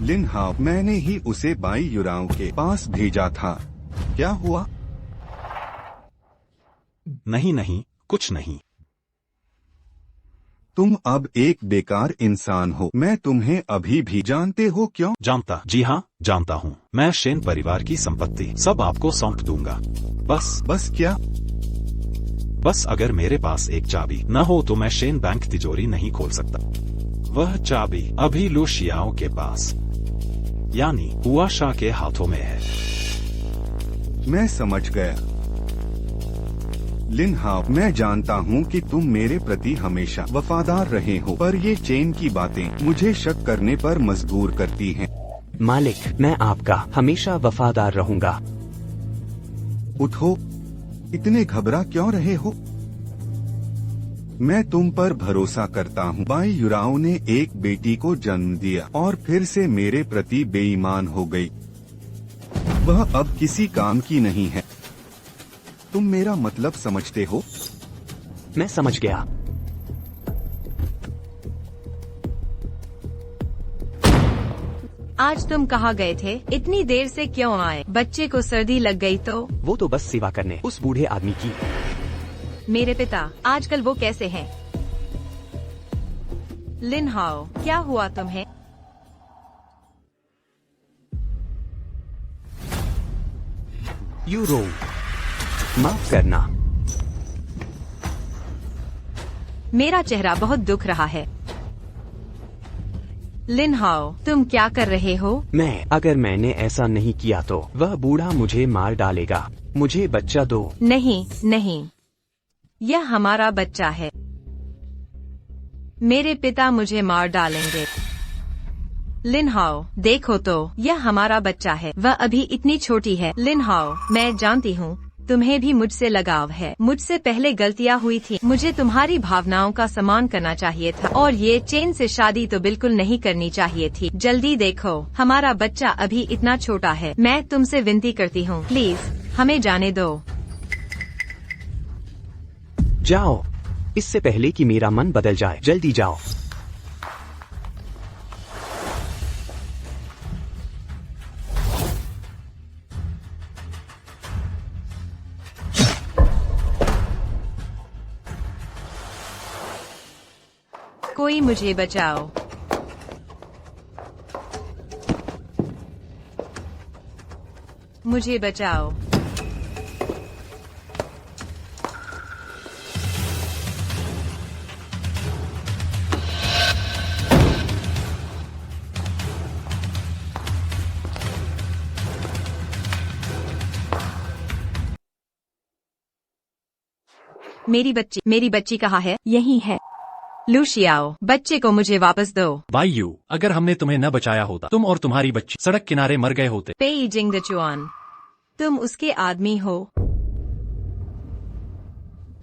Speaker 5: लिन हाओ, मैंने ही उसे बाई यूराऊ के पास भेजा था। क्या हुआ?
Speaker 2: नहीं, कुछ नहीं।
Speaker 5: तुम अब एक बेकार इंसान हो। मैं तुम्हें अभी भी जानते हो क्यों?
Speaker 2: जानता? जी हाँ, जानता हूँ। मैं शेन परिवार की संपत्ति सब आपको सौंप दूंगा। बस
Speaker 5: बस क्या?
Speaker 2: बस अगर मेरे पास एक चाबी न हो तो मैं शेन बैंक तिजोरी नहीं खोल सकता। वह चाबी अभी लू शियाओ के पास यानी हुआ शाह के हाथों में है।
Speaker 5: मैं समझ गया। लिन हाओ, मैं जानता हूँ कि तुम मेरे प्रति हमेशा वफादार रहे हो, पर ये चेन की बातें मुझे शक करने पर मजबूर करती हैं।
Speaker 9: मालिक, मैं आपका हमेशा वफादार रहूंगा।
Speaker 5: उठो, इतने घबरा क्यों रहे हो? मैं तुम पर भरोसा करता हूँ। बाई युराओ ने एक बेटी को जन्म दिया और फिर से मेरे प्रति बेईमान हो गई। वह अब किसी काम की नहीं है। तुम मेरा मतलब समझते हो?
Speaker 9: मैं समझ गया।
Speaker 3: आज तुम कहाँ गए थे? इतनी देर से क्यों आए? बच्चे को सर्दी लग गई तो?
Speaker 9: वो तो बस सेवा करने उस बूढ़े आदमी की।
Speaker 3: मेरे पिता, आजकल वो कैसे हैं? लिन हाओ, क्या हुआ तुम्हें?
Speaker 9: यूरो, माफ करना।
Speaker 3: मेरा चेहरा बहुत दुख रहा है। लिन हाओ, तुम क्या कर रहे हो?
Speaker 9: अगर मैंने ऐसा नहीं किया तो वह बूढ़ा मुझे मार डालेगा। मुझे बच्चा दो।
Speaker 3: नहीं नहीं, यह हमारा बच्चा है। मेरे पिता मुझे मार डालेंगे। लिन हाओ, देखो तो, यह हमारा बच्चा है। वह अभी इतनी छोटी है। लिन हाओ, मैं जानती हूँ तुम्हें भी मुझसे लगाव है। मुझसे पहले गलतियाँ हुई थी। मुझे तुम्हारी भावनाओं का सम्मान करना चाहिए था और ये चेन से शादी तो बिल्कुल नहीं करनी चाहिए थी। जल्दी देखो, हमारा बच्चा अभी इतना छोटा है। मैं तुमसे विनती करती हूँ, प्लीज हमें जाने दो।
Speaker 9: जाओ, इससे पहले कि मेरा मन बदल जाए, जल्दी जाओ।
Speaker 3: कोई मुझे बचाओ। मुझे बचाओ। मेरी बच्ची कहाँ है?
Speaker 1: यही है।
Speaker 3: लू शियाओ, बच्चे को मुझे वापस दो।
Speaker 8: बाई यू, अगर हमने तुम्हें न बचाया होता, तुम और तुम्हारी बच्ची सड़क किनारे मर गए होते।
Speaker 3: पेई जिंग द चुआन, तुम उसके आदमी हो।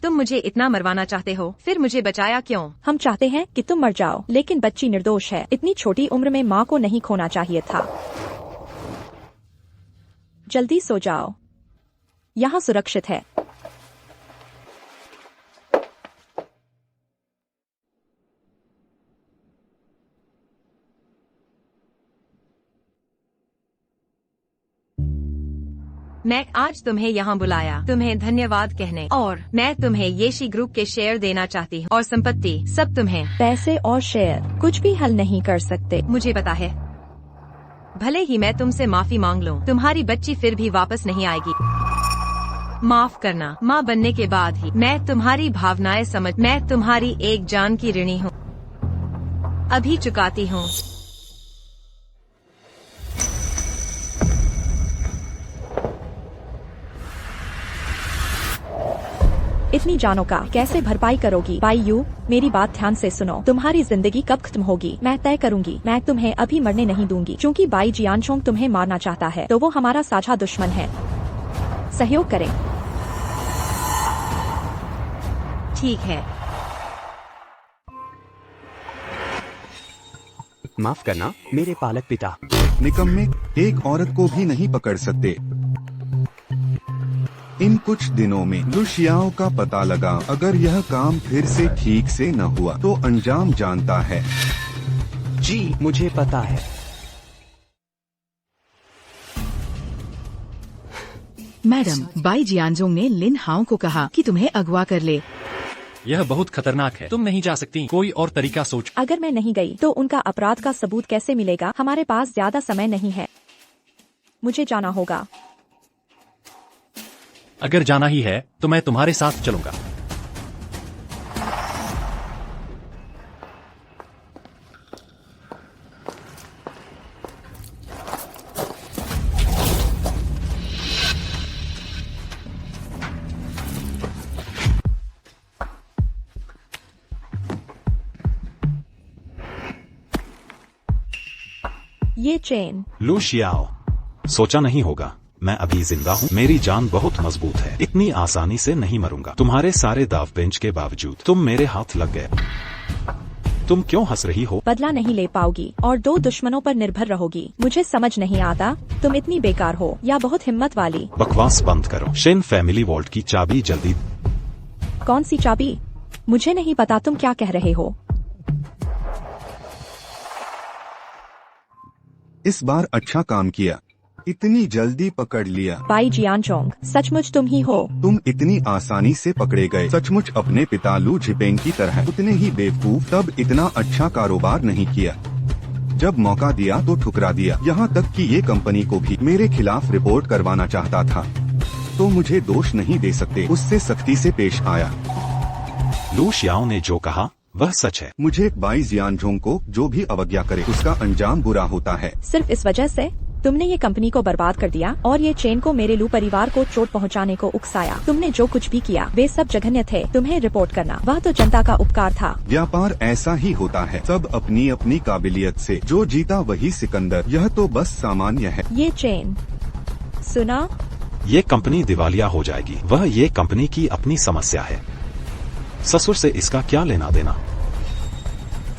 Speaker 3: तुम मुझे इतना मरवाना चाहते हो, फिर मुझे बचाया क्यों?
Speaker 1: हम चाहते हैं कि तुम मर जाओ, लेकिन बच्ची निर्दोष है। इतनी छोटी उम्र में माँ को नहीं खोना चाहिए था। जल्दी सो जाओ, यहाँ सुरक्षित है।
Speaker 3: मैं आज तुम्हें यहाँ बुलाया तुम्हें धन्यवाद कहने, और मैं तुम्हें येशी ग्रुप के शेयर देना चाहती हूँ और संपत्ति सब तुम्हें।
Speaker 1: पैसे और शेयर कुछ भी हल नहीं कर सकते।
Speaker 3: मुझे पता है। भले ही मैं तुमसे माफी मांग लूं, तुम्हारी बच्ची फिर भी वापस नहीं आएगी। माफ करना, माँ बनने के बाद ही मैं तुम्हारी भावनाएं समझ। मैं तुम्हारी एक जान की ऋणी हूँ, अभी चुकाती हूँ।
Speaker 1: इतनी जानों का कैसे भरपाई करोगी? बाई यू, मेरी बात ध्यान से सुनो। तुम्हारी जिंदगी कब खत्म होगी मैं तय करूंगी। मैं तुम्हें अभी मरने नहीं दूंगी। क्योंकि बाई जियानचोंग तुम्हें मारना चाहता है, तो वो हमारा साझा दुश्मन है। सहयोग करें।
Speaker 3: ठीक है।
Speaker 9: माफ करना मेरे पालक पिता।
Speaker 5: निकम्मे, एक औरत को भी नहीं पकड़ सकते। इन कुछ दिनों में लू शियाओ का पता लगा। अगर यह काम फिर से ठीक से न हुआ तो अंजाम जानता है।
Speaker 9: जी मुझे पता है।
Speaker 4: मैडम, बाई जियानजोंग ने लिन हाओ को कहा कि तुम्हें अगवा कर ले।
Speaker 8: यह बहुत खतरनाक है, तुम नहीं जा सकती। कोई और तरीका सोच।
Speaker 1: अगर मैं नहीं गई तो उनका अपराध का सबूत कैसे मिलेगा? हमारे पास ज्यादा समय नहीं है, मुझे जाना होगा।
Speaker 8: अगर जाना ही है तो मैं तुम्हारे साथ चलूंगा।
Speaker 1: ये चेन।
Speaker 2: लू शियाओ, सोचा नहीं होगा मैं अभी जिंदा हूँ। मेरी जान बहुत मजबूत है, इतनी आसानी से नहीं मरूंगा। तुम्हारे सारे दावपेंच के बावजूद तुम मेरे हाथ लग गए। तुम क्यों हंस रही हो?
Speaker 1: बदला नहीं ले पाओगी और 2 दुश्मनों पर निर्भर रहोगी। मुझे समझ नहीं आता तुम इतनी बेकार हो या बहुत हिम्मत वाली।
Speaker 2: बकवास बंद करो। शेन फैमिली वॉल्ट की चाबी जल्दी।
Speaker 1: कौन सी चाबी? मुझे नहीं पता तुम क्या कह रहे हो।
Speaker 5: इस बार अच्छा काम किया, इतनी जल्दी पकड़ लिया।
Speaker 1: बाई जियानचोंग, सचमुच तुम ही हो।
Speaker 5: तुम इतनी आसानी से पकड़े गए। सचमुच अपने पिता लू जिपेंग की तरह उतने ही बेवकूफ। तब इतना अच्छा कारोबार नहीं किया। जब मौका दिया तो ठुकरा दिया। यहाँ तक कि ये कंपनी को भी मेरे खिलाफ रिपोर्ट करवाना चाहता था, तो मुझे दोष नहीं दे सकते। उससे सख्ती से पेश आया।
Speaker 2: लू शियाओ ने जो कहा वह सच है।
Speaker 5: मुझे बाई जियानझोंग को जो भी अवज्ञा करे उसका अंजाम बुरा होता है।
Speaker 1: सिर्फ इस वजह से तुमने ये कंपनी को बर्बाद कर दिया और ये चेन को मेरे लू परिवार को चोट पहुंचाने को उकसाया। तुमने जो कुछ भी किया वे सब जघन्य थे। तुम्हें रिपोर्ट करना वह तो जनता का उपकार था।
Speaker 5: व्यापार ऐसा ही होता है, सब अपनी अपनी काबिलियत से। जो जीता वही सिकंदर। यह तो बस सामान्य है।
Speaker 1: ये चेन सुना,
Speaker 2: ये कंपनी दिवालिया हो जाएगी। वह ये कंपनी की अपनी समस्या है। ससुर से इसका क्या लेना देना?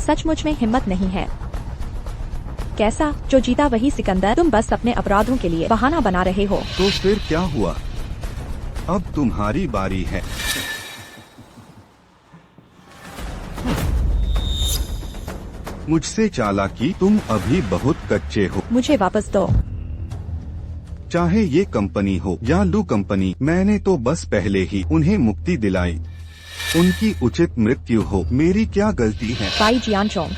Speaker 1: सचमुच में हिम्मत नहीं है। कैसा? जो जीता वही सिकंदर। तुम बस अपने अपराधों के लिए बहाना बना रहे हो।
Speaker 5: तो फिर क्या हुआ? अब तुम्हारी बारी है। मुझसे चालाकी, तुम अभी बहुत कच्चे हो।
Speaker 1: मुझे वापस दो।
Speaker 5: चाहे ये कंपनी हो या लू कंपनी, मैंने तो बस पहले ही उन्हें मुक्ति दिलाई। उनकी उचित मृत्यु हो। मेरी क्या गलती है?
Speaker 1: बाई जियानचोंग,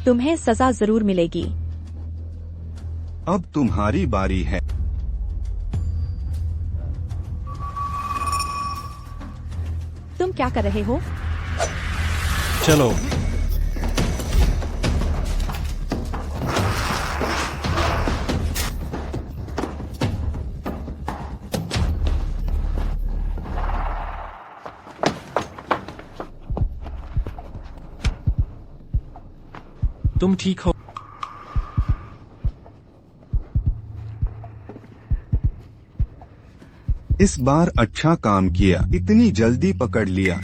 Speaker 1: तुम्हें सजा जरूर मिलेगी।
Speaker 5: अब तुम्हारी बारी है।
Speaker 1: तुम क्या कर रहे हो?
Speaker 8: चलो तुम ठीक हो?
Speaker 5: इस बार अच्छा काम किया, इतनी जल्दी पकड़ लिया।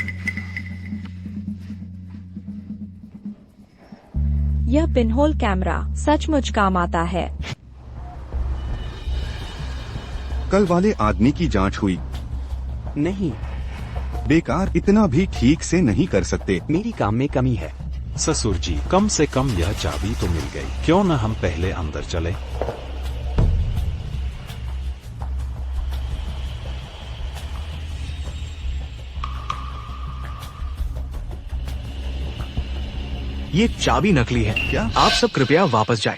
Speaker 1: यह पिनहोल कैमरा सचमुच काम आता है।
Speaker 5: कल वाले आदमी की जांच हुई?
Speaker 9: नहीं,
Speaker 5: बेकार, इतना भी ठीक से नहीं कर सकते।
Speaker 9: मेरी काम में कमी है।
Speaker 2: ससुर जी, कम से कम यह चाबी तो मिल गई। क्यों न हम पहले अंदर चले?
Speaker 6: ये चाबी नकली है।
Speaker 5: क्या?
Speaker 6: आप सब कृपया वापस जाएं।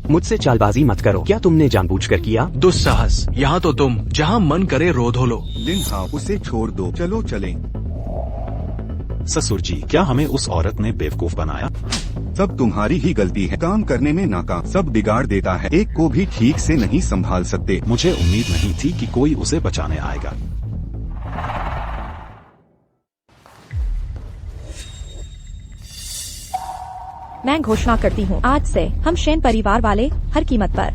Speaker 9: मुझसे चालबाजी मत करो। क्या तुमने जानबूझकर किया?
Speaker 6: दुस्साहस। यहाँ तो तुम जहाँ मन करे रो धो लो।
Speaker 5: लिन हाओ, उसे छोड़ दो। चलो चलें।
Speaker 2: ससुर जी, क्या हमें उस औरत ने बेवकूफ बनाया?
Speaker 5: सब तुम्हारी ही गलती है। काम करने में नाकाम, सब बिगाड़ देता है। एक को भी ठीक से नहीं संभाल सकते।
Speaker 2: मुझे उम्मीद नहीं थी कि कोई उसे बचाने आएगा।
Speaker 1: मैं घोषणा करती हूँ, आज से हम शेन परिवार वाले हर कीमत पर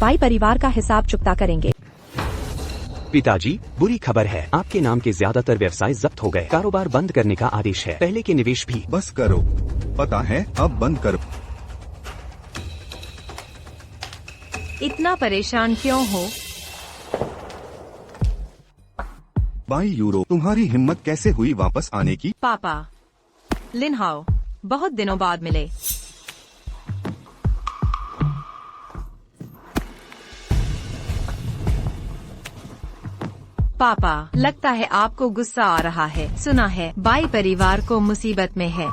Speaker 1: बाई परिवार का हिसाब चुकता करेंगे।
Speaker 9: पिताजी, बुरी खबर है। आपके नाम के ज्यादातर व्यवसाय जब्त हो गए। कारोबार बंद करने का आदेश है। पहले के निवेश भी।
Speaker 5: बस करो, पता है, अब बंद करो।
Speaker 3: इतना परेशान क्यों हो?
Speaker 5: बाई यूरो, तुम्हारी हिम्मत कैसे हुई वापस आने की?
Speaker 3: पापा, लिन हाओ, बहुत दिनों बाद मिले। पापा, लगता है आपको गुस्सा आ रहा है। सुना है बाई परिवार को मुसीबत में है।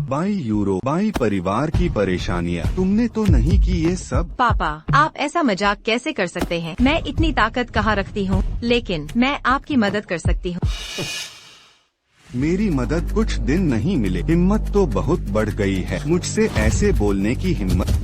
Speaker 5: बाई यूरो, बाई परिवार की परेशानियाँ, तुमने तो नहीं की ये सब?
Speaker 3: पापा, आप ऐसा मजाक कैसे कर सकते हैं? मैं इतनी ताकत कहाँ रखती हूँ, लेकिन मैं आपकी मदद कर सकती हूँ।
Speaker 5: मेरी मदद कुछ दिन नहीं मिले। हिम्मत तो बहुत बढ़ गई है, मुझसे ऐसे बोलने की हिम्मत।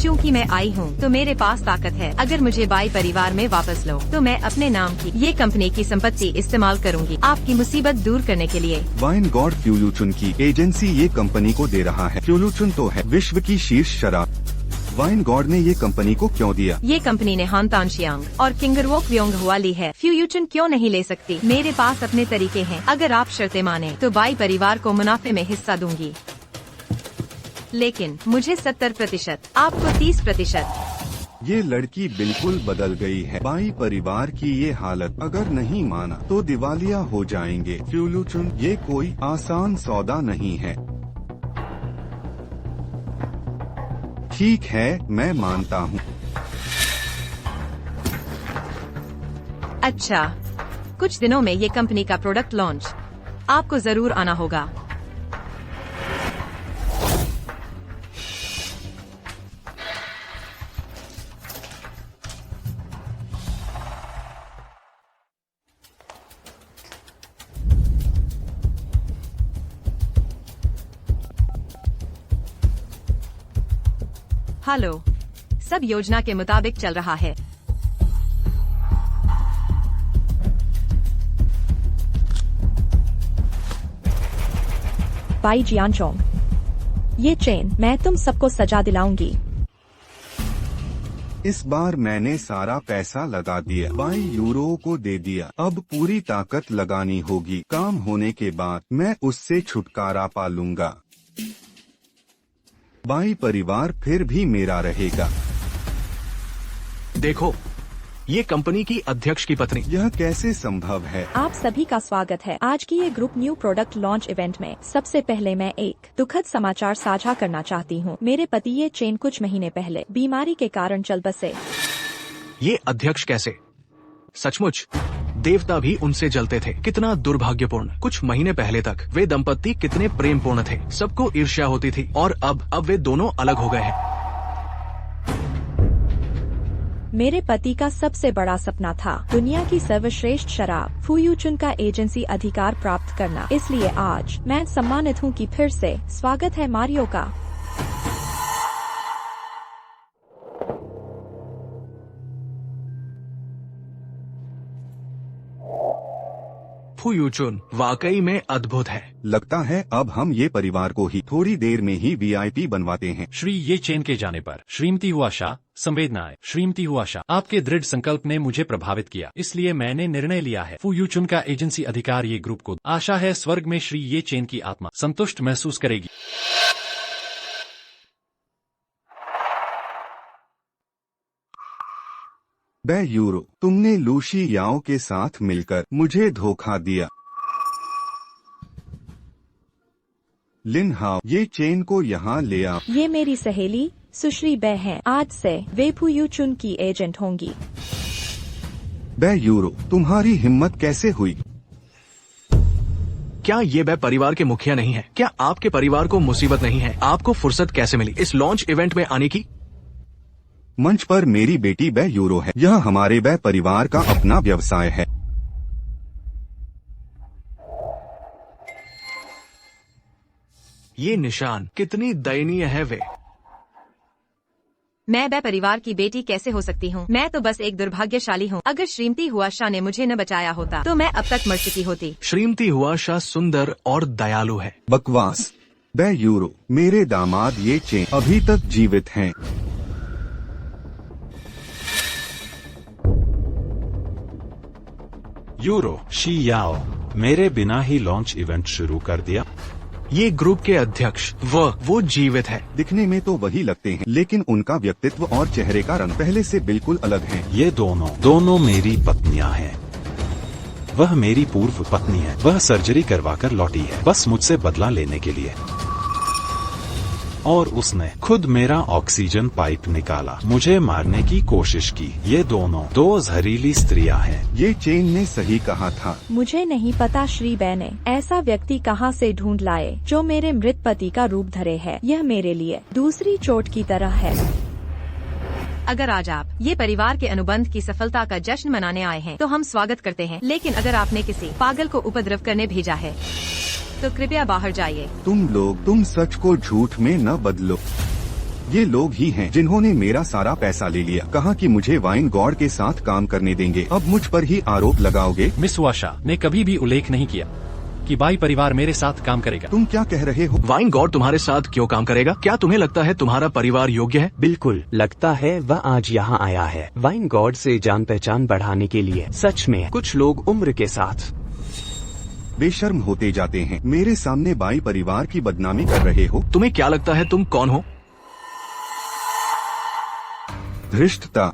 Speaker 3: क्योंकि क्योंकि मैं आई हूँ तो मेरे पास ताकत है। अगर मुझे बाई परिवार में वापस लो तो मैं अपने नाम की ये कंपनी की संपत्ति इस्तेमाल करूँगी आपकी मुसीबत दूर करने के लिए।
Speaker 5: वाइन गॉड फ्यूलुचुन की एजेंसी ये कंपनी को दे रहा है। फ्यूलुचुन तो है विश्व की शीर्ष शराब। वाइन गॉड ने ये कंपनी को क्यों दिया?
Speaker 3: ये कंपनी ने हानतान शियांग और किंगरवॉक व्योंग हुआ ली है। फ्यूयुचन क्यों नहीं ले सकती? मेरे पास अपने तरीके हैं। अगर आप शर्तें माने तो बाई परिवार को मुनाफे में हिस्सा दूंगी, लेकिन मुझे 70%, आपको 30%।
Speaker 5: ये लड़की बिल्कुल बदल गई है। बाई परिवार की ये हालत, अगर नहीं माना तो दिवालिया हो जाएंगे। फ्यूलुचुन ये कोई आसान सौदा नहीं है। ठीक है, मैं मानता हूँ।
Speaker 3: अच्छा, कुछ दिनों में ये कंपनी का प्रोडक्ट लॉन्च, आपको जरूर आना होगा। हेलो, सब योजना के मुताबिक चल रहा है।
Speaker 1: बाई जियानचोंग, ये चेन मैं तुम सबको सजा दिलाऊंगी।
Speaker 5: इस बार मैंने सारा पैसा लगा दिया। 22 यूरो को दे दिया। अब पूरी ताकत लगानी होगी। काम होने के बाद मैं उससे छुटकारा पा लूंगा। बाई परिवार फिर भी मेरा रहेगा।
Speaker 6: देखो, ये कंपनी की अध्यक्ष की पत्नी।
Speaker 5: यह कैसे संभव है?
Speaker 1: आप सभी का स्वागत है आज की ये group new product launch event में। सबसे पहले मैं एक दुखद समाचार साझा करना चाहती हूँ। मेरे पति ये चेन कुछ महीने पहले बीमारी के कारण चल बसे।
Speaker 6: ये अध्यक्ष कैसे? सचमुच देवता भी उनसे जलते थे। कितना दुर्भाग्यपूर्ण। कुछ महीने पहले तक वे दंपत्ति कितने प्रेमपूर्ण थे। सबको ईर्ष्या होती थी और अब वे दोनों अलग हो गए हैं।
Speaker 1: मेरे पति का सबसे बड़ा सपना था दुनिया की सर्वश्रेष्ठ शराब फ्यूयुचुन का एजेंसी अधिकार प्राप्त करना। इसलिए आज मैं सम्मानित हूँ कि फिर से स्वागत है मारियो का।
Speaker 6: फ्यूयुचुन वाकई में अद्भुत है।
Speaker 5: लगता है अब हम ये परिवार को ही थोड़ी देर में ही वीआईपी बनवाते हैं।
Speaker 8: श्री ये चेन के जाने पर श्रीमती हुआशा संवेदनाएं। श्रीमती हुआशा, आपके दृढ़ संकल्प ने मुझे प्रभावित किया, इसलिए मैंने निर्णय लिया है फ्यूयुचुन का एजेंसी अधिकार ये ग्रुप को। आशा है स्वर्ग में श्री ये चेन की आत्मा संतुष्ट महसूस करेगी।
Speaker 5: बे यूरो, तुमने लूशी याओ के साथ मिलकर मुझे धोखा दिया। लिन हाओ, ये चेन को यहाँ ले आओ।
Speaker 1: ये मेरी सहेली सुश्री बे हैं। आज से वे फ्यूयुचुन की एजेंट होंगी।
Speaker 5: बे यूरो, तुम्हारी हिम्मत कैसे हुई?
Speaker 6: क्या ये वह परिवार के मुखिया नहीं है? क्या आपके परिवार को मुसीबत नहीं है? आपको फुर्सत कैसे मिली इस लॉन्च इवेंट में आने की?
Speaker 5: मंच पर मेरी बेटी बे यूरो है। यह हमारे बे परिवार का अपना व्यवसाय है।
Speaker 6: ये निशान कितनी दयनीय है वे।
Speaker 3: मैं बे परिवार की बेटी कैसे हो सकती हूँ? मैं तो बस एक दुर्भाग्यशाली हूँ। अगर श्रीमती हुआशा ने मुझे न बचाया होता तो मैं अब तक मर चुकी होती।
Speaker 6: श्रीमती हुआशा सुंदर और दयालु है।
Speaker 5: बकवास। बे यूरो, मेरे दामाद ये चेन अभी तक जीवित हैं।
Speaker 2: यूरो, शी याओ, मेरे बिना ही लॉन्च इवेंट शुरू कर दिया।
Speaker 6: ये ग्रुप के अध्यक्ष वो जीवित है।
Speaker 5: दिखने में तो वही लगते हैं, लेकिन उनका व्यक्तित्व और चेहरे का रंग पहले से बिल्कुल अलग है।
Speaker 2: ये दोनों मेरी पत्नियां हैं। वह मेरी पूर्व पत्नी है। वह सर्जरी करवाकर लौटी है बस मुझसे बदला लेने के लिए। और उसने खुद मेरा ऑक्सीजन पाइप निकाला, मुझे मारने की कोशिश की। ये दो जहरीली स्त्रियां हैं।
Speaker 5: ये चेन ने सही कहा था।
Speaker 1: मुझे नहीं पता श्री बे ने ऐसा व्यक्ति कहां से ढूंढ लाए जो मेरे मृत पति का रूप धरे है। यह मेरे लिए दूसरी चोट की तरह है।
Speaker 3: अगर आज आप ये परिवार के अनुबंध की सफलता का जश्न मनाने आए हैं तो हम स्वागत करते हैं, लेकिन अगर आपने किसी पागल को उपद्रव करने भेजा है तो कृपया बाहर जाइए।
Speaker 5: तुम सच को झूठ में न बदलो। ये लोग ही हैं जिन्होंने मेरा सारा पैसा ले लिया। कहा कि मुझे वाइन गॉड के साथ काम करने देंगे। अब मुझ पर ही आरोप लगाओगे?
Speaker 8: मिस वाशा ने कभी भी उल्लेख नहीं किया कि बाई परिवार मेरे साथ काम करेगा।
Speaker 5: तुम क्या कह रहे हो?
Speaker 6: वाइन गॉड तुम्हारे साथ क्यों काम करेगा? क्या तुम्हें लगता है तुम्हारा परिवार योग्य है?
Speaker 9: बिल्कुल, लगता है वह आज यहाँ आया है वाइन गॉड से जान पहचान बढ़ाने के लिए। सच में कुछ लोग उम्र के साथ
Speaker 5: बेशर्म होते जाते हैं। मेरे सामने बाई परिवार की बदनामी कर रहे हो।
Speaker 6: तुम्हें क्या लगता है तुम कौन हो?
Speaker 5: धृष्टता।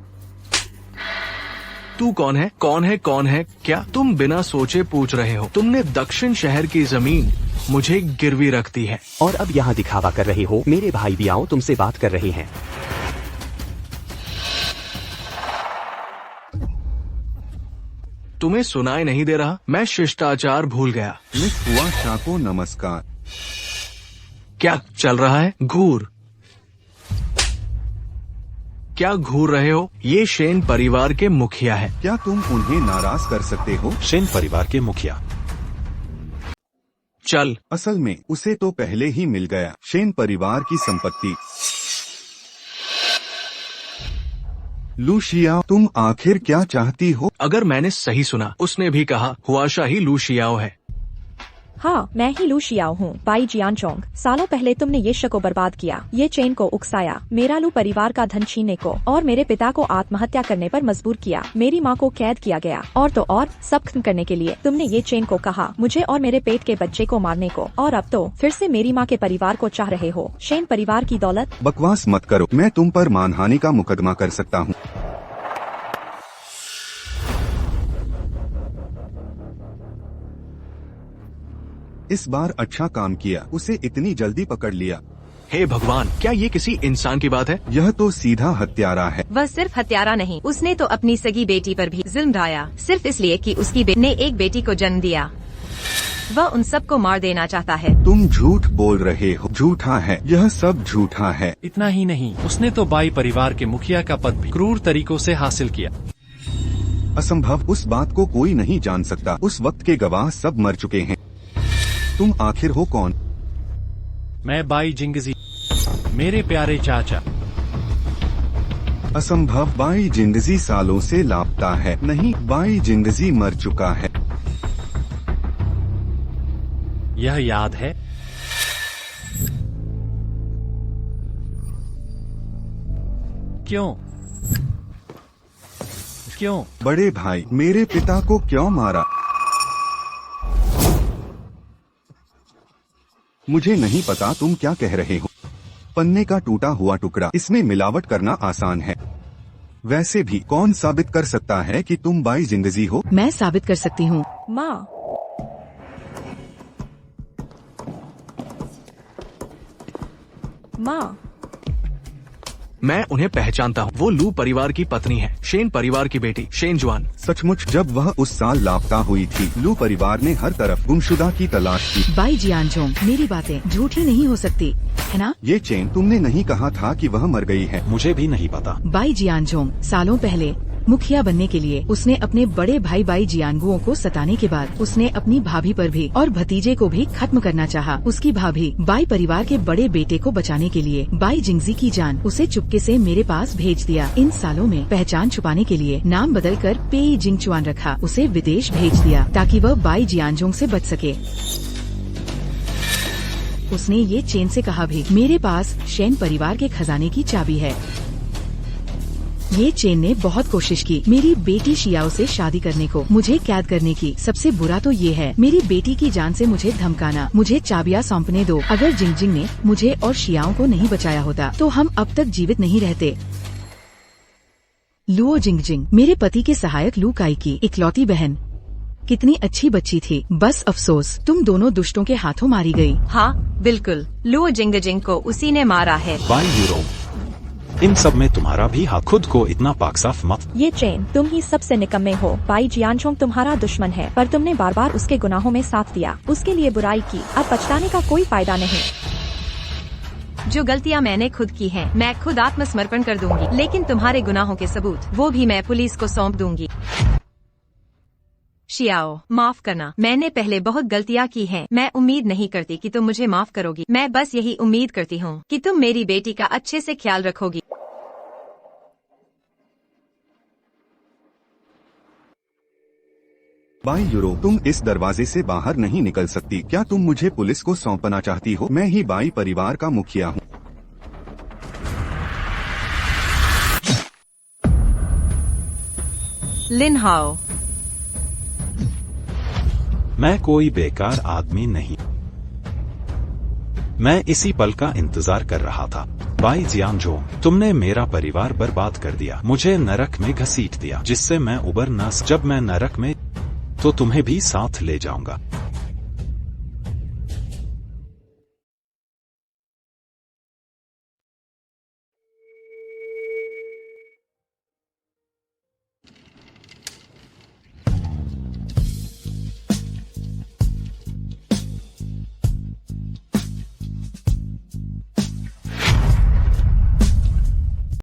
Speaker 6: तू कौन है? कौन है? कौन है? क्या तुम बिना सोचे पूछ रहे हो? तुमने दक्षिण शहर की जमीन मुझे गिरवी रख दी है।
Speaker 9: और अब यहाँ दिखावा कर रहे हो। मेरे भाई भी आओ, तुमसे बात कर रहे हैं।
Speaker 6: तुम्हें सुनाई नहीं दे रहा? मैं शिष्टाचार भूल गया।
Speaker 5: मिस हुआ शाह को नमस्कार।
Speaker 6: क्या चल रहा है? घूर। क्या घूर रहे हो? ये शेन परिवार के मुखिया है।
Speaker 5: क्या तुम उन्हें नाराज कर सकते हो?
Speaker 2: शेन परिवार के मुखिया।
Speaker 6: चल।
Speaker 5: असल में उसे तो पहले ही मिल गया। शेन परिवार की संपत्ति। लूशिया, तुम आखिर क्या चाहती हो?
Speaker 6: अगर मैंने सही सुना, उसने भी कहा हुआशा ही लूशियाओ है।
Speaker 1: हाँ, मैं ही लू शियाओ हूँ। बाई जियानचोंग, सालों पहले तुमने ये शो को बर्बाद किया, ये चेन को उकसाया, मेरा लू परिवार का धन छीनने को और मेरे पिता को आत्महत्या करने पर मजबूर किया। मेरी माँ को कैद किया गया और तो और सब खत्म करने के लिए तुमने ये चेन को कहा मुझे और मेरे पेट के बच्चे को मारने को, और अब तो फिर से मेरी माँ के परिवार को चाह रहे हो। शेन परिवार की दौलत।
Speaker 5: बकवास मत करो, मैं तुम पर मानहानि का मुकदमा कर सकता हूँ। इस बार अच्छा काम किया, उसे इतनी जल्दी पकड़ लिया।
Speaker 6: हे भगवान, क्या ये किसी इंसान की बात है?
Speaker 5: यह तो सीधा हत्यारा है।
Speaker 3: वह सिर्फ हत्यारा नहीं, उसने तो अपनी सगी बेटी पर भी जुल्म ढाया, सिर्फ इसलिए कि उसकी बेटी ने एक बेटी को जन्म दिया। वह उन सबको मार देना चाहता है।
Speaker 5: तुम झूठ बोल रहे हो। झूठा है, यह सब झूठा है।
Speaker 8: इतना ही नहीं, उसने तो बाई परिवार के मुखिया का पद भी क्रूर तरीकों से हासिल किया।
Speaker 5: असंभव, उस बात को कोई नहीं जान सकता। उस वक्त के गवाह सब मर चुके हैं। तुम आखिर हो कौन?
Speaker 8: मैं बाई जिंगजी, मेरे प्यारे चाचा।
Speaker 5: असंभव, बाई जिंदजी सालों से लापता है। नहीं, बाई जिंदजी मर चुका है।
Speaker 8: यह याद है? क्यों? क्यों?
Speaker 5: बड़े भाई, मेरे पिता को क्यों मारा? मुझे नहीं पता तुम क्या कह रहे हो। पन्ने का टूटा हुआ टुकड़ा, इसमें मिलावट करना आसान है। वैसे भी कौन साबित कर सकता है कि तुम बाई जिंदगी हो?
Speaker 4: मैं साबित कर सकती हूँ।
Speaker 1: माँ, माँ,
Speaker 6: मैं उन्हें पहचानता हूँ। वो लू परिवार की पत्नी है, शेन परिवार की बेटी शेन जुआन।
Speaker 5: सचमुच, जब वह उस साल लापता हुई थी, लू परिवार ने हर तरफ गुमशुदा की तलाश की।
Speaker 4: बाई जियानचोंग, मेरी बातें झूठी नहीं हो सकती, है ना?
Speaker 5: ये चेन, तुमने नहीं कहा था कि वह मर गई है?
Speaker 2: मुझे भी नहीं पता।
Speaker 4: बाई जियानचोंग सालों पहले मुखिया बनने के लिए उसने अपने बड़े भाई बाई जियानगुओं को सताने के बाद उसने अपनी भाभी पर भी और भतीजे को भी खत्म करना चाहा। उसकी भाभी बाई परिवार के बड़े बेटे को बचाने के लिए बाई जिंगजी की जान उसे चुपके से मेरे पास भेज दिया। इन सालों में पहचान छुपाने के लिए नाम बदलकर पेई जिंगचुआन रखा। उसे विदेश भेज दिया ताकि वह बाई जियानजोंग से बच सके। उसने ये चेन से कहा भी, मेरे पास शेन परिवार के खजाने की चाबी है। ये चेन ने बहुत कोशिश की मेरी बेटी शियाओ से शादी करने को, मुझे कैद करने की। सबसे बुरा तो ये है, मेरी बेटी की जान से मुझे धमकाना। मुझे चाबियां सौंपने दो। अगर जिंगजिंग ने मुझे और शियाओ को नहीं बचाया होता तो हम अब तक जीवित नहीं रहते। लुओ जिंगजिंग, मेरे पति के सहायक लू काई की इकलौती बहन, कितनी अच्छी बच्ची थी। बस अफसोस, तुम दोनों दुष्टों के हाथों मारी गई।
Speaker 3: हाँ बिल्कुल, लुओ जिंगजिंग को उसी ने मारा है।
Speaker 2: बाई यूरो, इन सब में तुम्हारा भी हाथ। खुद को इतना पाक साफ मत।
Speaker 1: ये चेन, तुम ही सबसे निकम्मे हो। बाई जियानचोंग तुम्हारा दुश्मन है, पर तुमने बार बार उसके गुनाहों में साथ दिया, उसके लिए बुराई की। अब पछताने का कोई फायदा नहीं।
Speaker 3: जो गलतियाँ मैंने खुद की हैं, मैं खुद आत्मसमर्पण कर दूंगी, लेकिन तुम्हारे गुनाहों के सबूत वो भी मैं पुलिस को सौंप दूंगी। शियाओ, माफ करना, मैंने पहले बहुत गलतियाँ की हैं। मैं उम्मीद नहीं करती कि तुम मुझे माफ करोगी। मैं बस यही उम्मीद करती हूँ कि तुम मेरी बेटी का अच्छे से ख्याल रखोगी।
Speaker 5: बाई यूरो, तुम इस दरवाजे से बाहर नहीं निकल सकती। क्या तुम मुझे पुलिस को सौंपना चाहती हो? मैं ही बाई परिवार का मुखिया हूँ।
Speaker 3: लिन हाओ,
Speaker 2: मैं कोई बेकार आदमी नहीं, मैं इसी पल का इंतजार कर रहा था। बाई जियांजोंग, तुमने मेरा परिवार बर्बाद कर दिया, मुझे नरक में घसीट दिया जिससे मैं उबर न जब मैं नरक में तो तुम्हें भी साथ ले जाऊंगा।